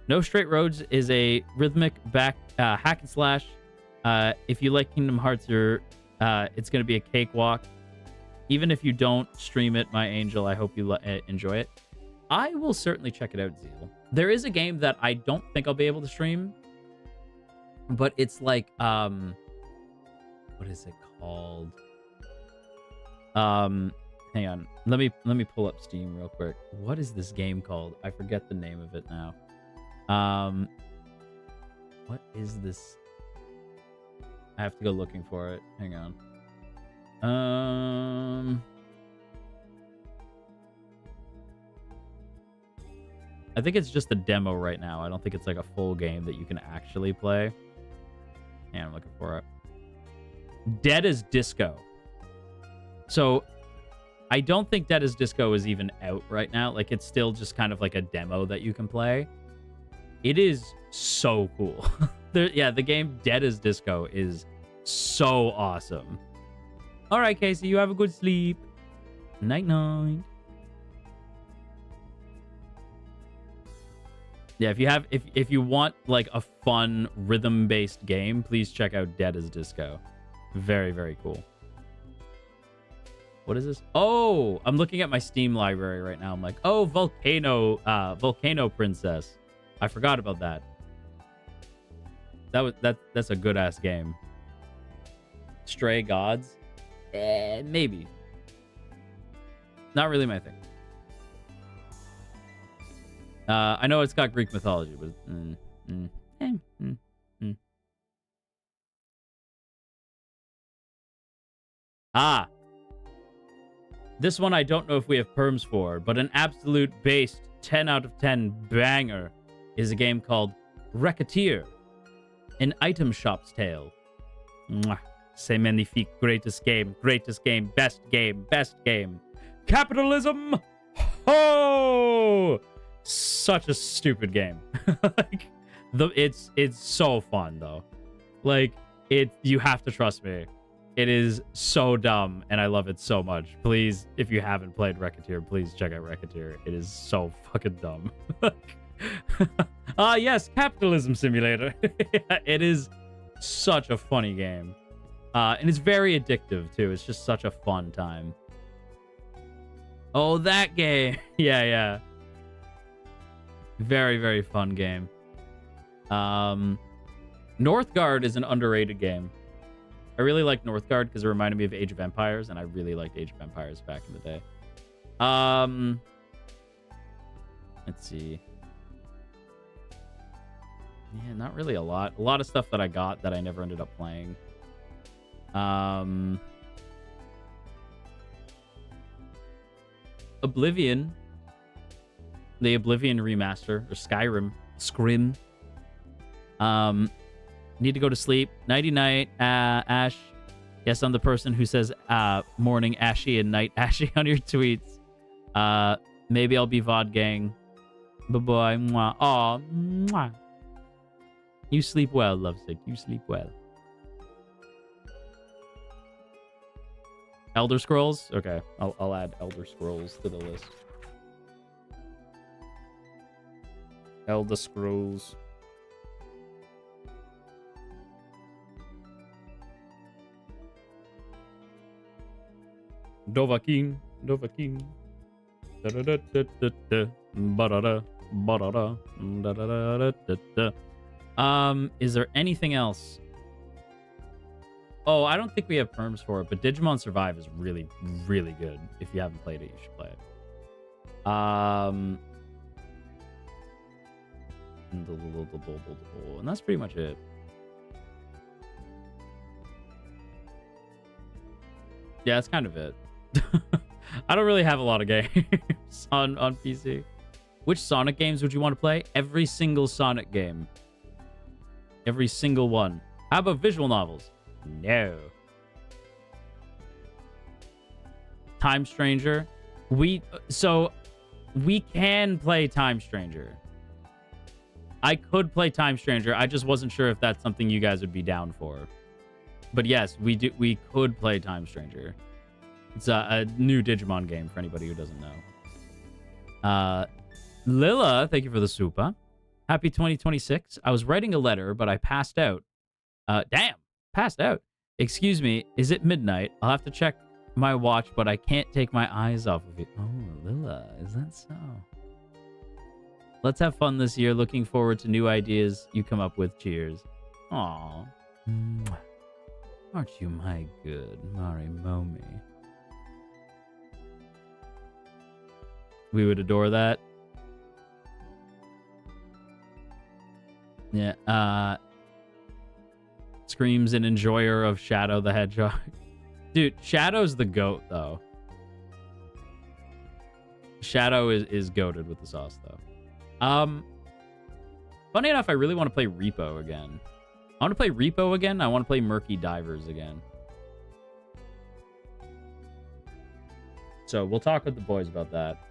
No Straight Roads is a rhythmic hack and slash. If you like Kingdom Hearts, it's going to be a cakewalk. Even if you don't stream it, my angel, I hope you enjoy it. I will certainly check it out, Zeal. There is a game that I don't think I'll be able to stream, but it's like, what is it called? Hang on. Let me pull up Steam real quick. What is this game called? I forget the name of it now. What is this? I have to go looking for it. Hang on. I think it's just a demo right now. I don't think it's like a full game that you can actually play. Yeah, I'm looking for it. Dead as Disco. So I don't think Dead as Disco is even out right now. Like, it's still just kind of like a demo that you can play. It is so cool. The game Dead as Disco is so awesome. All right, Casey, you have a good sleep. Night night. Yeah, if you want like a fun rhythm-based game, please check out Dead as Disco. Very, very cool. What is this? Oh, I'm looking at my Steam library right now. I'm like, oh, Volcano Princess. I forgot about that. That's a good ass game. Stray Gods? Maybe. Not really my thing. I know it's got Greek mythology, but Ah. This one I don't know if we have perms for, but an absolute based 10 out of 10 banger is a game called Racketeer, an item shop's tale. Mwah. C'est magnifique. Greatest game, best game, best game. Capitalism! Oh! Such a stupid game. Like, it's so fun though. Like, you have to trust me. It is so dumb, and I love it so much. Please, if you haven't played Racketeer, please check out Racketeer. It is so fucking dumb. Yes, Capitalism Simulator. It is such a funny game. And it's very addictive, too. It's just such a fun time. Oh, that game. Yeah. Very, very fun game. Northgard is an underrated game. I really like Northgard because it reminded me of Age of Empires, and I really liked Age of Empires back in the day. Let's see. Yeah, not really a lot. A lot of stuff that I got that I never ended up playing. Oblivion. The Oblivion remaster, or Skyrim. Scrim. Need to go to sleep. Nighty-night, Ash. Yes, I'm the person who says morning Ashy and night Ashy on your tweets. Maybe I'll be VOD gang. Bye-bye. Mwah. Aw. Mwah. You sleep well, lovesick. You sleep well. Elder Scrolls? Okay. I'll add Elder Scrolls to the list. Elder Scrolls. Dovahkiin. Is there anything else? Oh, I don't think we have perms for it, but Digimon Survive is really, really good. If you haven't played it, you should play it. And that's pretty much it. Yeah, that's kind of it. I don't really have a lot of games on PC. Which Sonic games would you want to play? Every single Sonic game. Every single one. How about visual novels? No. Time Stranger. We can play Time Stranger. I could play Time Stranger. I just wasn't sure if that's something you guys would be down for. But yes, we could play Time Stranger. It's a new Digimon game for anybody who doesn't know. Lila, thank you for the super. Happy 2026. I was writing a letter, but I passed out. Damn, passed out. Excuse me, is it midnight? I'll have to check my watch, but I can't take my eyes off of you. Oh, Lila, is that so? Let's have fun this year. Looking forward to new ideas you come up with. Cheers. Aw. Aren't you my good Marimomie? We would adore that. Yeah, Screams an enjoyer of Shadow the Hedgehog. Dude, Shadow's the goat, though. Shadow is goated with the sauce, though. Funny enough, I really want to play Repo again. I want to play Repo again. I want to play Murky Divers again. So we'll talk with the boys about that.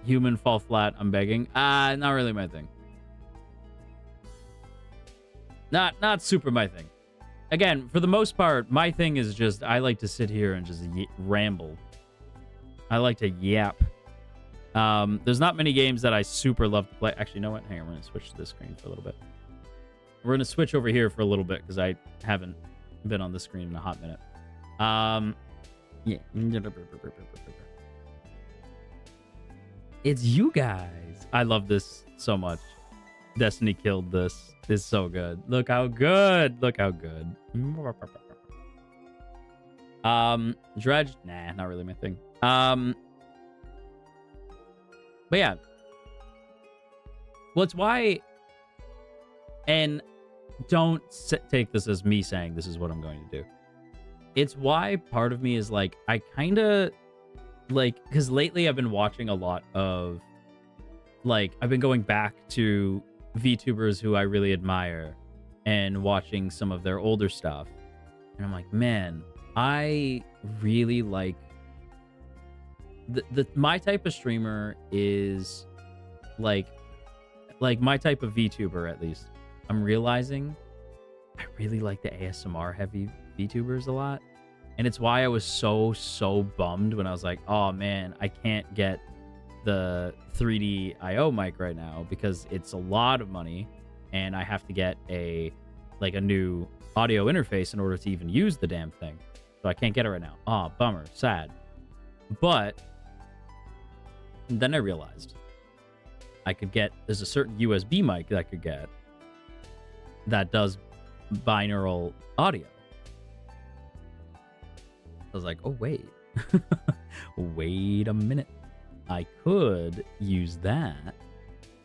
Human fall flat, I'm begging. Not really my thing. Not super my thing. Again, for the most part, my thing is just I like to sit here and just ramble. I like to yap. There's not many games that I super love to play. Actually, you know what? Hang on, we're going to switch to this screen for a little bit. We're going to switch over here for a little bit because I haven't been on this screen in a hot minute. Yeah. It's you guys. I love this so much. Destiny killed this. It's so good. Look how good. Look how good. Dredge. Nah, not really my thing. But yeah. Well, it's why... And don't take this as me saying this is what I'm going to do. It's why part of me is like, I kind of... Like, because lately I've been watching a lot of... Like, I've been going back to VTubers who I really admire and watching some of their older stuff. And I'm like, man, I really like... my type of streamer is like my type of VTuber, at least. I'm realizing I really like the ASMR heavy VTubers a lot. And it's why I was so bummed when I was like, oh man, I can't get the 3D IO mic right now because it's a lot of money and I have to get a new audio interface in order to even use the damn thing. So I can't get it right now. Oh, bummer, sad. But then I realized there's a certain USB mic that I could get that does binaural audio. I was like, oh, wait. Wait a minute. I could use that.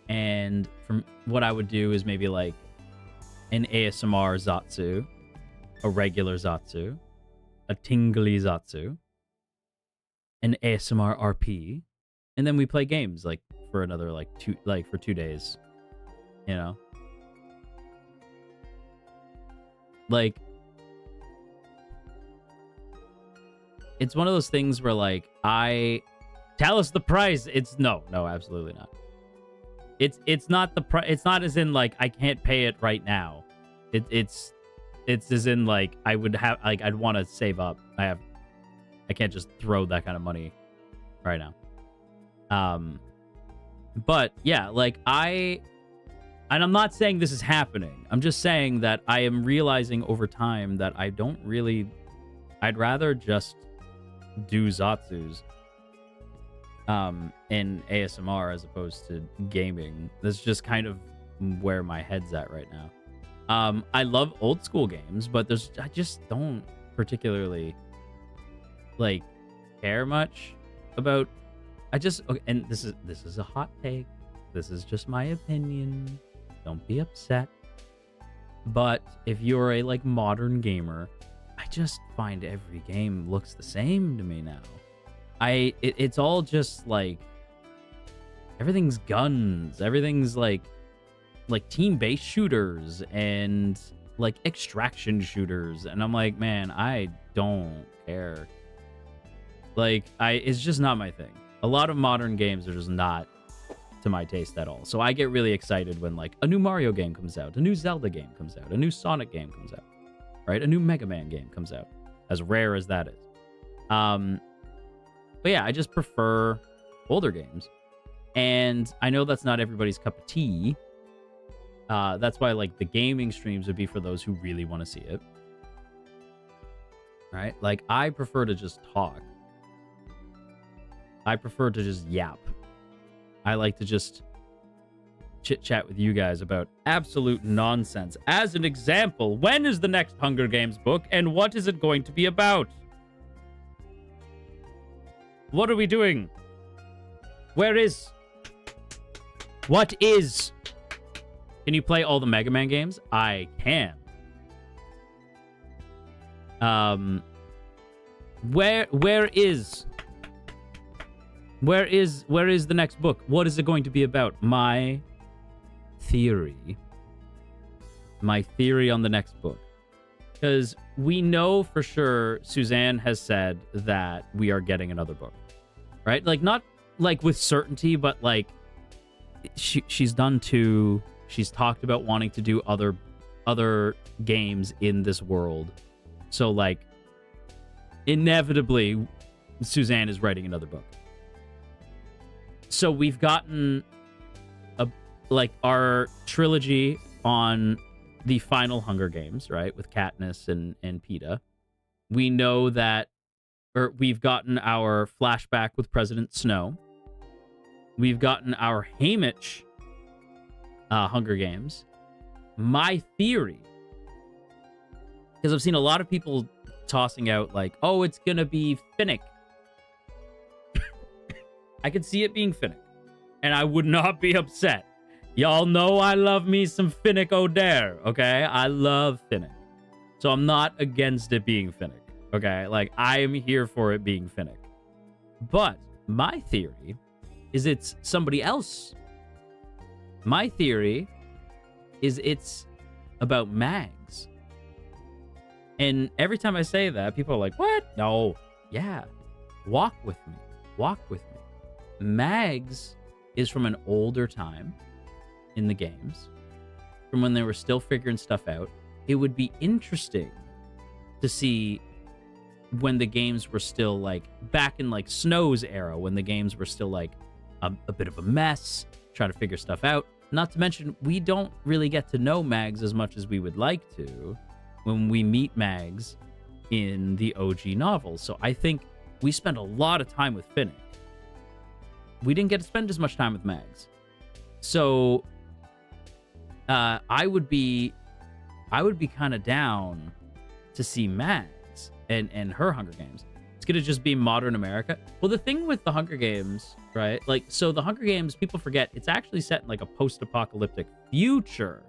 And from what I would do is maybe like an ASMR Zatsu, a regular Zatsu, a tingly Zatsu, an ASMR RP, and then we play games like for another for 2 days. You know? Like, it's one of those things where like tell us the price. It's no, absolutely not. It's not the price. It's not as in like I can't pay it right now. It's as in like I would have like I'd want to save up. I can't just throw that kind of money right now. But yeah, like and I'm not saying this is happening. I'm just saying that I am realizing over time that I'd rather just do Zatsus in ASMR as opposed to gaming. That's just kind of where my head's at right now. I love old school games, but I just don't particularly like care much about. And this is a hot take. This is just my opinion. Don't be upset. But if you're a like modern gamer, I just find every game looks the same to me now. It's all just like everything's guns, everything's like team-based shooters and like extraction shooters, and I'm like, man, I don't care. Like it's just not my thing. A lot of modern games are just not to my taste at all. So I get really excited when like a new Mario game comes out, a new Zelda game comes out, a new Sonic game comes out, right? A new Mega Man game comes out, as rare as that is. But yeah, I just prefer older games. And I know that's not everybody's cup of tea. That's why like the gaming streams would be for those who really want to see it. Right? Like I prefer to just talk. I prefer to just yap. I like to just chit chat with you guys about absolute nonsense. As an example, when is the next Hunger Games book and what is it going to be about? What are we doing? Where is? What is? Can you play all the Mega Man games? I can. Where is the next book? What is it going to be about? My theory on the next book. Because we know for sure Suzanne has said that we are getting another book. Right? Like, not like with certainty, but like she's done two. She's talked about wanting to do other games in this world. So like inevitably Suzanne is writing another book. So we've gotten our trilogy on the final Hunger Games, right? With Katniss and Peeta. We know that, or we've gotten our flashback with President Snow. We've gotten our Haymitch Hunger Games. My theory, because I've seen a lot of people tossing out like, oh, it's gonna be Finnick. I could see it being Finnick, and I would not be upset. Y'all know I love me some Finnick O'Dare, okay? I love Finnick. So I'm not against it being Finnick, okay? Like, I am here for it being Finnick. But my theory is it's somebody else. My theory is it's about Mags. And every time I say that, people are like, what? No. Yeah. Walk with me. Walk with me. Mags is from an older time in the games, from when they were still figuring stuff out. It would be interesting to see when the games were still like back in like Snow's era, when the games were still like a bit of a mess, trying to figure stuff out. Not to mention, we don't really get to know Mags as much as we would like to when we meet Mags in the OG novels. So I think we spent a lot of time with Finnick. We didn't get to spend as much time with Mags. So I would be kind of down to see Mags and her Hunger Games. It's gonna just be modern America. Well, the thing with the Hunger Games, right? Like, so the Hunger Games, people forget it's actually set in like a post-apocalyptic future,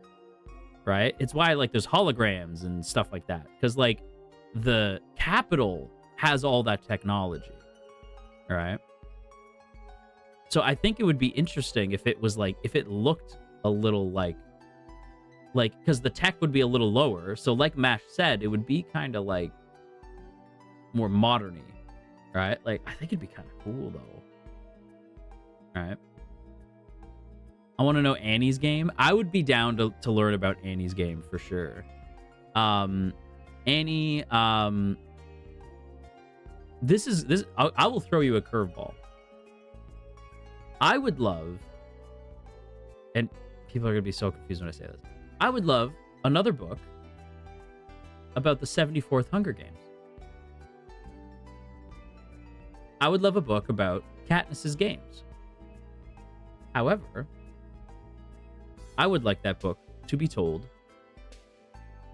right? It's why like there's holograms and stuff like that, because like the Capitol has all that technology, right? So I think it would be interesting if it was like, if it looked a little like, because the tech would be a little lower. So like Mash said, it would be kind of like more modern-y, right? Like, I think it'd be kind of cool though. All right. I want to know Annie's game. I would be down to learn about Annie's game for sure. Annie, this I will throw you a curveball. I would love, and people are going to be so confused when I say this, I would love another book about the 74th Hunger Games. I would love a book about Katniss's games. However, I would like that book to be told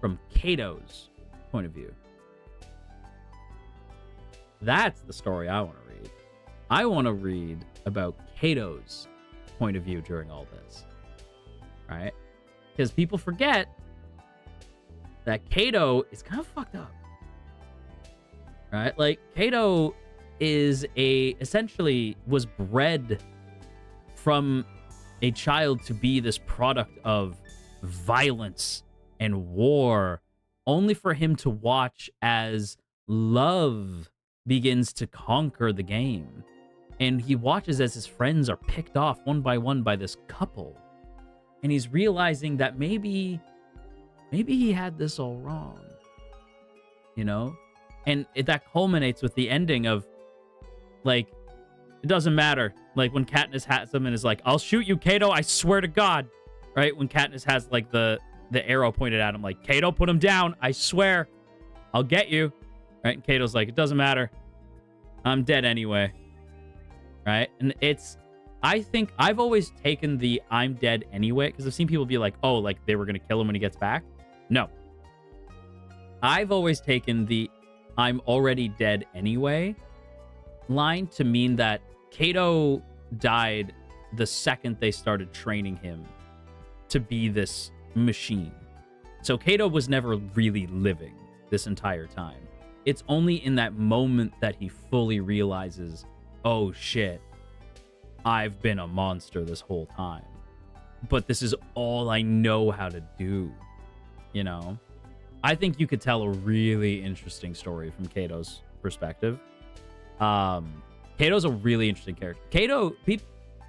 from Cato's point of view. That's the story I want to read. I want to read about Cato's point of view during all this, right? Because people forget that Cato is kind of fucked up, right? Like, Cato is essentially was bred from a child to be this product of violence and war, only for him to watch as love begins to conquer the game. And he watches as his friends are picked off one by one by this couple. And he's realizing that maybe he had this all wrong. You know? And that culminates with the ending of, like, it doesn't matter. Like, when Katniss has him and is like, I'll shoot you, Cato, I swear to God. Right? When Katniss has, like, the arrow pointed at him, like, Cato, put him down. I swear. I'll get you. Right? And Cato's like, it doesn't matter. I'm dead anyway. Right? And I think I've always taken the I'm dead anyway, because I've seen people be like, oh, like, they were going to kill him when he gets back. No. I've always taken the I'm already dead anyway line to mean that Cato died the second they started training him to be this machine. So Cato was never really living this entire time. It's only in that moment that he fully realizes, oh shit, I've been a monster this whole time. But this is all I know how to do. You know? I think you could tell a really interesting story from Cato's perspective. Cato's a really interesting character. Cato,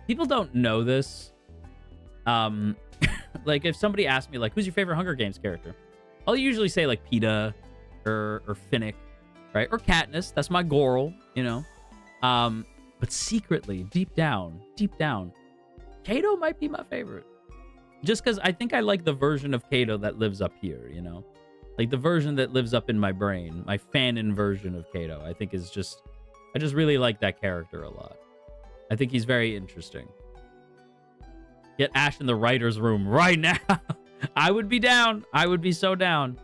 people don't know this. Like, if somebody asks me, like, who's your favorite Hunger Games character? I'll usually say, like, Peeta or Finnick, right? Or Katniss. That's my girl, you know? But secretly, deep down, Cato might be my favorite. Just because I think I like the version of Cato that lives up here, you know? Like, the version that lives up in my brain, my fanon version of Cato, I think is just... I just really like that character a lot. I think he's very interesting. Get Ash in the writer's room right now. I would be down. I would be so down.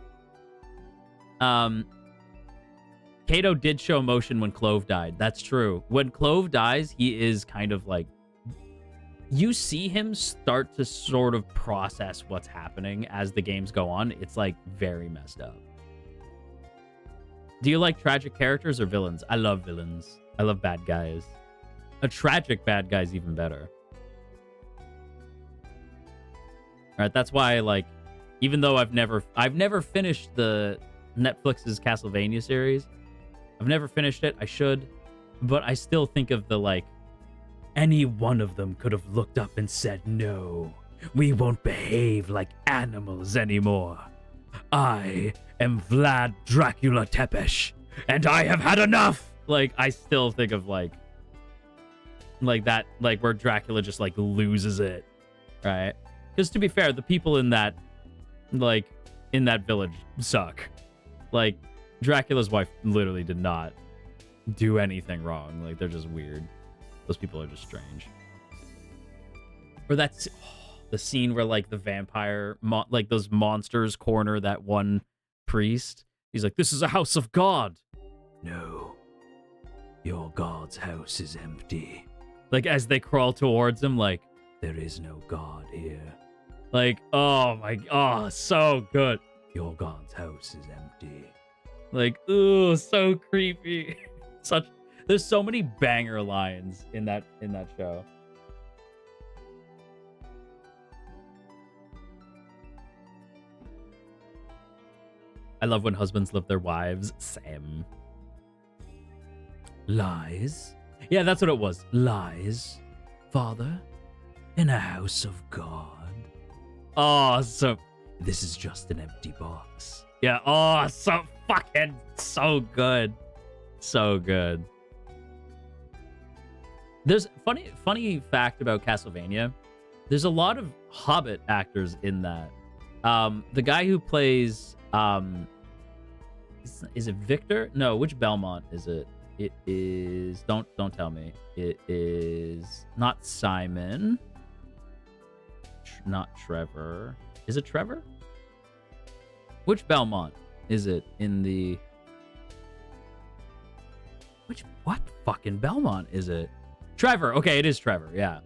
Cato did show emotion when Clove died. That's true. When Clove dies, he is kind of like... You see him start to sort of process what's happening as the games go on. It's, like, very messed up. Do you like tragic characters or villains? I love villains. I love bad guys. A tragic bad guy's even better. Alright, that's why, like, even though I've never finished the Netflix's Castlevania series. I've never finished it. I should. But I still think of the, like, any one of them could have looked up and said, no, we won't behave like animals anymore. I am Vlad Dracula Tepesh, and I have had enough. Like, I still think of, like that, like, where Dracula just, like, loses it, right? Because to be fair, the people in that, like, in that village suck. Like, Dracula's wife literally did not do anything wrong. Like, they're just weird. Those people are just strange. Or that's the scene where, like, the vampire, like, those monsters corner that one priest. He's like, this is a house of God. No. Your God's house is empty. Like, as they crawl towards him, like, there is no God here. Like, oh my, oh, so good. Your God's house is empty. Like, ooh, so creepy. There's so many banger lines in that show. I love when husbands love their wives. Sam. Lies. Yeah, that's what it was. Lies. Father. In a house of God. Oh, so... This is just an empty box. Yeah, oh, so fucking... So good. So good. There's funny fact about Castlevania. There's a lot of Hobbit actors in that. The guy who plays is it Victor? No, which Belmont is it? It is don't tell me. It is not Simon. Not Trevor. Is it Trevor? Which Belmont is it in the what fucking Belmont is it? Trevor. Okay, it is Trevor. Yeah.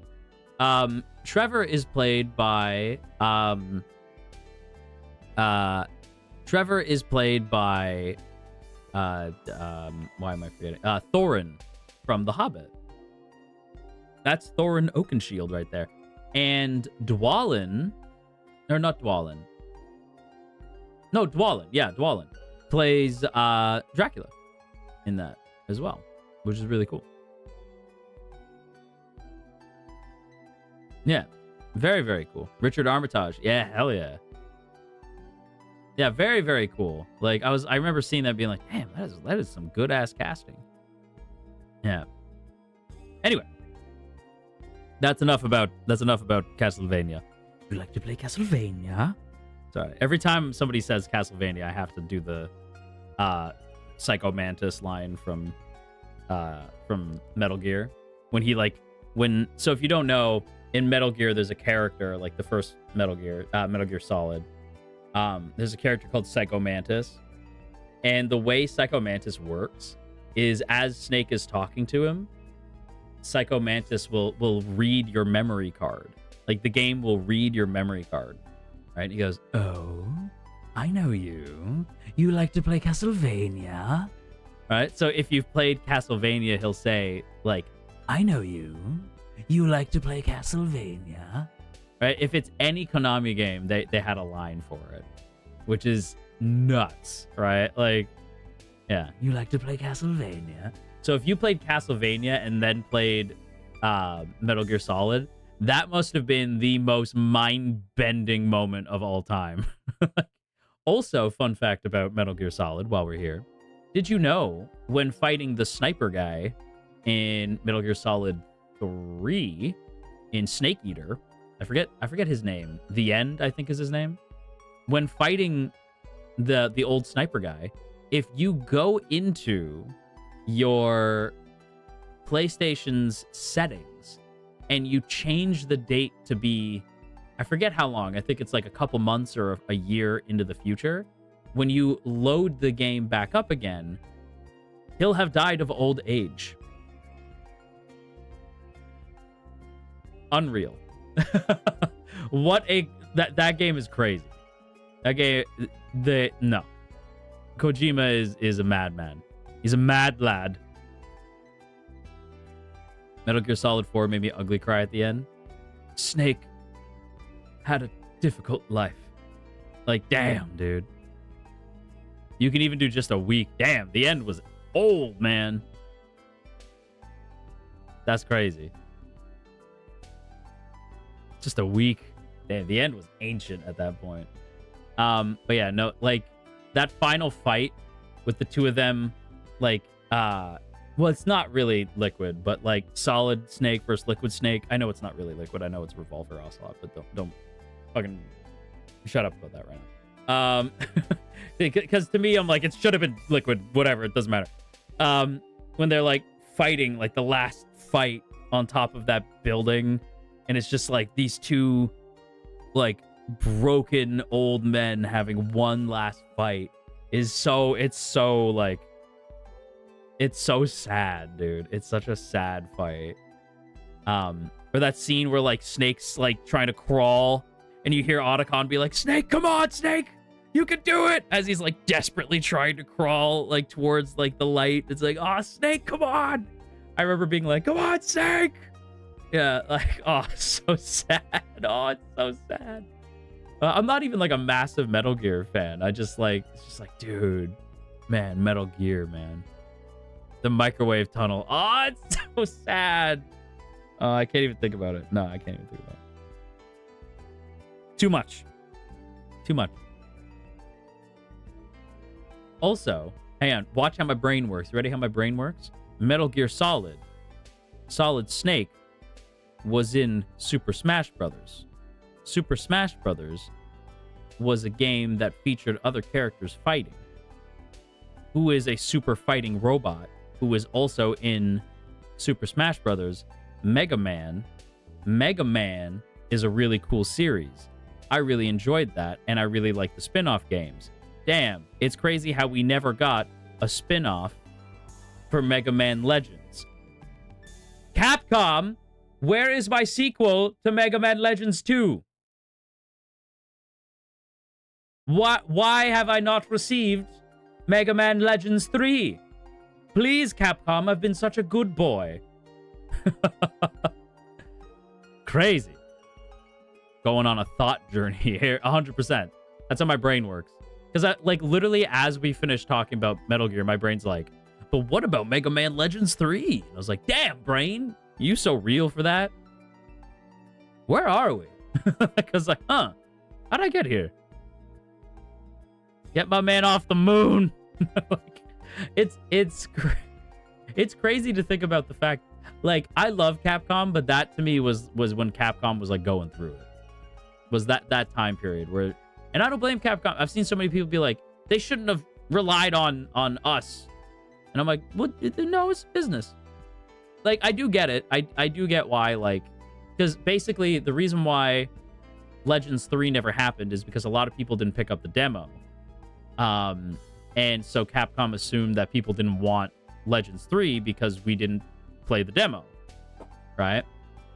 Trevor is played by Trevor is played by why am I forgetting? Thorin from The Hobbit. That's Thorin Oakenshield right there. And Dwalin, or not Dwalin. No, Dwalin. Yeah, Dwalin plays Dracula in that as well, which is really cool. Yeah. Very, very cool. Richard Armitage. Yeah, hell yeah. Yeah, very, very cool. Like I remember seeing that being like, damn, that is some good ass casting. Yeah. Anyway. That's enough about Castlevania. You like to play Castlevania? Sorry. Every time somebody says Castlevania, I have to do the Psycho Mantis line from Metal Gear. So if you don't know, in Metal Gear there's a character, like the first Metal Gear Solid. There's a character called Psycho Mantis. And the way Psycho Mantis works is as Snake is talking to him, Psycho Mantis will read your memory card. Like the game will read your memory card. Right? And he goes, "Oh, I know you. You like to play Castlevania?" Right? So if you've played Castlevania, he'll say, like, "I know you. You like to play Castlevania?" Right? If it's any Konami game, they had a line for it, which is nuts, right? Like, yeah, you like to play Castlevania. So if you played Castlevania and then played Metal Gear Solid, that must have been the most mind-bending moment of all time. Also, fun fact about Metal Gear Solid while we're here. Did you know when fighting the sniper guy in Metal Gear Solid 3 in Snake Eater, I forget his name. The End, I think is his name. When fighting the old sniper guy, if you go into your PlayStation's settings and you change the date to be, I forget how long, I think it's like a couple months or a year into the future, when you load the game back up again, he'll have died of old age. Unreal. That game is crazy. That game, no. Kojima is a madman. He's a mad lad. Metal Gear Solid 4 made me ugly cry at the end. Snake had a difficult life. Like, damn, dude. You can even do just a week. Damn, the end was old, man. That's crazy. Just a week. Damn, the end was ancient at that point. But yeah, no, like that final fight with the two of them, like, well, it's not really Liquid, but like Solid Snake versus Liquid Snake. I know it's not really Liquid. I know it's Revolver Ocelot, but don't fucking shut up about that right now. Because to me, I'm like, it should have been Liquid, whatever, it doesn't matter. When they're like fighting, like the last fight on top of that building, and it's just like these two like broken old men having one last fight it's so sad, dude. It's such a sad fight. Or that scene where like Snake's like trying to crawl and you hear Otacon be like, "Snake, come on, Snake, you can do it," as he's like desperately trying to crawl like towards like the light. It's like, "Oh, Snake, come on." I remember being like, "Come on, Snake." Yeah, like, oh, so sad. Oh, it's so sad. I'm not even like a massive Metal Gear fan. I just like, it's just like, dude, man, Metal Gear, man. The microwave tunnel. Oh, it's so sad. I can't even think about it. No, I can't even think about it. Too much. Too much. Also, hang on. Watch how my brain works. You ready how my brain works? Metal Gear Solid. Solid Snake was in Super Smash Brothers. Super Smash Brothers was a game that featured other characters fighting. Who is a super fighting robot who is also in Super Smash Brothers? Mega Man. Mega Man is a really cool series. I really enjoyed that, and I really like the spin-off games. Damn, it's crazy how we never got a spin-off for Mega Man Legends. Capcom, where is my sequel to Mega Man Legends 2? Why have I not received Mega Man Legends 3? Please, Capcom, I've been such a good boy. Crazy. Going on a thought journey here, 100%. That's how my brain works. Because, like, literally, as we finish talking about Metal Gear, my brain's like, but what about Mega Man Legends 3? And I was like, damn, brain, you so real for that? where are we? Because like, huh? How'd I get here? Get my man off the moon. Like, it's crazy to think about the fact. Like, I love Capcom, but that to me was when Capcom was like going through it. Was that time period where, and I don't blame Capcom. I've seen so many people be like, they shouldn't have relied on us, and I'm like, what? No, it's business. Like, I do get it. I do get why, like, because basically the reason why Legends 3 never happened is because a lot of people didn't pick up the demo. And so Capcom assumed that people didn't want Legends 3 because we didn't play the demo, right?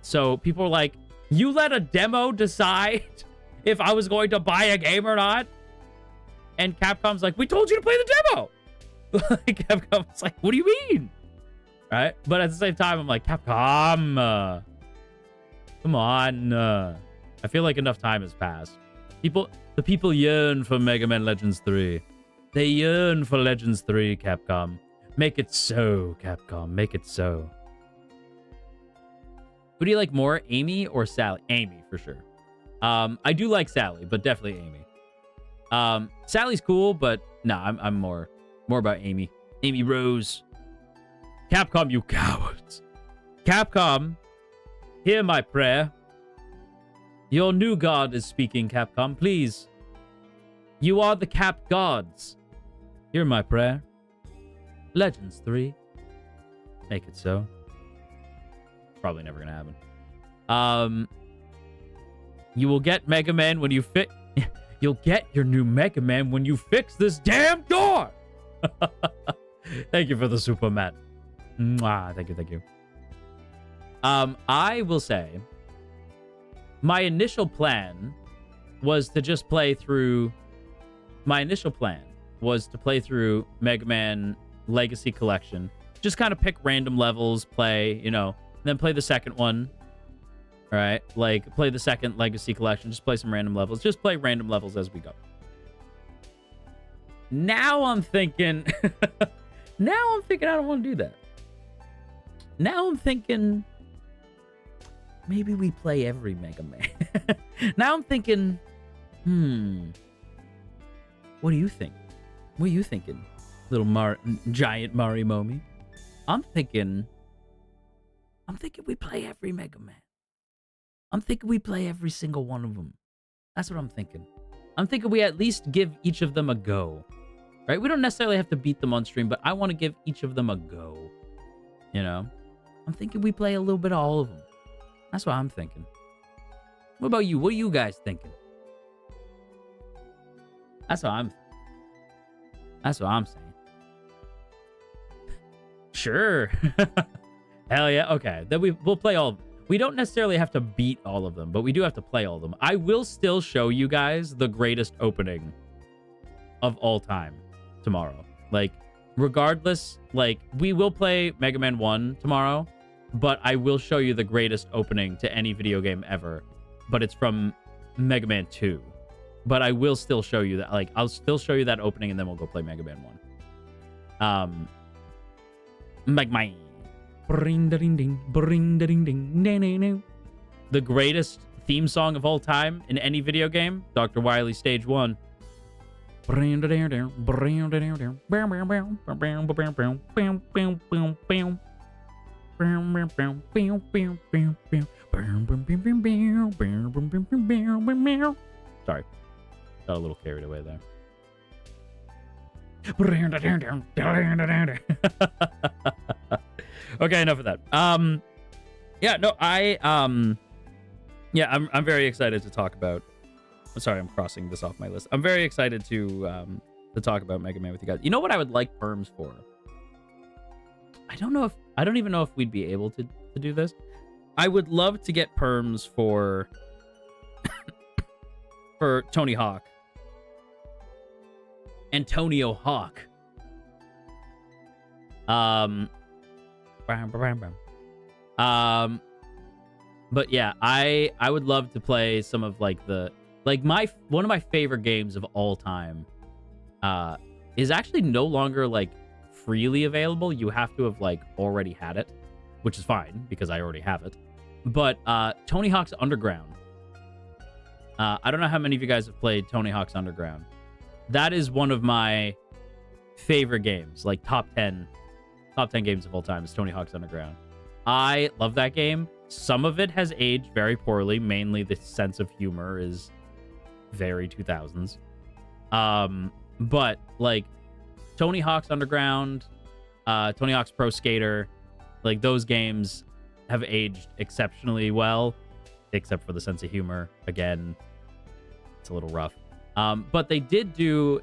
So people were like, you let a demo decide if I was going to buy a game or not? And Capcom's like, we told you to play the demo. Like, Capcom's like, what do you mean? Right? But at the same time, I'm like, Capcom, come on. I feel like enough time has passed. The people yearn for Mega Man Legends 3. They yearn for Legends 3, Capcom. Make it so, Capcom. Make it so. Who do you like more, Amy or Sally? Amy, for sure. I do like Sally, but definitely Amy. Sally's cool, but no, I'm more about Amy. Amy Rose. Capcom, you cowards. Capcom, hear my prayer. Your new god is speaking, Capcom. Please. You are the Cap gods. Hear my prayer. Legends 3. Make it so. Probably never gonna happen. You will get Mega Man when you You'll get your new Mega Man when you fix this damn door. Thank you for the super Matt. Mwah, thank you. I will say, my initial plan was to just play through. My initial plan was to play through Mega Man Legacy Collection. Just kind of pick random levels, play, then play the second one. All right, like play the second Legacy Collection. Just play some random levels. Just play random levels as we go. Now I'm thinking. I don't want to do that. Now I'm thinking. Maybe we play every Mega Man. Now I'm thinking. What do you think? What are you thinking, little giant Marimomie? I'm thinking we play every Mega Man. I'm thinking we play every single one of them. That's what I'm thinking. I'm thinking we at least give each of them a go. Right? We don't necessarily have to beat them on stream, but I want to give each of them a go. I'm thinking we play a little bit of all of them. That's what I'm thinking. What about you? What are you guys thinking? That's what I'm saying. Sure. Hell yeah. Okay. Then we'll play all of them. We don't necessarily have to beat all of them, but we do have to play all of them. I will still show you guys the greatest opening of all time tomorrow. Like, regardless, like, we will play Mega Man 1 tomorrow, but I will show you the greatest opening to any video game ever. But it's from Mega Man 2. But I will still show you that. Like, I'll still show you that opening, and then we'll go play Mega Man 1. Mega Man. The greatest theme song of all time in any video game, Dr. Wily Stage 1. Sorry. Got a little carried away there. Okay, enough of that. I'm very excited to talk about. I'm sorry, I'm crossing this off my list. I'm very excited to talk about Mega Man with you guys. You know what I would like perms for? I don't even know if we'd be able to do this. I would love to get perms for for Tony Hawk. Antonio Hawk. But yeah, I would love to play some of like one of my favorite games of all time is actually no longer like freely available. You have to have like already had it, which is fine because I already have it. But Tony Hawk's Underground. I don't know how many of you guys have played Tony Hawk's Underground. That is one of my favorite games, like top 10 games of all time is Tony Hawk's Underground. I love that game. Some of it has aged very poorly. Mainly the sense of humor is very 2000s. But like Tony Hawk's Underground, Tony Hawk's Pro Skater, like those games have aged exceptionally well, except for the sense of humor. Again, it's a little rough. But they did do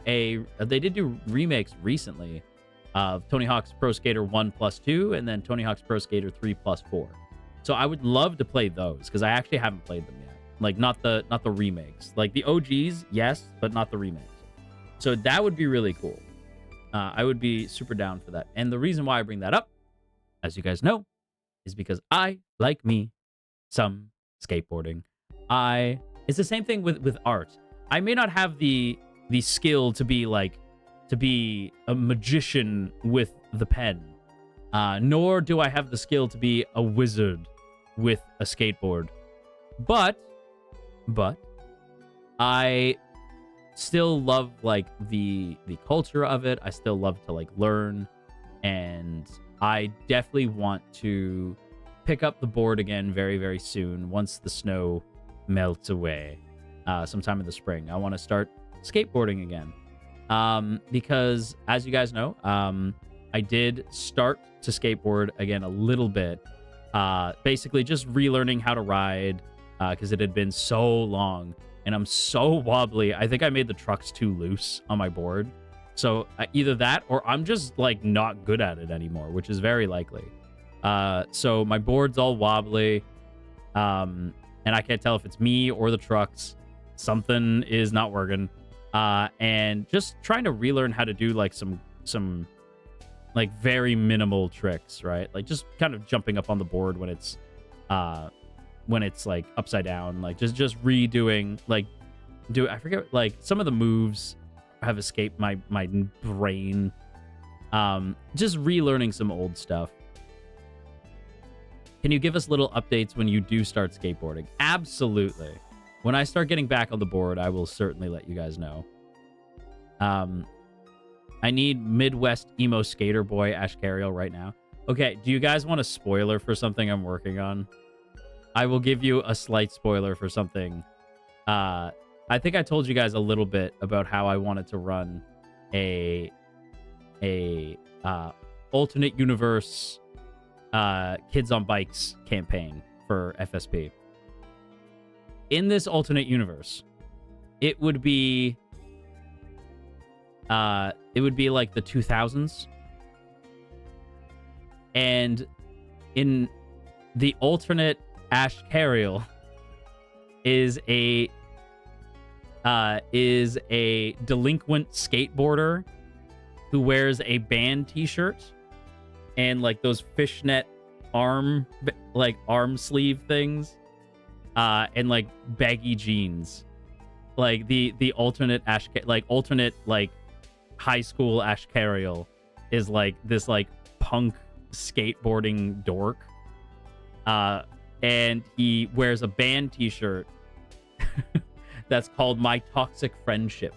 remakes recently of Tony Hawk's Pro Skater 1+2 and then Tony Hawk's Pro Skater 3+4. So I would love to play those because I actually haven't played them yet. Like not the remakes. Like the OGs, yes, but not the remakes. So that would be really cool. I would be super down for that. And the reason why I bring that up, as you guys know, is because I like me some skateboarding. It's the same thing with art. I may not have the skill to be a magician with the pen, nor do I have the skill to be a wizard with a skateboard. But I still love like the culture of it. I still love to like learn, and I definitely want to pick up the board again very, very soon once the snow melts away. Sometime in the spring, I want to start skateboarding again. Because as you guys know, I did start to skateboard again a little bit. Basically just relearning how to ride, because it had been so long and I'm so wobbly. I think I made the trucks too loose on my board. So either that or I'm just like not good at it anymore, which is very likely. So my board's all wobbly. And I can't tell if it's me or the trucks. Something is not working. And just trying to relearn how to do like some like very minimal tricks, right? Like just kind of jumping up on the board when it's like upside down, like just redoing, like I forget, like some of the moves have escaped my brain. Just relearning some old stuff. Can you give us little updates when you do start skateboarding? Absolutely. When I start getting back on the board, I will certainly let you guys know. I need Midwest emo skater boy Ashkariel right now. Okay, do you guys want a spoiler for something I'm working on? I will give you a slight spoiler for something. I think I told you guys a little bit about how I wanted to run a alternate universe kids on bikes campaign for FSP. In this alternate universe, it would be like the 2000s, and in the alternate Ashkariel is a delinquent skateboarder who wears a band t-shirt and like those fishnet arm sleeve things, and like baggy jeans. Like the alternate alternate high school Ashkariel is like this like punk skateboarding dork. And he wears a band t-shirt that's called My Toxic Friendship.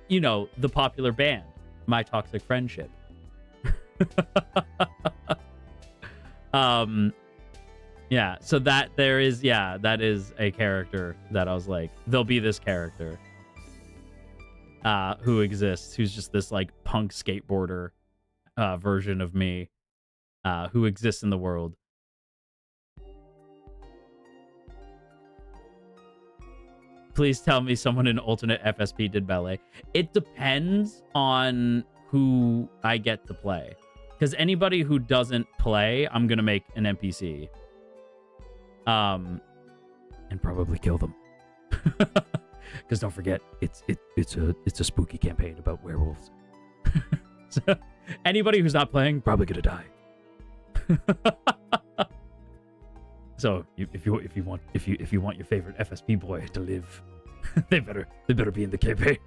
You know, the popular band, My Toxic Friendship. Yeah, so that is a character that I was like, there'll be this character who exists, who's just this like punk skateboarder version of me who exists in the world. Please tell me someone in alternate FSP did ballet. It depends on who I get to play. Because anybody who doesn't play, I'm going to make an NPC. And probably kill them. Because don't forget, it's a spooky campaign about werewolves. So anybody who's not playing, probably going to die. So if you want your favorite FSP boy to live, they better be in the campaign.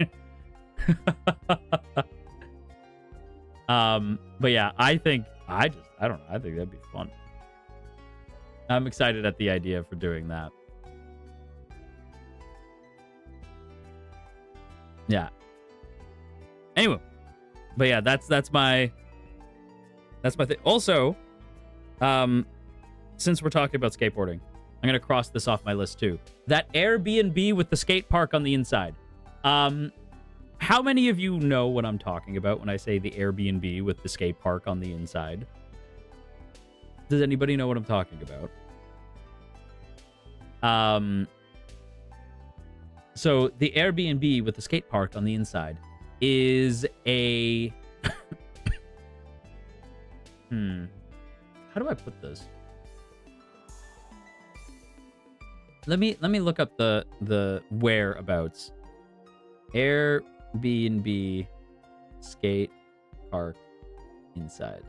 But yeah, I don't know. I think that'd be fun. I'm excited at the idea for doing that. Yeah. Anyway, but yeah, that's my thing. Also, since we're talking about skateboarding, I'm gonna cross this off my list too. That Airbnb with the skate park on the inside. How many of you know what I'm talking about when I say the Airbnb with the skate park on the inside? Does anybody know what I'm talking about? So the Airbnb with the skate park on the inside is a how do I put this? Let me look up the whereabouts. Airbnb skate park inside.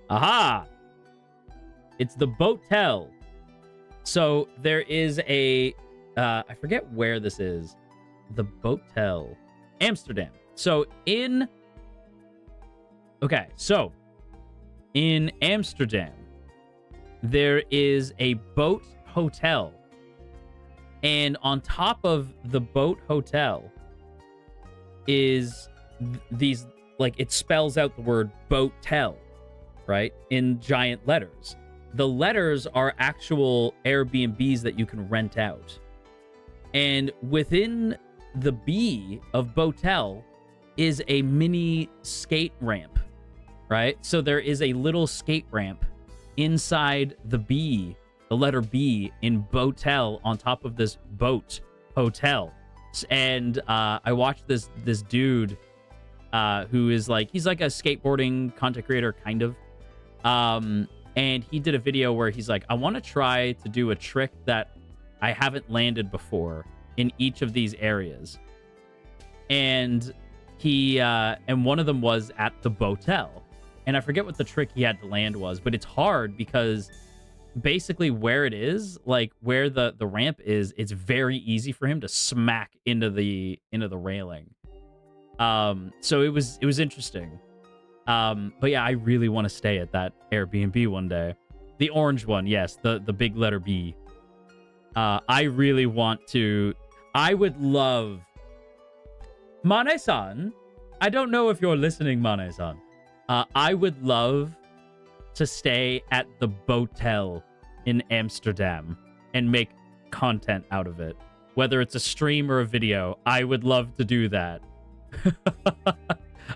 Aha! It's the Boatel. So there is a I forget where this is. The Boatel. Amsterdam. So in Amsterdam, there is a boat hotel. And on top of the boat hotel is these, like, it spells out the word Boatel, right? In giant letters. The letters are actual Airbnbs that you can rent out. And within the B of Boatel is a mini skate ramp, right? So there is a little skate ramp inside the B, the letter B in Boatel on top of this boat hotel. And I watched this dude who is like, he's like a skateboarding content creator, kind of. And he did a video where he's like, I want to try to do a trick that I haven't landed before in each of these areas. And he, and one of them was at the Boatel. And I forget what the trick he had to land was, but it's hard because basically where it is, like where the ramp is, it's very easy for him to smack into the railing. So it was interesting. But yeah, I really want to stay at that Airbnb one day. The orange one, yes, the big letter B. I really want to. I would love. Mane-san, I don't know if you're listening, Mane-san. I would love to stay at the Boatel in Amsterdam and make content out of it. Whether it's a stream or a video, I would love to do that.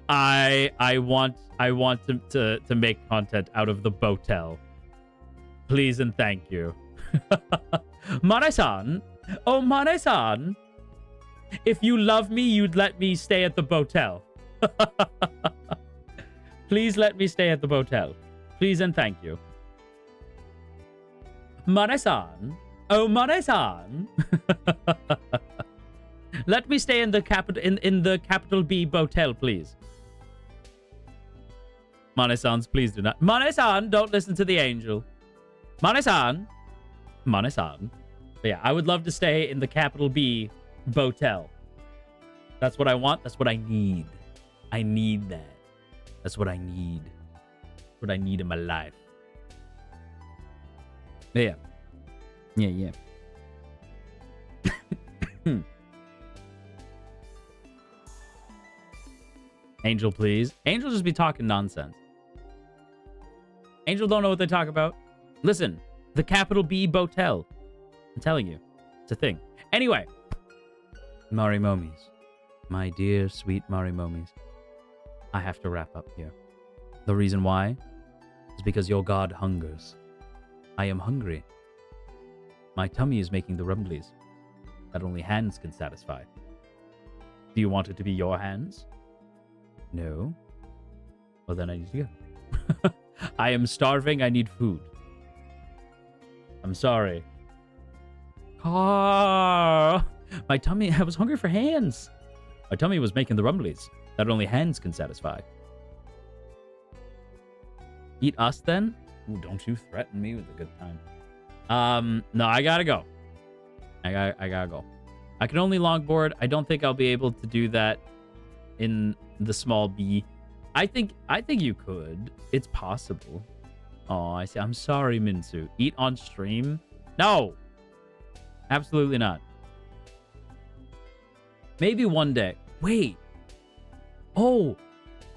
I want to make content out of the Boatel. Please and thank you. Mane-san, oh Mane-san, if you love me, you'd let me stay at the Boatel. Please let me stay at the Boatel. Please and thank you. Mane-san, oh Mane-san. Let me stay in the capital B Boatel, please. Mane-sans, please do not. Mane-san, don't listen to the angel. Mane-san. Mane-san. But yeah, I would love to stay in the capital B Boatel. That's what I want. That's what I need. I need that. That's what I need. What I need in my life. Yeah. Yeah. Angel, please. Angel just be talking nonsense. Angel don't know what they talk about. Listen, the capital B Boatel. I'm telling you, it's a thing. Anyway, Marimomies, my dear sweet Marimomies, I have to wrap up here. The reason why is because your god hungers. I am hungry. My tummy is making the rumblies that only hands can satisfy. Do you want it to be your hands? No? Well, then I need to go. I am starving. I need food. I'm sorry. My tummy, I was hungry for hands. My tummy was making the rumblies that only hands can satisfy. Eat us then? Ooh, don't you threaten me with a good time. No, I gotta go. I gotta go. I can only longboard. I don't think I'll be able to do that in the small B. I think you could. It's possible. Oh, I see. I'm sorry, Minsu. Eat on stream? No. Absolutely not. Maybe one day. Wait. Oh,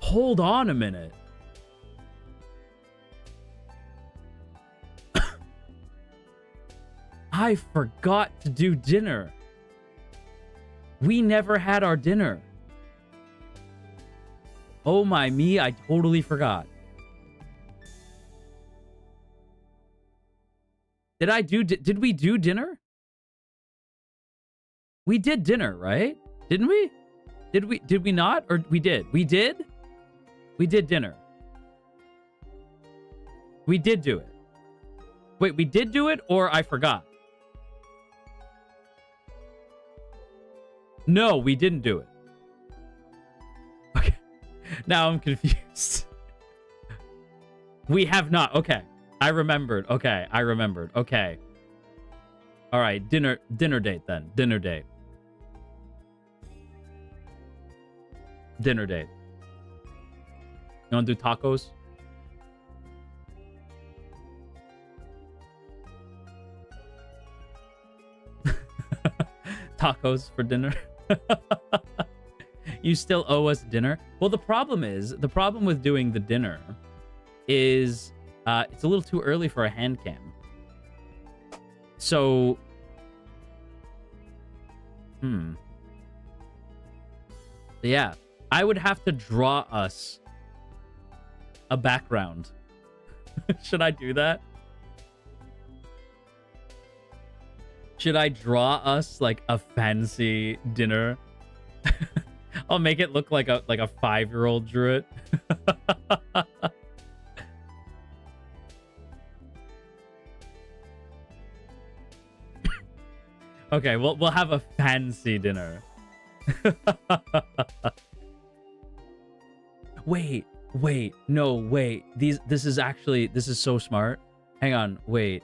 hold on a minute. I forgot to do dinner. We never had our dinner. Oh my me, I totally forgot. Did we do dinner? We did dinner, right? Didn't we? Did we not? Or we did? We did? We did dinner. We did do it. Wait, we did do it or I forgot? No, we didn't do it. Okay. Now I'm confused. We have not. Okay. I remembered. Okay. I remembered. Okay. All right. Dinner date then. Dinner date. Dinner date. You want to do tacos? Tacos for dinner. You still owe us dinner? Well, the problem with doing the dinner is it's a little too early for a hand cam. So, yeah, I would have to draw us a background. Should I do that? Should I draw us like a fancy dinner? I'll make it look like a 5-year-old drew it. Okay, we'll have a fancy dinner. Wait, no, wait. This is so smart. Hang on, wait.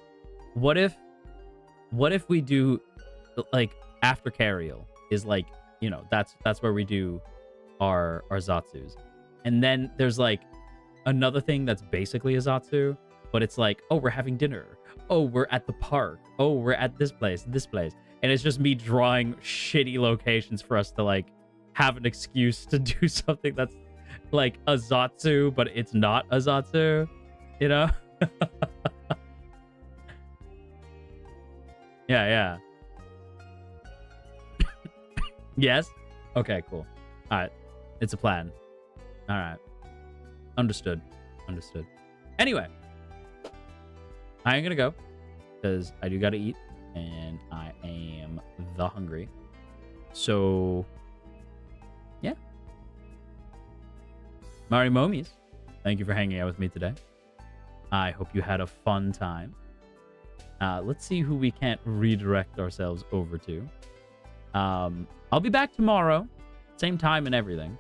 What if we do like Ashkariel is like, you know, that's where we do our Zatsus. And then there's like another thing that's basically a Zatsu, but it's like, oh, we're having dinner. Oh, we're at the park. Oh, we're at this place. And it's just me drawing shitty locations for us to like have an excuse to do something that's like a Zatsu, but it's not a Zatsu, you know? Yeah. Yes? Okay, cool. All right. It's a plan. All right. Understood. Anyway, I am going to go because I do got to eat and I am the hungry. So, yeah. Marimomies, thank you for hanging out with me today. I hope you had a fun time. Let's see who we can't redirect ourselves over to. I'll be back tomorrow, same time and everything.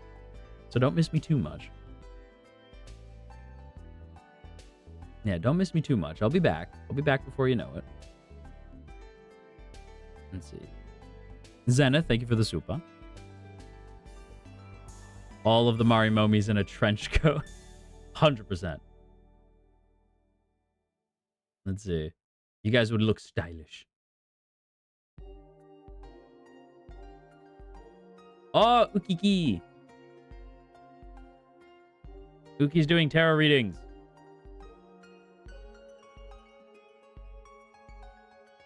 So don't miss me too much. Yeah, don't miss me too much. I'll be back. I'll be back before you know it. Let's see. Zenith, thank you for the super. All of the Marimomies in a trench coat. 100%. Let's see. You guys would look stylish. Oh, Ukiki. Uki's doing tarot readings.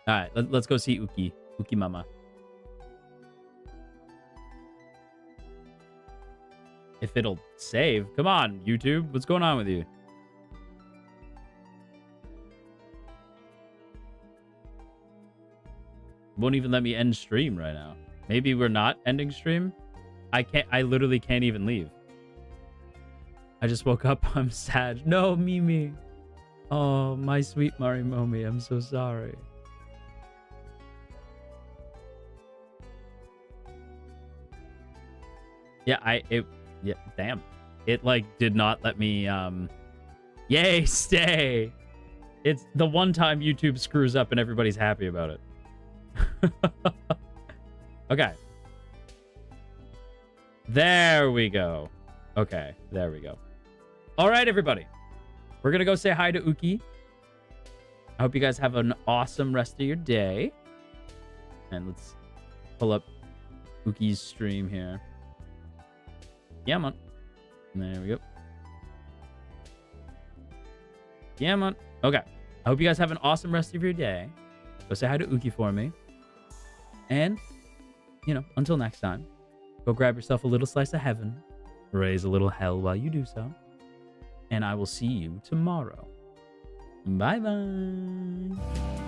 All right, let's go see Uki. Uki Mama. If it'll save. Come on, YouTube. What's going on with you? Won't even let me end stream right now. Maybe we're not ending stream. I literally can't even leave. I just woke up. I'm sad. No, Mimi. Oh, my sweet Marimomie. I'm so sorry. Yeah, yeah, damn. It like did not let me yay, stay. It's the one time YouTube screws up and everybody's happy about it. Okay. There we go. Okay, there we go. All right, everybody. We're going to go say hi to Uki. I hope you guys have an awesome rest of your day. And let's pull up Uki's stream here. Yeah, man. There we go. Yeah, man. Okay. I hope you guys have an awesome rest of your day. Go say hi to Uki for me. And, you know, until next time, go grab yourself a little slice of heaven. Raise a little hell while you do so. And I will see you tomorrow. Bye-bye.